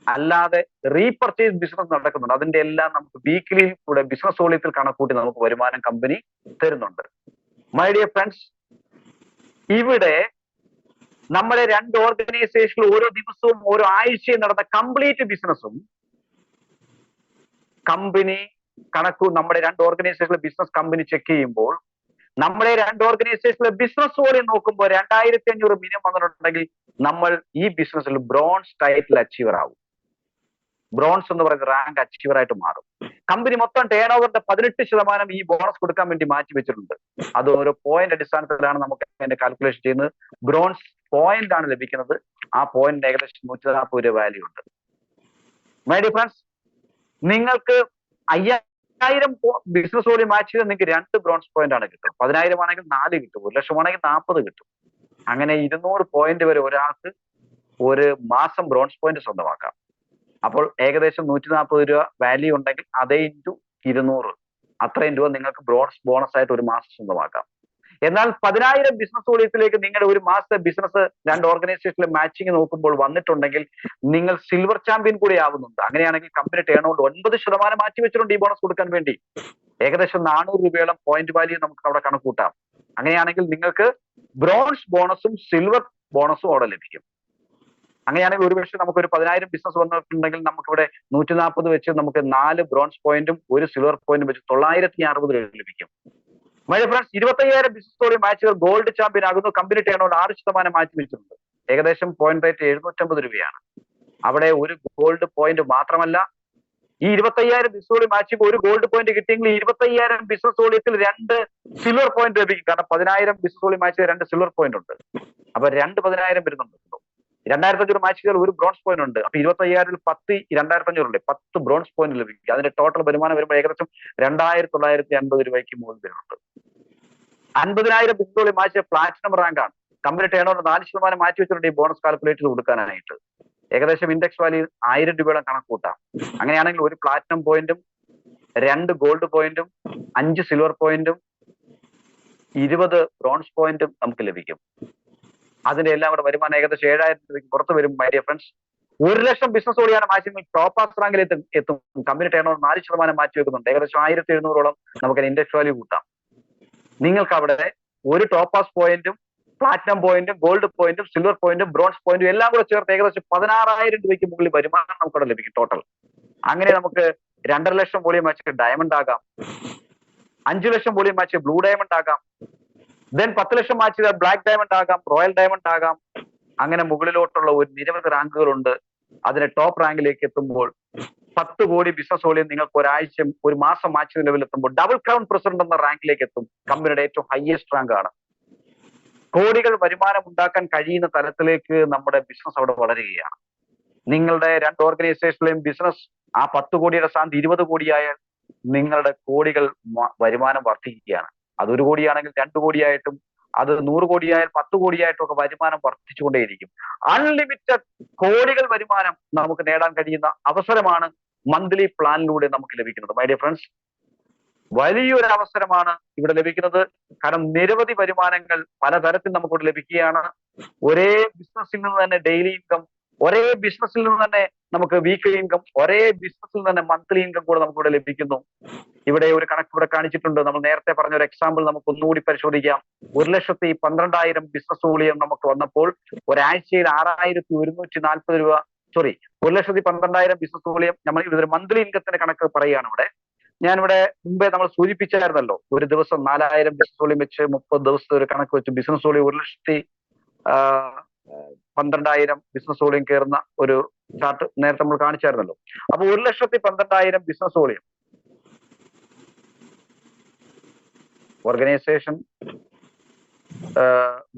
അല്ലാതെ റീപർച്ചേസ് ബിസിനസ് നടക്കുന്നുണ്ട്, അതിന്റെ എല്ലാം നമുക്ക് വീക്കിലിയിൽ കൂടെ ബിസിനസ് വോളിയത്തിൽ കണക്കൂട്ടി നമുക്ക് വരുമാനം കമ്പനി തരുന്നുണ്ട്. മൈ ഡിയർ ഫ്രണ്ട്സ്, ഇവിടെ നമ്മുടെ രണ്ട് ഓർഗനൈസേഷനിൽ ഓരോ ദിവസവും ഓരോ ആഴ്ചയും നടന്ന കംപ്ലീറ്റ് ബിസിനസ്സും കമ്പനി നമ്മുടെ രണ്ട് ഓർഗനൈസേഷനിലെ ബിസിനസ് കമ്പനി ചെക്ക് ചെയ്യുമ്പോൾ നമ്മുടെ രണ്ട് ഓർഗനൈസേഷനിലെ ബിസിനസ് വോളിയം നോക്കുമ്പോൾ 2500 മിനിമം വന്നിട്ടുണ്ടെങ്കിൽ നമ്മൾ ഈ ബിസിനസ്സിൽ ബ്രോൺസ് ടൈറ്റിൽ അച്ചീവർ ആവും. ബ്രോൺസ് എന്ന് പറയുന്ന റാങ്ക് അച്ചീവർ ആയിട്ട് മാറും. കമ്പനി മൊത്തം ടേൺ ഓവറിന്റെ 18% ഈ ബോണസ് കൊടുക്കാൻ വേണ്ടി മാറ്റി വെച്ചിട്ടുണ്ട്. അത് ഓരോ പോയിന്റ് അടിസ്ഥാനത്തിലാണ് നമുക്ക് അതിന്റെ കാൽക്കുലേഷൻ ചെയ്യുന്നത്. ബ്രോൺസ് പോയിന്റ് ആണ് ലഭിക്കുന്നത്. ആ പോയിന്റ് ഏകദേശം 140 രൂപ വാല്യൂ ഉണ്ട്. മൈ ഡിയർ ഫ്രണ്ട്സ്, നിങ്ങൾക്ക് 5000 ബിസിനസ് വോളിയം മാച്ച് ചെയ്താൽ നിങ്ങൾക്ക് 2 ബ്രോൺസ് പോയിന്റ് ആണ് കിട്ടും. 10,000 ആണെങ്കിൽ 4 കിട്ടും, 1 ലക്ഷം ആണെങ്കിൽ 40 കിട്ടും. അങ്ങനെ 200 പോയിന്റ് വരെ ഒരാൾക്ക് ഒരു മാസം ബ്രോൺസ് പോയിന്റ് സ്വന്തമാക്കാം. അപ്പോൾ ഏകദേശം 140 രൂപ വാല്യൂ ഉണ്ടെങ്കിൽ അതേ ഇൻറ്റു 200 അത്രയും രൂപ നിങ്ങൾക്ക് ബോണസ് ആയിട്ട് ഒരു മാസം സ്വന്തമാക്കാം. എന്നാൽ 10,000 ബിസിനസ് വോളിയത്തിലേക്ക് നിങ്ങളുടെ ഒരു മാസത്തെ ബിസിനസ് രണ്ട് ഓർഗനൈസേഷനിലെ മാച്ചിങ് നോക്കുമ്പോൾ വന്നിട്ടുണ്ടെങ്കിൽ നിങ്ങൾ സിൽവർ ചാമ്പ്യൻ കൂടി ആവുന്നുണ്ട്. അങ്ങനെയാണെങ്കിൽ കമ്പനി ടേൺ ഓവർ 9% മാറ്റി വെച്ചിട്ടുണ്ട് ഈ ബോണസ് കൊടുക്കാൻ വേണ്ടി. ഏകദേശം 400 രൂപയോളം പോയിന്റ് വാല്യൂ നമുക്ക് അവിടെ കണക്കൂട്ടാം. അങ്ങനെയാണെങ്കിൽ നിങ്ങൾക്ക് ബ്രോൺസ് ബോണസും സിൽവർ ബോണസും അവിടെ ലഭിക്കും. അങ്ങനെയാണെങ്കിൽ ഒരുപക്ഷെ നമുക്കൊരു 10,000 ബിസിനസ് വന്നിട്ടുണ്ടെങ്കിൽ നമുക്കിവിടെ 140 വെച്ച് നമുക്ക് 4 ബ്രോൺസ് പോയിന്റും 1 സിൽവർ പോയിന്റും വെച്ച് 960 രൂപ ലഭിക്കും. മൈ ഫ്രണ്ട്സ്, 25,000 ബിസിനസ് വോളിയം മാച്ചുകൾ ഗോൾഡ് ചാമ്പ്യൻ ആകുന്നു. കമ്പനി ടേൺ ഓവർ 6% മാറ്റി വെച്ചിട്ടുണ്ട്. ഏകദേശം പോയിന്റ് റേറ്റ് 750 രൂപയാണ്. അവിടെ ഒരു ഗോൾഡ് പോയിന്റ് മാത്രമല്ല, ഈ 25,000 ബിസിനസ് വോളിയം മാച്ചുകൾ ഒരു ഗോൾഡ് പോയിന്റ് കിട്ടിയെങ്കിൽ 25,000 ബിസിനസ് വോളിയത്തിൽ 2 സിൽവർ പോയിന്റ് ലഭിക്കും. കാരണം 10,000 ബിസിനസ് വോളിയം മാച്ചിൽ 2 സിൽവർ പോയിന്റ് ഉണ്ട്. അപ്പൊ 10,000 വരുന്നുണ്ടല്ലോ. 2,500 മാച്ചുകൾ ഒരു ബ്രോൺസ് പോയിന്റ് ഉണ്ട്. അപ്പൊ 25,000 10 2,500 ഉണ്ട്, 10 ബ്രോൺസ് പോയിന്റ് ലഭിക്കും. അതിന്റെ ടോട്ടൽ വരുമാനം വരുമ്പോൾ ഏകദേശം 2,980 രൂപയ്ക്ക് മുകളിൽ വരുന്നുണ്ട്. 50,000 business volume match platinum rank ആണ്. കമ്പനി ടേൺ ഓവർ 4% മാറ്റി വെച്ചിട്ടുണ്ട് ഈ ബോണസ് കാൽക്കുലേറ്റ് ചെയ്ത് കൊടുക്കാനായിട്ട്. ഏകദേശം ഇൻഡെക്സ് വാല്യൂ 1000 രൂപയോളം കണക്ക് കൂട്ടാം. അങ്ങനെയാണെങ്കിൽ ഒരു പ്ലാറ്റിനം പോയിന്റും 2 ഗോൾഡ് പോയിന്റും 5 സിൽവർ പോയിന്റും 20 ബ്രോൺസ് പോയിന്റും നമുക്ക് ലഭിക്കും. അതിന്റെ എല്ലാം കൂടെ വരുമാനം ഏകദേശം 7,000 രൂപയ്ക്ക് പുറത്ത് വരും. മൈ ഡിയർ ഫ്രണ്ട്സ്, 1 ലക്ഷം ബിസിനസ് വോളിയാണ് മാറ്റി ടോപ്പ് ആസ് റാങ്കിൽ എത്തും. കമ്പനി ടേൺ ഓവർ 4% മാറ്റി വെക്കുന്നുണ്ട്. ഏകദേശം 1,700ഓളം നമുക്ക് ഇൻഡെക്സ് വാല്യൂ കൂട്ടാം. നിങ്ങൾക്ക് അവിടെ ഒരു ടോപ്പ് ആസ് പോയിന്റും പ്ലാറ്റിനം പോയിന്റും ഗോൾഡ് പോയിന്റും സിൽവർ പോയിന്റും ബ്രോൺസ് പോയിന്റും എല്ലാം കൂടെ ചേർത്ത് ഏകദേശം 16,000 രൂപയ്ക്ക് മുകളിൽ വരുമാനം നമുക്കവിടെ ലഭിക്കും ടോട്ടൽ. അങ്ങനെ നമുക്ക് 2.5 ലക്ഷം വോളിയം മാച്ച് ഡയമണ്ട് ആകാം, 5 ലക്ഷം വോളിയം മാച്ച് ബ്ലൂ ഡയമണ്ട് ആകാം, ദെൻ 10 ലക്ഷം മാച്ച് ചെയ്താൽ ബ്ലാക്ക് ഡയമണ്ട് ആകാം, റോയൽ ഡയമണ്ട് ആകാം. അങ്ങനെ മുകളിലോട്ടുള്ള ഒരു നിരവധി റാങ്കുകളുണ്ട്. അതിന് ടോപ്പ് റാങ്കിലേക്ക് എത്തുമ്പോൾ 10 കോടി ബിസിനസ് വോളിയം നിങ്ങൾക്ക് ഒരാഴ്ച ഒരു മാസം മാച്ച് ലെവലിൽ എത്തുമ്പോൾ ഡബിൾ ക്രൗൺ പ്രസിഡന്റ് എന്ന റാങ്കിലേക്ക് എത്തും. കമ്പനിയുടെ ഏറ്റവും ഹയസ്റ്റ് റാങ്ക് ആണ്. കോടികൾ വരുമാനം ഉണ്ടാക്കാൻ കഴിയുന്ന തരത്തിലേക്ക് നമ്മുടെ ബിസിനസ് അവിടെ വളരുകയാണ്. നിങ്ങളുടെ രണ്ട് ഓർഗനൈസേഷനിലെയും ബിസിനസ് ആ 10 കോടിയുടെ സ്ഥാനത്ത് 20 കോടിയായാൽ നിങ്ങളുടെ കോടികൾ വരുമാനം വർദ്ധിക്കുകയാണ്. അത് 1 കോടിയാണെങ്കിൽ 2 കോടിയായിട്ടും, അത് 100 കോടിയായാൽ 10 കോടിയായിട്ടും ഒക്കെ വരുമാനം വർദ്ധിച്ചുകൊണ്ടേയിരിക്കും. അൺലിമിറ്റഡ് കോടികൾ വരുമാനം നമുക്ക് നേടാൻ കഴിയുന്ന അവസരമാണ് മന്ത്ലി പ്ലാനിലൂടെ നമുക്ക് ലഭിക്കുന്നത്. മൈ ഡിയർ ഫ്രണ്ട്സ്, വലിയൊരു അവസരമാണ് ഇവിടെ ലഭിക്കുന്നത്. കാരണം നിരവധി വരുമാനങ്ങൾ പലതരത്തിൽ നമുക്കിവിടെ ലഭിക്കുകയാണ്. ഒരേ ബിസിനസ്സിൽ നിന്ന് തന്നെ ഡെയിലി ഇൻകം, ഒരേ ബിസിനസ്സിൽ നിന്ന് തന്നെ നമുക്ക് വീക്ക്ലി ഇൻകം, ഒരേ ബിസിനസ്സിൽ തന്നെ മന്ത്ലി ഇൻകം കൂടെ നമുക്കിവിടെ ലഭിക്കുന്നു. ഇവിടെ ഒരു കണക്ക് ഇവിടെ കാണിച്ചിട്ടുണ്ട്. നമ്മൾ നേരത്തെ പറഞ്ഞ ഒരു എക്സാമ്പിൾ നമുക്ക് ഒന്നുകൂടി പരിശോധിക്കാം. 1,12,000 ബിസിനസ് വോളിയം നമുക്ക് വന്നപ്പോൾ ഒരാഴ്ചയിൽ 6,140 രൂപ, 1,12,000 ബിസിനസ് വോളിയം. നമ്മൾ ഇതൊരു മന്ത്ലി ഇൻകത്തിന്റെ കണക്ക് പറയുകയാണ് ഇവിടെ. ഞാനിവിടെ മുമ്പേ നമ്മൾ സൂചിപ്പിച്ചായിരുന്നല്ലോ, ഒരു ദിവസം 4,000 ബിസിനസ് വോളിയം വെച്ച് 30 ദിവസത്തെ ഒരു കണക്ക് വെച്ച് ബിസിനസ് വോളിയം 1,12,000 ബിസിനസ് വോളിയം കയറുന്ന ഒരു ചാർട്ട് നേരത്തെ നമ്മൾ കാണിച്ചായിരുന്നല്ലോ. അപ്പൊ 1,12,000 business volume organisation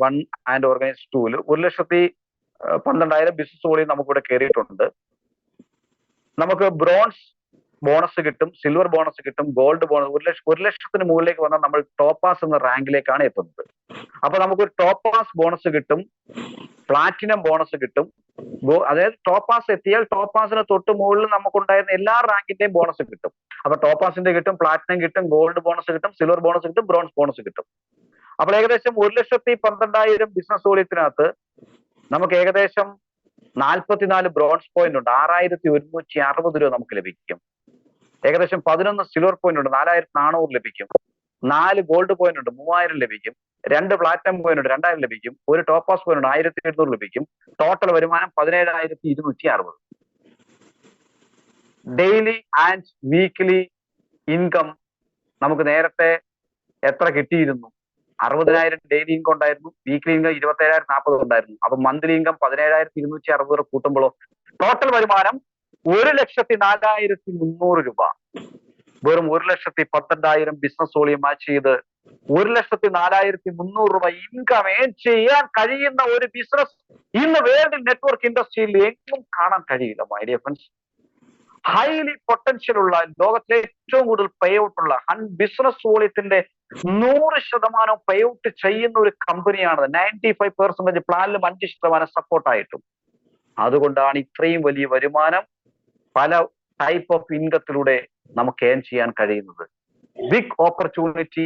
1 and organisation 2 1,12,000 business volume നമുക്കിവിടെ കയറിയിട്ടുണ്ട്. നമുക്ക് ബ്രോൺസ് ബോണസ് കിട്ടും, സിൽവർ ബോണസ് കിട്ടും, ഗോൾഡ് ബോണസ് 1 ലക്ഷത്തിന് മുകളിലേക്ക് വന്നാൽ നമ്മൾ ടോപ്പാസ് എന്ന റാങ്കിലേക്കാണ് എത്തുന്നത്. അപ്പൊ നമുക്ക് ടോപ്പാസ് ബോണസ് കിട്ടും, പ്ലാറ്റിനം ബോണസ് കിട്ടും. അതായത് ടോപ്പാസ് എത്തിയാൽ ടോപ്പാസിന് തൊട്ട് മുകളിൽ നമുക്കുണ്ടായിരുന്ന എല്ലാ റാങ്കിന്റെയും ബോണസ് കിട്ടും. അപ്പൊ ടോപ്പാസിന്റെ കിട്ടും, പ്ലാറ്റിനം കിട്ടും, ഗോൾഡ് ബോണസ് കിട്ടും, സിൽവർ ബോണസ് കിട്ടും, ബ്രോൺസ് ബോണസ് കിട്ടും. അപ്പോൾ ഏകദേശം 1,12,000 ബിസിനസ് വോളിയത്തിനകത്ത് നമുക്ക് ഏകദേശം 44 ബ്രോൺസ് പോയിന്റ് ഉണ്ട്, 6,160 രൂപ നമുക്ക് ലഭിക്കും. ഏകദേശം 11 സിൽവർ പോയിന്റ് ഉണ്ട്, 4,400 ലഭിക്കും. 4 ഗോൾഡ് പോയിന്റ് ഉണ്ട് 3000 ലഭിക്കും, 2 പ്ലാറ്റിനം പോയിന്റ് ഉണ്ട് 2000 ലഭിക്കും, ഒരു ടോപ്പാസ് പോയിന്റ് ഉണ്ട് 1700 ലഭിക്കും. ടോട്ടൽ വരുമാനം 17,260. ഡെയിലി ആൻഡ് വീക്ക്ലി ഇൻകം നമുക്ക് നേരത്തെ എത്ര കിട്ടിയിരുന്നു? 60,000 ഡെയിലി ഇൻകം ഉണ്ടായിരുന്നു, വീക്ക്ലി ഇൻകം 27,040 ഉണ്ടായിരുന്നു. അപ്പൊ മന്ത്ലി ഇൻകം 17,260 കൂട്ടുമ്പോഴോ ടോട്ടൽ വരുമാനം 1,04,300 രൂപ. വെറും 1,12,000 ബിസിനസ് വോളിയം മാച്ച് ചെയ്ത് 1,04,300 രൂപ ഇൻകം ഏൺ ചെയ്യാൻ കഴിയുന്ന ഒരു ബിസിനസ് ഇന്ന് വേൾഡ് നെറ്റ്വർക്ക് ഇൻഡസ്ട്രിയിൽ എങ്ങും കാണാൻ കഴിയില്ല my dear friends. Highly potential ഉള്ള, ലോകത്തിലെ ഏറ്റവും കൂടുതൽ പേ ഔട്ട് ഉള്ള ബിസിനസ് വോളിയത്തിന്റെ 100% പേ ഔട്ട് ചെയ്യുന്ന ഒരു കമ്പനിയാണ്. 95% പ്ലാനിലും 5% സപ്പോർട്ടായിട്ടും. അതുകൊണ്ടാണ് ഇത്രയും വലിയ വരുമാനം പല ടൈപ്പ് ഓഫ് ഇൻകത്തിലൂടെ നമുക്ക് ഏൺ ചെയ്യാൻ കഴിയുന്നത്. ബിഗ് ഓപ്പർച്യൂണിറ്റി,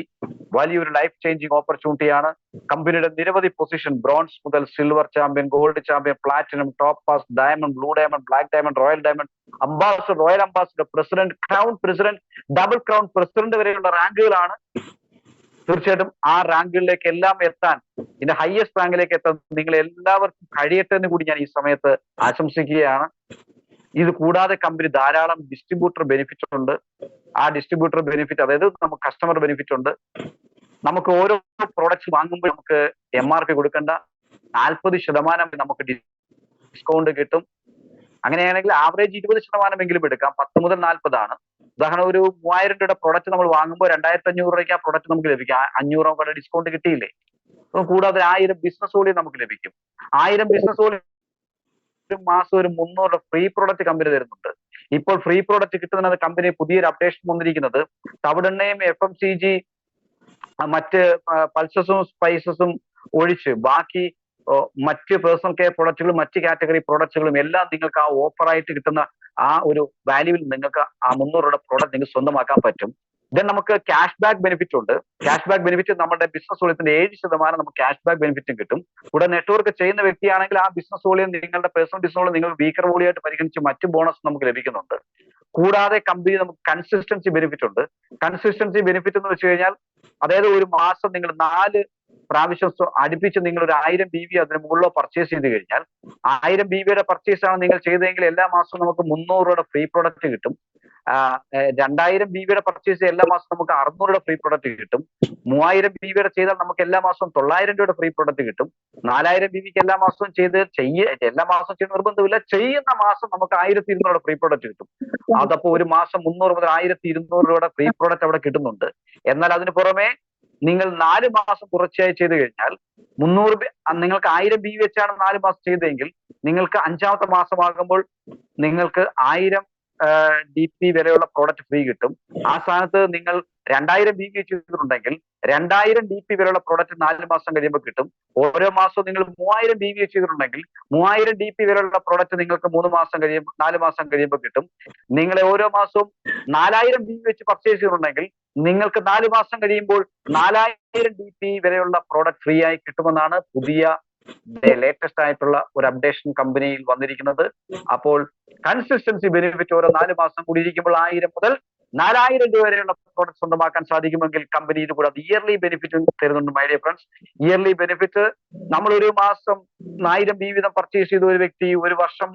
വലിയൊരു ലൈഫ് ചേഞ്ചിങ് ഓപ്പർച്യൂണിറ്റിയാണ്. കമ്പനിയുടെ നിരവധി പൊസിഷൻ, ബ്രോൺസ് മുതൽ silver champion, gold champion, platinum, top pass, diamond, blue diamond, black diamond, royal diamond, ambassador, royal ambassador, president, crown president, double crown president വരെയുള്ള റാങ്കുകളാണ്. തീർച്ചയായിട്ടും ആ റാങ്കുകളിലേക്ക് എല്ലാം എത്താൻ, ഇതിന്റെ ഹയസ്റ്റ് റാങ്കിലേക്ക് എത്താൻ നിങ്ങൾ എല്ലാവർക്കും കഴിയട്ടെ എന്ന് കൂടി ഞാൻ ഈ സമയത്ത് ആശംസിക്കുകയാണ്. ഇത് കൂടാതെ കമ്പനി ധാരാളം ഡിസ്ട്രിബ്യൂട്ടർ ബെനിഫിറ്റ് ഉണ്ട്. ആ ഡിസ്ട്രിബ്യൂട്ടർ ബെനിഫിറ്റ്, അതായത് നമുക്ക് കസ്റ്റമർ ബെനിഫിറ്റ് ഉണ്ട്. നമുക്ക് ഓരോ പ്രോഡക്റ്റ്സ് വാങ്ങുമ്പോൾ നമുക്ക് MRP കൊടുക്കേണ്ട, 40% നമുക്ക് ഡിസ്കൗണ്ട് കിട്ടും. അങ്ങനെയാണെങ്കിൽ ആവറേജ് 20% എടുക്കാം. 10 മുതൽ 40 ആണ്. ഉദാഹരണം, ഒരു 3000 രൂപയുടെ പ്രോഡക്റ്റ് നമ്മൾ വാങ്ങുമ്പോൾ 2,500 രൂപയ്ക്ക് ആ പ്രോഡക്റ്റ് നമുക്ക് ലഭിക്കും. 500 രൂപ ഡിസ്കൗണ്ട് കിട്ടിയില്ലേ? കൂടാതെ 1000 ബിസിനസ് വോളിയം നമുക്ക് ലഭിക്കും. 1000 ബിസിനസ് വോളിയം ഒരു മാസം ഒരു 300 രൂപ ഫ്രീ പ്രോഡക്റ്റ് കമ്പനി തരുന്നുണ്ട്. ഇപ്പോൾ ഫ്രീ പ്രോഡക്റ്റ് കിട്ടുന്നത് കമ്പനി പുതിയൊരു അപ്ഡേഷൻ വന്നിരിക്കുന്നത്, തവിടെണ്ണയും FMCG മറ്റ് പൾസസും സ്പൈസസും ഒഴിച്ച് ബാക്കി മറ്റ് പേഴ്സണൽ കെയർ പ്രൊഡക്റ്റുകളും മറ്റ് കാറ്റഗറി പ്രൊഡക്റ്റുകളും എല്ലാം നിങ്ങൾക്ക് ആ ഓഫറായിട്ട് കിട്ടുന്ന ആ ഒരു വാല്യൂവിൽ നിങ്ങൾക്ക് ആ 300 രൂപയുടെ പ്രോഡക്റ്റ് നിങ്ങൾക്ക് സ്വന്തമാക്കാൻ പറ്റും. ദെൻ നമുക്ക് ക്യാഷ് ബാക്ക് ബെനിഫിറ്റ് ഉണ്ട്. ക്യാഷ് ബാക്ക് ബെനിഫിറ്റ് നമ്മുടെ ബിസിനസ് വോളിയത്തിന്റെ 7% നമുക്ക് ക്യാഷ് ബാക്ക് ബെനിഫിറ്റും കിട്ടും. ഇവിടെ നെറ്റ്വർക്ക് ചെയ്യുന്ന വ്യക്തിയാണെങ്കിൽ ആ ബിസിനസ് വോളിയം നിങ്ങളുടെ പേഴ്സണൽ ബിസിനസ് വോളിയം നിങ്ങൾ വീക്കർ വോളിയായിട്ട് പരിഗണിച്ച് മറ്റ് ബോണസ് നമുക്ക് ലഭിക്കുന്നുണ്ട്. കൂടാതെ കമ്പനി നമുക്ക് കൺസിസ്റ്റൻസി ബെനിഫിറ്റ് ഉണ്ട്. കൺസിസ്റ്റൻസി ബെനിഫിറ്റ് എന്ന് വെച്ച് കഴിഞ്ഞാൽ, അതായത് ഒരു മാസം നിങ്ങൾ 4 പ്രാവശ്യം അടുപ്പിച്ച് നിങ്ങൾ ഒരു 1000 BV അതിന് മുകളിലോ പർച്ചേസ് ചെയ്ത് കഴിഞ്ഞാൽ, 1000 BVയുടെ പർച്ചേസ് ആണ് നിങ്ങൾ ചെയ്തതെങ്കിൽ എല്ലാ മാസവും നമുക്ക് 300 രൂപയുടെ ഫ്രീ പ്രോഡക്റ്റ് കിട്ടും. 2000 BVയുടെ പർച്ചേസ് എല്ലാ മാസവും നമുക്ക് 600 രൂപ ഫ്രീ പ്രോഡക്റ്റ് കിട്ടും. 3000 BVയുടെ ചെയ്താൽ നമുക്ക് എല്ലാ മാസവും 900 രൂപയുടെ ഫ്രീ പ്രോഡക്റ്റ് കിട്ടും. 4000 BVക്ക് എല്ലാ മാസവും എല്ലാ മാസവും ചെയ്യുന്ന നിർബന്ധമില്ല, ചെയ്യുന്ന മാസം നമുക്ക് 1200 ഫ്രീ പ്രോഡക്റ്റ് കിട്ടും. അതപ്പോ ഒരു മാസം 300 മുതൽ 1200 രൂപയുടെ ഫ്രീ പ്രോഡക്റ്റ് അവിടെ കിട്ടുന്നുണ്ട്. എന്നാൽ അതിന് പുറമെ നിങ്ങൾ 4 മാസം തുടർച്ചയായി ചെയ്ത് കഴിഞ്ഞാൽ 300 നിങ്ങൾക്ക് 1000 BV വെച്ചാണ് 4 മാസം ചെയ്തതെങ്കിൽ, നിങ്ങൾക്ക് 5ാമത്തെ മാസമാകുമ്പോൾ നിങ്ങൾക്ക് 1000 DP വരെയുള്ള പ്രോഡക്റ്റ് ഫ്രീ കിട്ടും. ആ സ്ഥാനത്ത് നിങ്ങൾ 2000 BV ചെയ്തിട്ടുണ്ടെങ്കിൽ 2000 DP വരെയുള്ള പ്രോഡക്റ്റ് 4 മാസം കഴിയുമ്പോൾ കിട്ടും. ഓരോ മാസവും നിങ്ങൾ 3000 BV ചെയ്തിട്ടുണ്ടെങ്കിൽ 3000 DP വരെയുള്ള പ്രോഡക്റ്റ് നിങ്ങൾക്ക് 4 മാസം കഴിയുമ്പോൾ കിട്ടും. നിങ്ങളെ ഓരോ മാസവും 4000 BV വെച്ച് പർച്ചേസ് ചെയ്തിട്ടുണ്ടെങ്കിൽ നിങ്ങൾക്ക് 4 മാസം കഴിയുമ്പോൾ 4000 DP വരെയുള്ള പ്രോഡക്റ്റ് ഫ്രീ ആയി കിട്ടുമെന്നാണ് പുതിയ ലേറ്റസ്റ്റ് ആയിട്ടുള്ള ഒരു അപ്ഡേഷൻ കമ്പനിയിൽ വന്നിരിക്കുന്നത്. അപ്പോൾ കൺസിസ്റ്റൻസി ബെനിഫിറ്റ് ഓരോ 4 മാസം കൂടി ഇരിക്കുമ്പോൾ 1000 മുതൽ 4000 രൂപ വരെയുള്ള പ്രോഡക്റ്റ് സ്വന്തമാക്കാൻ സാധിക്കുമെങ്കിൽ കമ്പനി ഇത് കൂടാതെ ഇയർലി ബെനിഫിറ്റ് തരുന്നുണ്ട് my dear friends. Yearly benefit, നമ്മൾ ഒരു മാസം 1000 BV വീതം പർച്ചേസ് ചെയ്ത ഒരു വ്യക്തി ഒരു വർഷം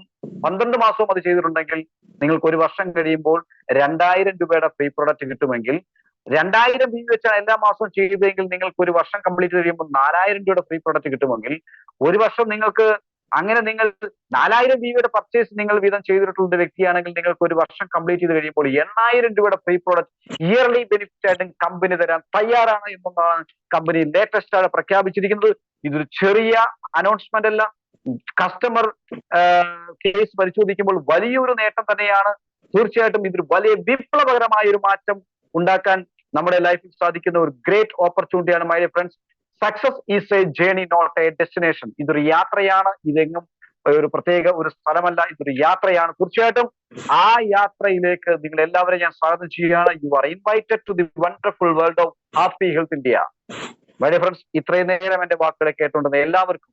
12 മാസവും അത് ചെയ്തിട്ടുണ്ടെങ്കിൽ നിങ്ങൾക്ക് ഒരു വർഷം കഴിയുമ്പോൾ 2000 രൂപയുടെ ഫ്രീ പ്രോഡക്റ്റ് കിട്ടുമെങ്കിൽ, 2000 BV വെച്ചാണ് എല്ലാ മാസവും ചെയ്തതെങ്കിൽ നിങ്ങൾക്ക് ഒരു വർഷം കംപ്ലീറ്റ് കഴിയുമ്പോൾ 4000 രൂപയുടെ ഫ്രീ പ്രോഡക്റ്റ് കിട്ടുമെങ്കിൽ, ഒരു വർഷം നിങ്ങൾക്ക് അങ്ങനെ നിങ്ങൾ 4000 BVയുടെ പർച്ചേസ് നിങ്ങൾ വീതം ചെയ്തിട്ടുള്ള വ്യക്തിയാണെങ്കിൽ നിങ്ങൾക്ക് ഒരു വർഷം കംപ്ലീറ്റ് ചെയ്ത് കഴിയുമ്പോൾ 8000 രൂപയുടെ ഫ്രീ പ്രോഡക്റ്റ് ഇയർലി ബെനിഫിറ്റ് ആയിട്ട് കമ്പനി തരാൻ തയ്യാറാണ് എന്നതാണ് കമ്പനി ലേറ്റസ്റ്റ് ആയി പ്രഖ്യാപിച്ചിരിക്കുന്നത്. ഇതൊരു ചെറിയ അനൗൺസ്മെന്റ് അല്ല. കസ്റ്റമർ കേസ് പരിശോധിക്കുമ്പോൾ വലിയൊരു നേട്ടം തന്നെയാണ്. തീർച്ചയായിട്ടും ഇതൊരു വലിയ വിപ്ലവകരമായ ഒരു മാറ്റം ഉണ്ടാക്കാൻ നമ്മുടെ ലൈഫിൽ സാധിക്കുന്ന ഒരു ഗ്രേറ്റ് ഓപ്പർച്യൂണിറ്റിയാണ് my dear friends. Success is a journey not a destination. ഇതൊരു യാത്രയാണ്. ഇതെങ്ങും ഒരു പ്രത്യേക ഒരു സ്ഥലമല്ല, ഇതൊരു യാത്രയാണ്. തീർച്ചയായിട്ടും ആ യാത്രയിലേക്ക് നിങ്ങൾ എല്ലാവരെയും ഞാൻ സ്വാഗതം ചെയ്യുകയാണ്. You are invited to the wonderful world of happy health India. My dear friends, ഇത്രയും നേരം എന്റെ വാക്കുകളെ കേട്ടുകൊണ്ടുന്ന എല്ലാവർക്കും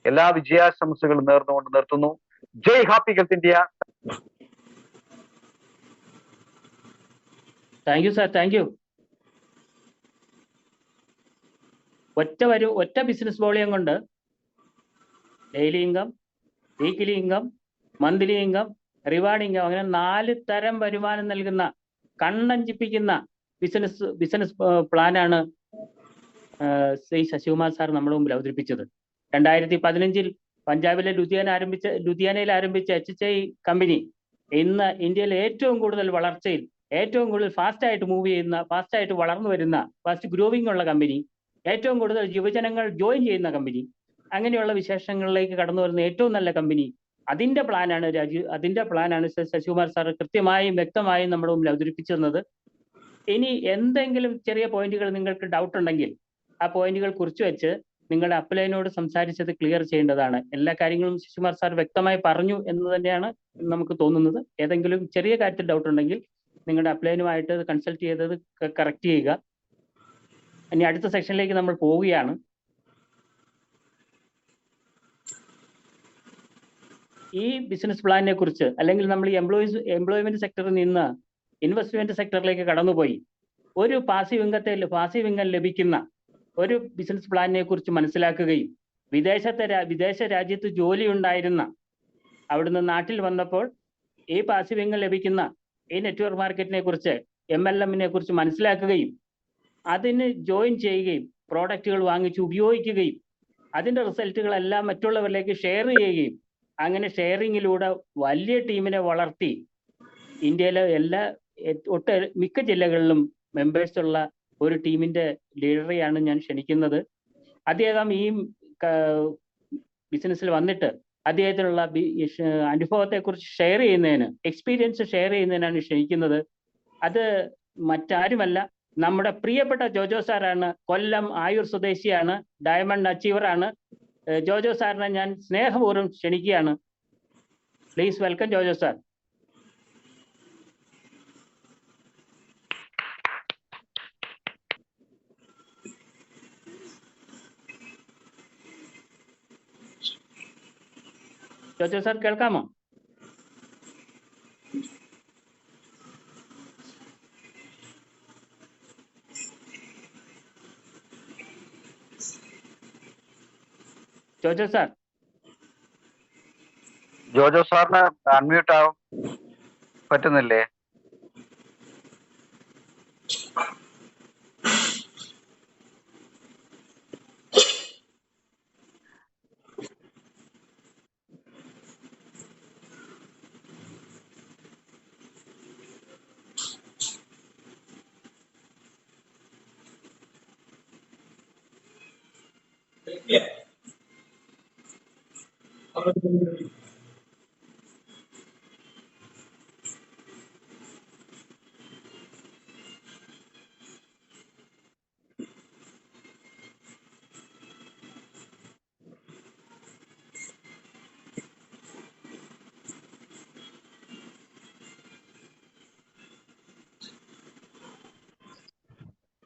എല്ലാ വിജയാശംസകളും നേർന്നുകൊണ്ട് നിർത്തുന്നു. ജയ് happy health India. Thank you sir, thank you. ഒറ്റ ബിസിനസ് വോളിയം കൊണ്ട് daily income, weekly income, monthly income, reward income, അങ്ങനെ 4 തരം വരുമാനം നൽകുന്ന കണ്ണഞ്ചിപ്പിക്കുന്ന ബിസിനസ് പ്ലാനാണ് ശ്രീ ശശികുമാർ സാർ നമ്മുടെ മുമ്പിൽ അവതരിപ്പിച്ചത്. 2015 പഞ്ചാബിലെ ലുധിയാനയിൽ ആരംഭിച്ച HHI കമ്പനി ഇന്ന് ഇന്ത്യയിൽ ഏറ്റവും കൂടുതൽ വളർച്ചയിൽ, ഏറ്റവും കൂടുതൽ ഫാസ്റ്റായിട്ട് മൂവ് ചെയ്യുന്ന, ഫാസ്റ്റായിട്ട് വളർന്നു വരുന്ന, ഫാസ്റ്റ് ഗ്രോവിംഗ് ഉള്ള കമ്പനി, ഏറ്റവും കൂടുതൽ യുവജനങ്ങൾ ജോയിൻ ചെയ്യുന്ന കമ്പനി, അങ്ങനെയുള്ള വിശേഷങ്ങളിലേക്ക് കടന്നു വരുന്ന ഏറ്റവും നല്ല കമ്പനി, അതിന്റെ പ്ലാനാണ് ശശികുമാർ സാർ കൃത്യമായും വ്യക്തമായും നമ്മുടെ മുമ്പിൽ അവതരിപ്പിച്ചു തന്നത്. ഇനി എന്തെങ്കിലും ചെറിയ പോയിന്റുകൾ നിങ്ങൾക്ക് ഡൗട്ട് ഉണ്ടെങ്കിൽ ആ പോയിന്റുകൾ കുറിച്ച് വെച്ച് നിങ്ങളുടെ അപ്ലൈനോട് സംസാരിച്ചത് ക്ലിയർ ചെയ്യേണ്ടതാണ്. എല്ലാ കാര്യങ്ങളും ശശികുമാർ സാർ വ്യക്തമായി പറഞ്ഞു എന്ന് തന്നെയാണ് നമുക്ക് തോന്നുന്നത്. ഏതെങ്കിലും ചെറിയ കാര്യത്തിൽ ഡൗട്ട് ഉണ്ടെങ്കിൽ നിങ്ങളുടെ അപ്ലൈനുമായിട്ട് കൺസൾട്ട് ചെയ്തത് കറക്റ്റ് ചെയ്യുക. ഇനി അടുത്ത സെക്ഷനിലേക്ക് നമ്മൾ പോവുകയാണ്. ഈ ബിസിനസ് പ്ലാനിനെ കുറിച്ച്, അല്ലെങ്കിൽ നമ്മൾ ഈ എംപ്ലോയ്മെന്റ് സെക്ടറിൽ നിന്ന് ഇൻവെസ്റ്റ്മെന്റ് സെക്ടറിലേക്ക് കടന്നുപോയി ഒരു പാസീവ് ഇൻകം ലഭിക്കുന്ന ഒരു ബിസിനസ് പ്ലാനിനെ കുറിച്ച് മനസ്സിലാക്കുകയും വിദേശ രാജ്യത്ത് ജോലി ഉണ്ടായിരുന്ന അവിടുന്ന് നാട്ടിൽ വന്നപ്പോൾ ഈ പാസീവ് ഇൻകം ലഭിക്കുന്ന ഈ നെറ്റ്വർക്ക് മാർക്കറ്റിനെ കുറിച്ച്, MLM-നെ കുറിച്ച് മനസ്സിലാക്കുകയും അതിന് ജോയിൻ ചെയ്യുകയും പ്രോഡക്റ്റുകൾ വാങ്ങിച്ച് ഉപയോഗിക്കുകയും അതിന്റെ റിസൾട്ടുകളെല്ലാം മറ്റുള്ളവരിലേക്ക് ഷെയർ ചെയ്യുകയും അങ്ങനെ ഷെയറിങ്ങിലൂടെ വലിയ ടീമിനെ വളർത്തി ഇന്ത്യയിലെ മിക്ക ജില്ലകളിലും മെമ്പേഴ്സ് ഉള്ള ഒരു ടീമിന്റെ ലീഡറെയാണ് ഞാൻ ക്ഷണിക്കുന്നത്. അദ്ദേഹം ഈ ബിസിനസ്സിൽ വന്നിട്ട് അദ്ദേഹത്തിനുള്ള അനുഭവത്തെക്കുറിച്ച് ഷെയർ ചെയ്യുന്നതിന്, എക്സ്പീരിയൻസ് ഷെയർ ചെയ്യുന്നതിനാണ് ക്ഷണിക്കുന്നത്. അത് മറ്റാരുമല്ല, നമ്മുടെ പ്രിയപ്പെട്ട ജോജോ സാറാണ്. കൊല്ലം ആയൂർ സ്വദേശിയാണ്, ഡയമണ്ട് അച്ചീവറാണ്. ജോജോ സാറിനെ ഞാൻ സ്നേഹപൂർവ്വം ക്ഷണിക്കുകയാണ്. Please welcome Jojo sir. Jojo sir കേൾക്കാമോ? ജോജോ സാർ, ജോജോ സാറിന് അൺമ്യൂട്ട് ആവും പറ്റുന്നില്ലേ?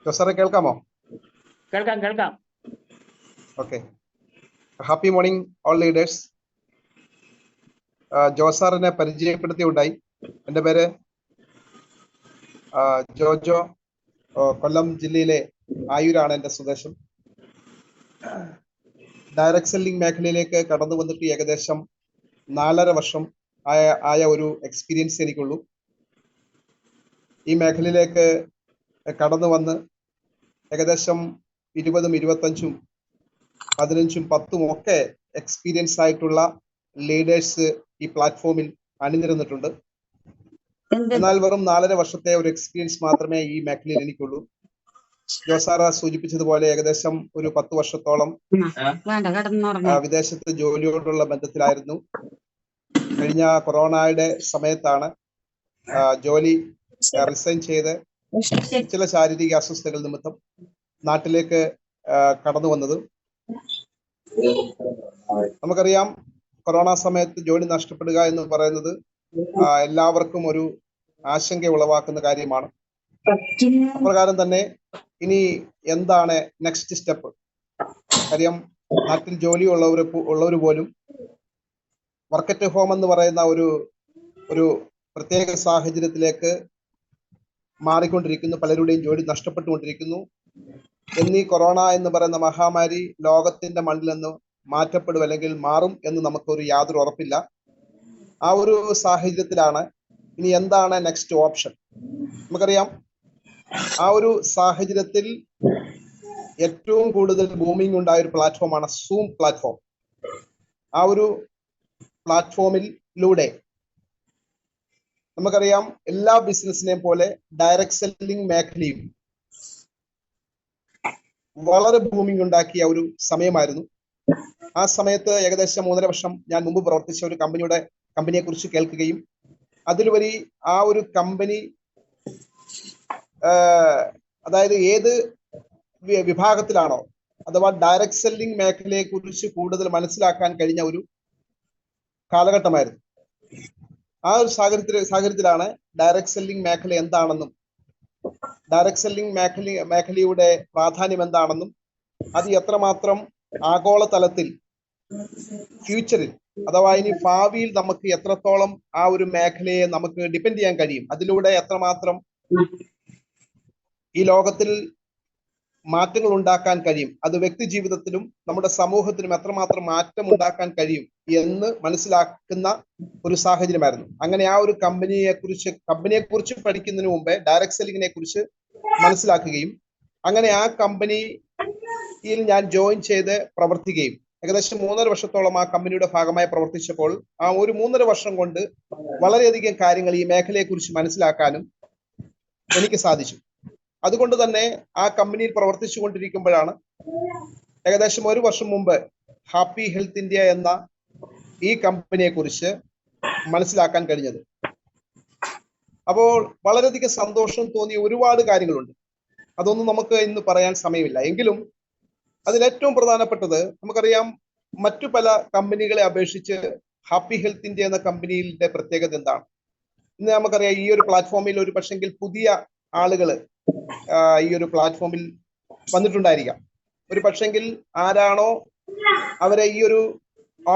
സാറേ കേൾക്കാമോ? കേൾക്കാം. Okay. Happy morning all leaders. ജോസാറിനെ പരിചയപ്പെടുത്തിയുണ്ടായി. എൻ്റെ പേര് ജോജോ. കൊല്ലം ജില്ലയിലെ ആയൂരാണ് എൻ്റെ സ്വദേശം. ഡയറക്ട് സെല്ലിംഗ് മേഖലയിലേക്ക് കടന്നു വന്നിട്ട് ഏകദേശം 4.5 വർഷം ആയ ഒരു എക്സ്പീരിയൻസ് എനിക്കുള്ളൂ. ഈ മേഖലയിലേക്ക് കടന്നു വന്ന് ഏകദേശം 20, 25, 15, 10 ഒക്കെ എക്സ്പീരിയൻസ് ആയിട്ടുള്ള ലീഡേഴ്സ് ഈ പ്ലാറ്റ്ഫോമിൽ അണിനിരന്നിട്ടുണ്ട്. എന്നാൽ വെറും 4.5 വർഷത്തെ ഒരു എക്സ്പീരിയൻസ് മാത്രമേ ഈ മേഖലയിൽ എനിക്കുള്ളൂ. ജോസാറ സൂചിപ്പിച്ചതുപോലെ ഏകദേശം ഒരു 10 വർഷത്തോളം വിദേശത്ത് ജോലിയോടുള്ള ബന്ധത്തിലായിരുന്നു. കഴിഞ്ഞ കൊറോണയുടെ സമയത്താണ് ജോലി റിസൈൻ ചെയ്ത് ചില ശാരീരിക അസ്വസ്ഥതകൾ നിമിത്തം നാട്ടിലേക്ക് കടന്നു വന്നത്. നമുക്കറിയാം, കൊറോണ സമയത്ത് ജോലി നഷ്ടപ്പെടുക എന്ന് പറയുന്നത് എല്ലാവർക്കും ഒരു ആശങ്ക ഉളവാക്കുന്ന കാര്യമാണ്. അപ്രകാരം തന്നെ ഇനി എന്താണ് നെക്സ്റ്റ് സ്റ്റെപ്പ്? കാര്യം നാട്ടിൽ ജോലി ഉള്ളവർ പോലും വർക്ക് അറ്റ് ഹോം എന്ന് പറയുന്ന ഒരു പ്രത്യേക സാഹചര്യത്തിലേക്ക് മാറിക്കൊണ്ടിരിക്കുന്നു. പലരുടെയും ജോലി നഷ്ടപ്പെട്ടുകൊണ്ടിരിക്കുന്നു. എന്നീ കൊറോണ എന്ന് പറയുന്ന മഹാമാരി ലോകത്തിന്റെ മണ്ണിൽ നിന്ന് മാറ്റപ്പെടും അല്ലെങ്കിൽ മാറും എന്ന് നമുക്കൊരു യാതൊരു ഉറപ്പില്ല. ആ ഒരു സാഹചര്യത്തിലാണ് ഇനി എന്താണ് നെക്സ്റ്റ് ഓപ്ഷൻ. നമുക്കറിയാം ആ ഒരു സാഹചര്യത്തിൽ ഏറ്റവും കൂടുതൽ ബൂമിംഗ് ഉണ്ടായ ഒരു പ്ലാറ്റ്ഫോമാണ് സൂം പ്ലാറ്റ്ഫോം. ആ ഒരു പ്ലാറ്റ്ഫോമിലൂടെ നമുക്കറിയാം എല്ലാ ബിസിനസിനെയും പോലെ ഡയറക്ട് സെല്ലിംഗ് മേഖലയും വളരെ ബൂമിംഗ് ഉണ്ടാക്കിയ ഒരു സമയമായിരുന്നു. ആ സമയത്ത് ഏകദേശം 3.5 വർഷം ഞാൻ മുമ്പ് പ്രവർത്തിച്ച ഒരു കമ്പനിയെ കുറിച്ച് കേൾക്കുകയും അതിലുപരി ആ ഒരു കമ്പനി അതായത് ഏത് വിഭാഗത്തിലാണോ അഥവാ ഡയറക്ട് സെല്ലിംഗ് മേഖലയെ കുറിച്ച് കൂടുതൽ മനസ്സിലാക്കാൻ കഴിഞ്ഞ ഒരു കാലഘട്ടമായിരുന്നു. ആ ഒരു സാഹചര്യത്തിലാണ് ഡയറക്ട് സെല്ലിംഗ് മേഖല എന്താണെന്നും ഡയറക്ട് സെല്ലിംഗ് മേഖലയുടെ പ്രാധാന്യം എന്താണെന്നും അത് എത്രമാത്രം ആഗോളതലത്തിൽ ഫ്യൂച്ചറിൽ അഥവാ ഇനി ഭാവിയിൽ നമുക്ക് എത്രത്തോളം ആ ഒരു മേഖലയെ നമുക്ക് ഡിപ്പെൻഡ് ചെയ്യാൻ കഴിയും, അതിലൂടെ എത്രമാത്രം ഈ ലോകത്തിൽ മാറ്റങ്ങൾ ഉണ്ടാക്കാൻ കഴിയും, അത് വ്യക്തി ജീവിതത്തിലും നമ്മുടെ സമൂഹത്തിലും എത്രമാത്രം മാറ്റം ഉണ്ടാക്കാൻ കഴിയും എന്ന് മനസ്സിലാക്കുന്ന ഒരു സാഹചര്യമായിരുന്നു. അങ്ങനെ ആ ഒരു കമ്പനിയെ കുറിച്ച് പഠിക്കുന്നതിന് മുമ്പേ ഡയറക്ട് സെല്ലിങ്ങിനെ കുറിച്ച് മനസ്സിലാക്കുകയും അങ്ങനെ ആ കമ്പനിയിൽ ഞാൻ ജോയിൻ ചെയ്ത് പ്രവർത്തിക്കുകയും ഏകദേശം 3.5 വർഷത്തോളം ആ കമ്പനിയുടെ ഭാഗമായി പ്രവർത്തിച്ചപ്പോൾ ആ ഒരു 3.5 വർഷം കൊണ്ട് വളരെയധികം കാര്യങ്ങൾ ഈ മേഖലയെ കുറിച്ച് മനസ്സിലാക്കാനും എനിക്ക് സാധിച്ചു. അതുകൊണ്ട് തന്നെ ആ കമ്പനിയിൽ പ്രവർത്തിച്ചു കൊണ്ടിരിക്കുമ്പോഴാണ് ഏകദേശം 1 വർഷം മുമ്പ് ഹാപ്പി ഹെൽത്ത് ഇന്ത്യ എന്ന ഈ കമ്പനിയെ കുറിച്ച് മനസ്സിലാക്കാൻ കഴിഞ്ഞത്. അപ്പോൾ വളരെയധികം സന്തോഷം തോന്നിയ ഒരുപാട് കാര്യങ്ങളുണ്ട്. അതൊന്നും നമുക്ക് ഇന്ന് പറയാൻ സമയമില്ല. എങ്കിലും അതിലേറ്റവും പ്രധാനപ്പെട്ടത് നമുക്കറിയാം മറ്റു പല കമ്പനികളെ അപേക്ഷിച്ച് ഹാപ്പി ഹെൽത്ത് ഇന്ത്യ എന്ന കമ്പനിയുടെ പ്രത്യേകത എന്താണ്. ഇന്ന് നമുക്കറിയാം ഈ ഒരു പ്ലാറ്റ്ഫോമിൽ ഒരു പക്ഷെങ്കിൽ പുതിയ ആളുകൾ ഈ ഒരു പ്ലാറ്റ്ഫോമിൽ വന്നിട്ടുണ്ടായിരിക്കാം. ഒരു പക്ഷെങ്കിൽ ആരാണോ അവരെ ഈ ഒരു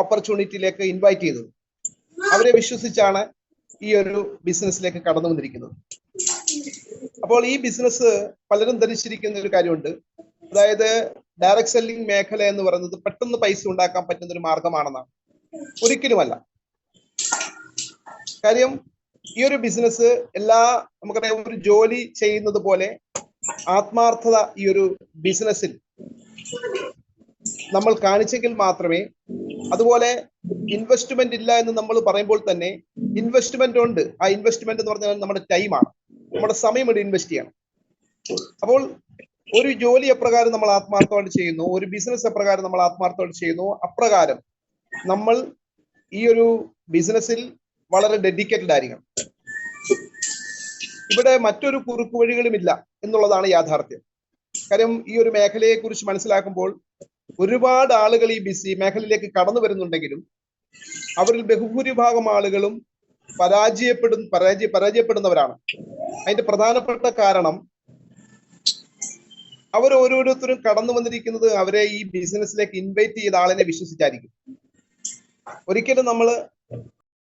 ഓപ്പർച്യൂണിറ്റിയിലേക്ക് ഇൻവൈറ്റ് ചെയ്തത് അവരെ വിശ്വസിച്ചാണ് ഈ ഒരു ബിസിനസ്സിലേക്ക് കടന്നു വന്നിരിക്കുന്നത്. അപ്പോൾ ഈ ബിസിനസ് പലരും ധരിച്ചിരിക്കുന്ന ഒരു കാര്യമുണ്ട്, അതായത് ഡയറക്ട് സെല്ലിംഗ് മേഖല എന്ന് പറയുന്നത് പെട്ടെന്ന് പൈസ ഉണ്ടാക്കാൻ പറ്റുന്ന ഒരു മാർഗമാണെന്നാണ്. ഒരിക്കലുമല്ല. കാര്യം ഈ ഒരു ബിസിനസ് നമുക്കറിയാം ഒരു ജോലി ചെയ്യുന്നത് പോലെ ആത്മാർത്ഥത ഈ ഒരു ബിസിനസ്സിൽ നമ്മൾ കാണിച്ചെങ്കിൽ മാത്രമേ, അതുപോലെ ഇൻവെസ്റ്റ്മെന്റ് ഇല്ല എന്ന് നമ്മൾ പറയുമ്പോൾ തന്നെ ഇൻവെസ്റ്റ്മെന്റ് ഉണ്ട്. ആ ഇൻവെസ്റ്റ്മെന്റ് എന്ന് പറഞ്ഞാൽ നമ്മുടെ ടൈമാണ്, നമ്മുടെ സമയം ഇവിടെ ഇൻവെസ്റ്റ് ചെയ്യണം. അപ്പോൾ ഒരു ജോലി എപ്രകാരം നമ്മൾ ആത്മാർത്ഥമായിട്ട് ചെയ്യുന്നു, ഒരു ബിസിനസ് എപ്രകാരം നമ്മൾ ആത്മാർത്ഥമായിട്ട് ചെയ്യുന്നു, അപ്രകാരം നമ്മൾ ഈ ഒരു ബിസിനസ്സിൽ വളരെ ഡെഡിക്കേറ്റഡ് ആയിരിക്കണം. ഇവിടെ മറ്റൊരു കുറുക്കു വഴികളുമില്ല എന്നുള്ളതാണ് യാഥാർത്ഥ്യം. കാര്യം ഈ ഒരു മേഖലയെ കുറിച്ച് മനസ്സിലാക്കുമ്പോൾ ഒരുപാട് ആളുകൾ ഈ മേഖലയിലേക്ക് കടന്നു വരുന്നുണ്ടെങ്കിലും അവരിൽ ബഹുഭൂരിഭാഗം ആളുകളും പരാജയപ്പെടുന്നവരാണ്. അതിന്റെ പ്രധാനപ്പെട്ട കാരണം അവർ ഓരോരുത്തരും കടന്നു വന്നിരിക്കുന്നത് അവരെ ഈ ബിസിനസ്സിലേക്ക് ഇൻവൈറ്റ് ചെയ്ത ആളിനെ വിശ്വസിച്ചായിരിക്കും. ഒരിക്കലും നമ്മൾ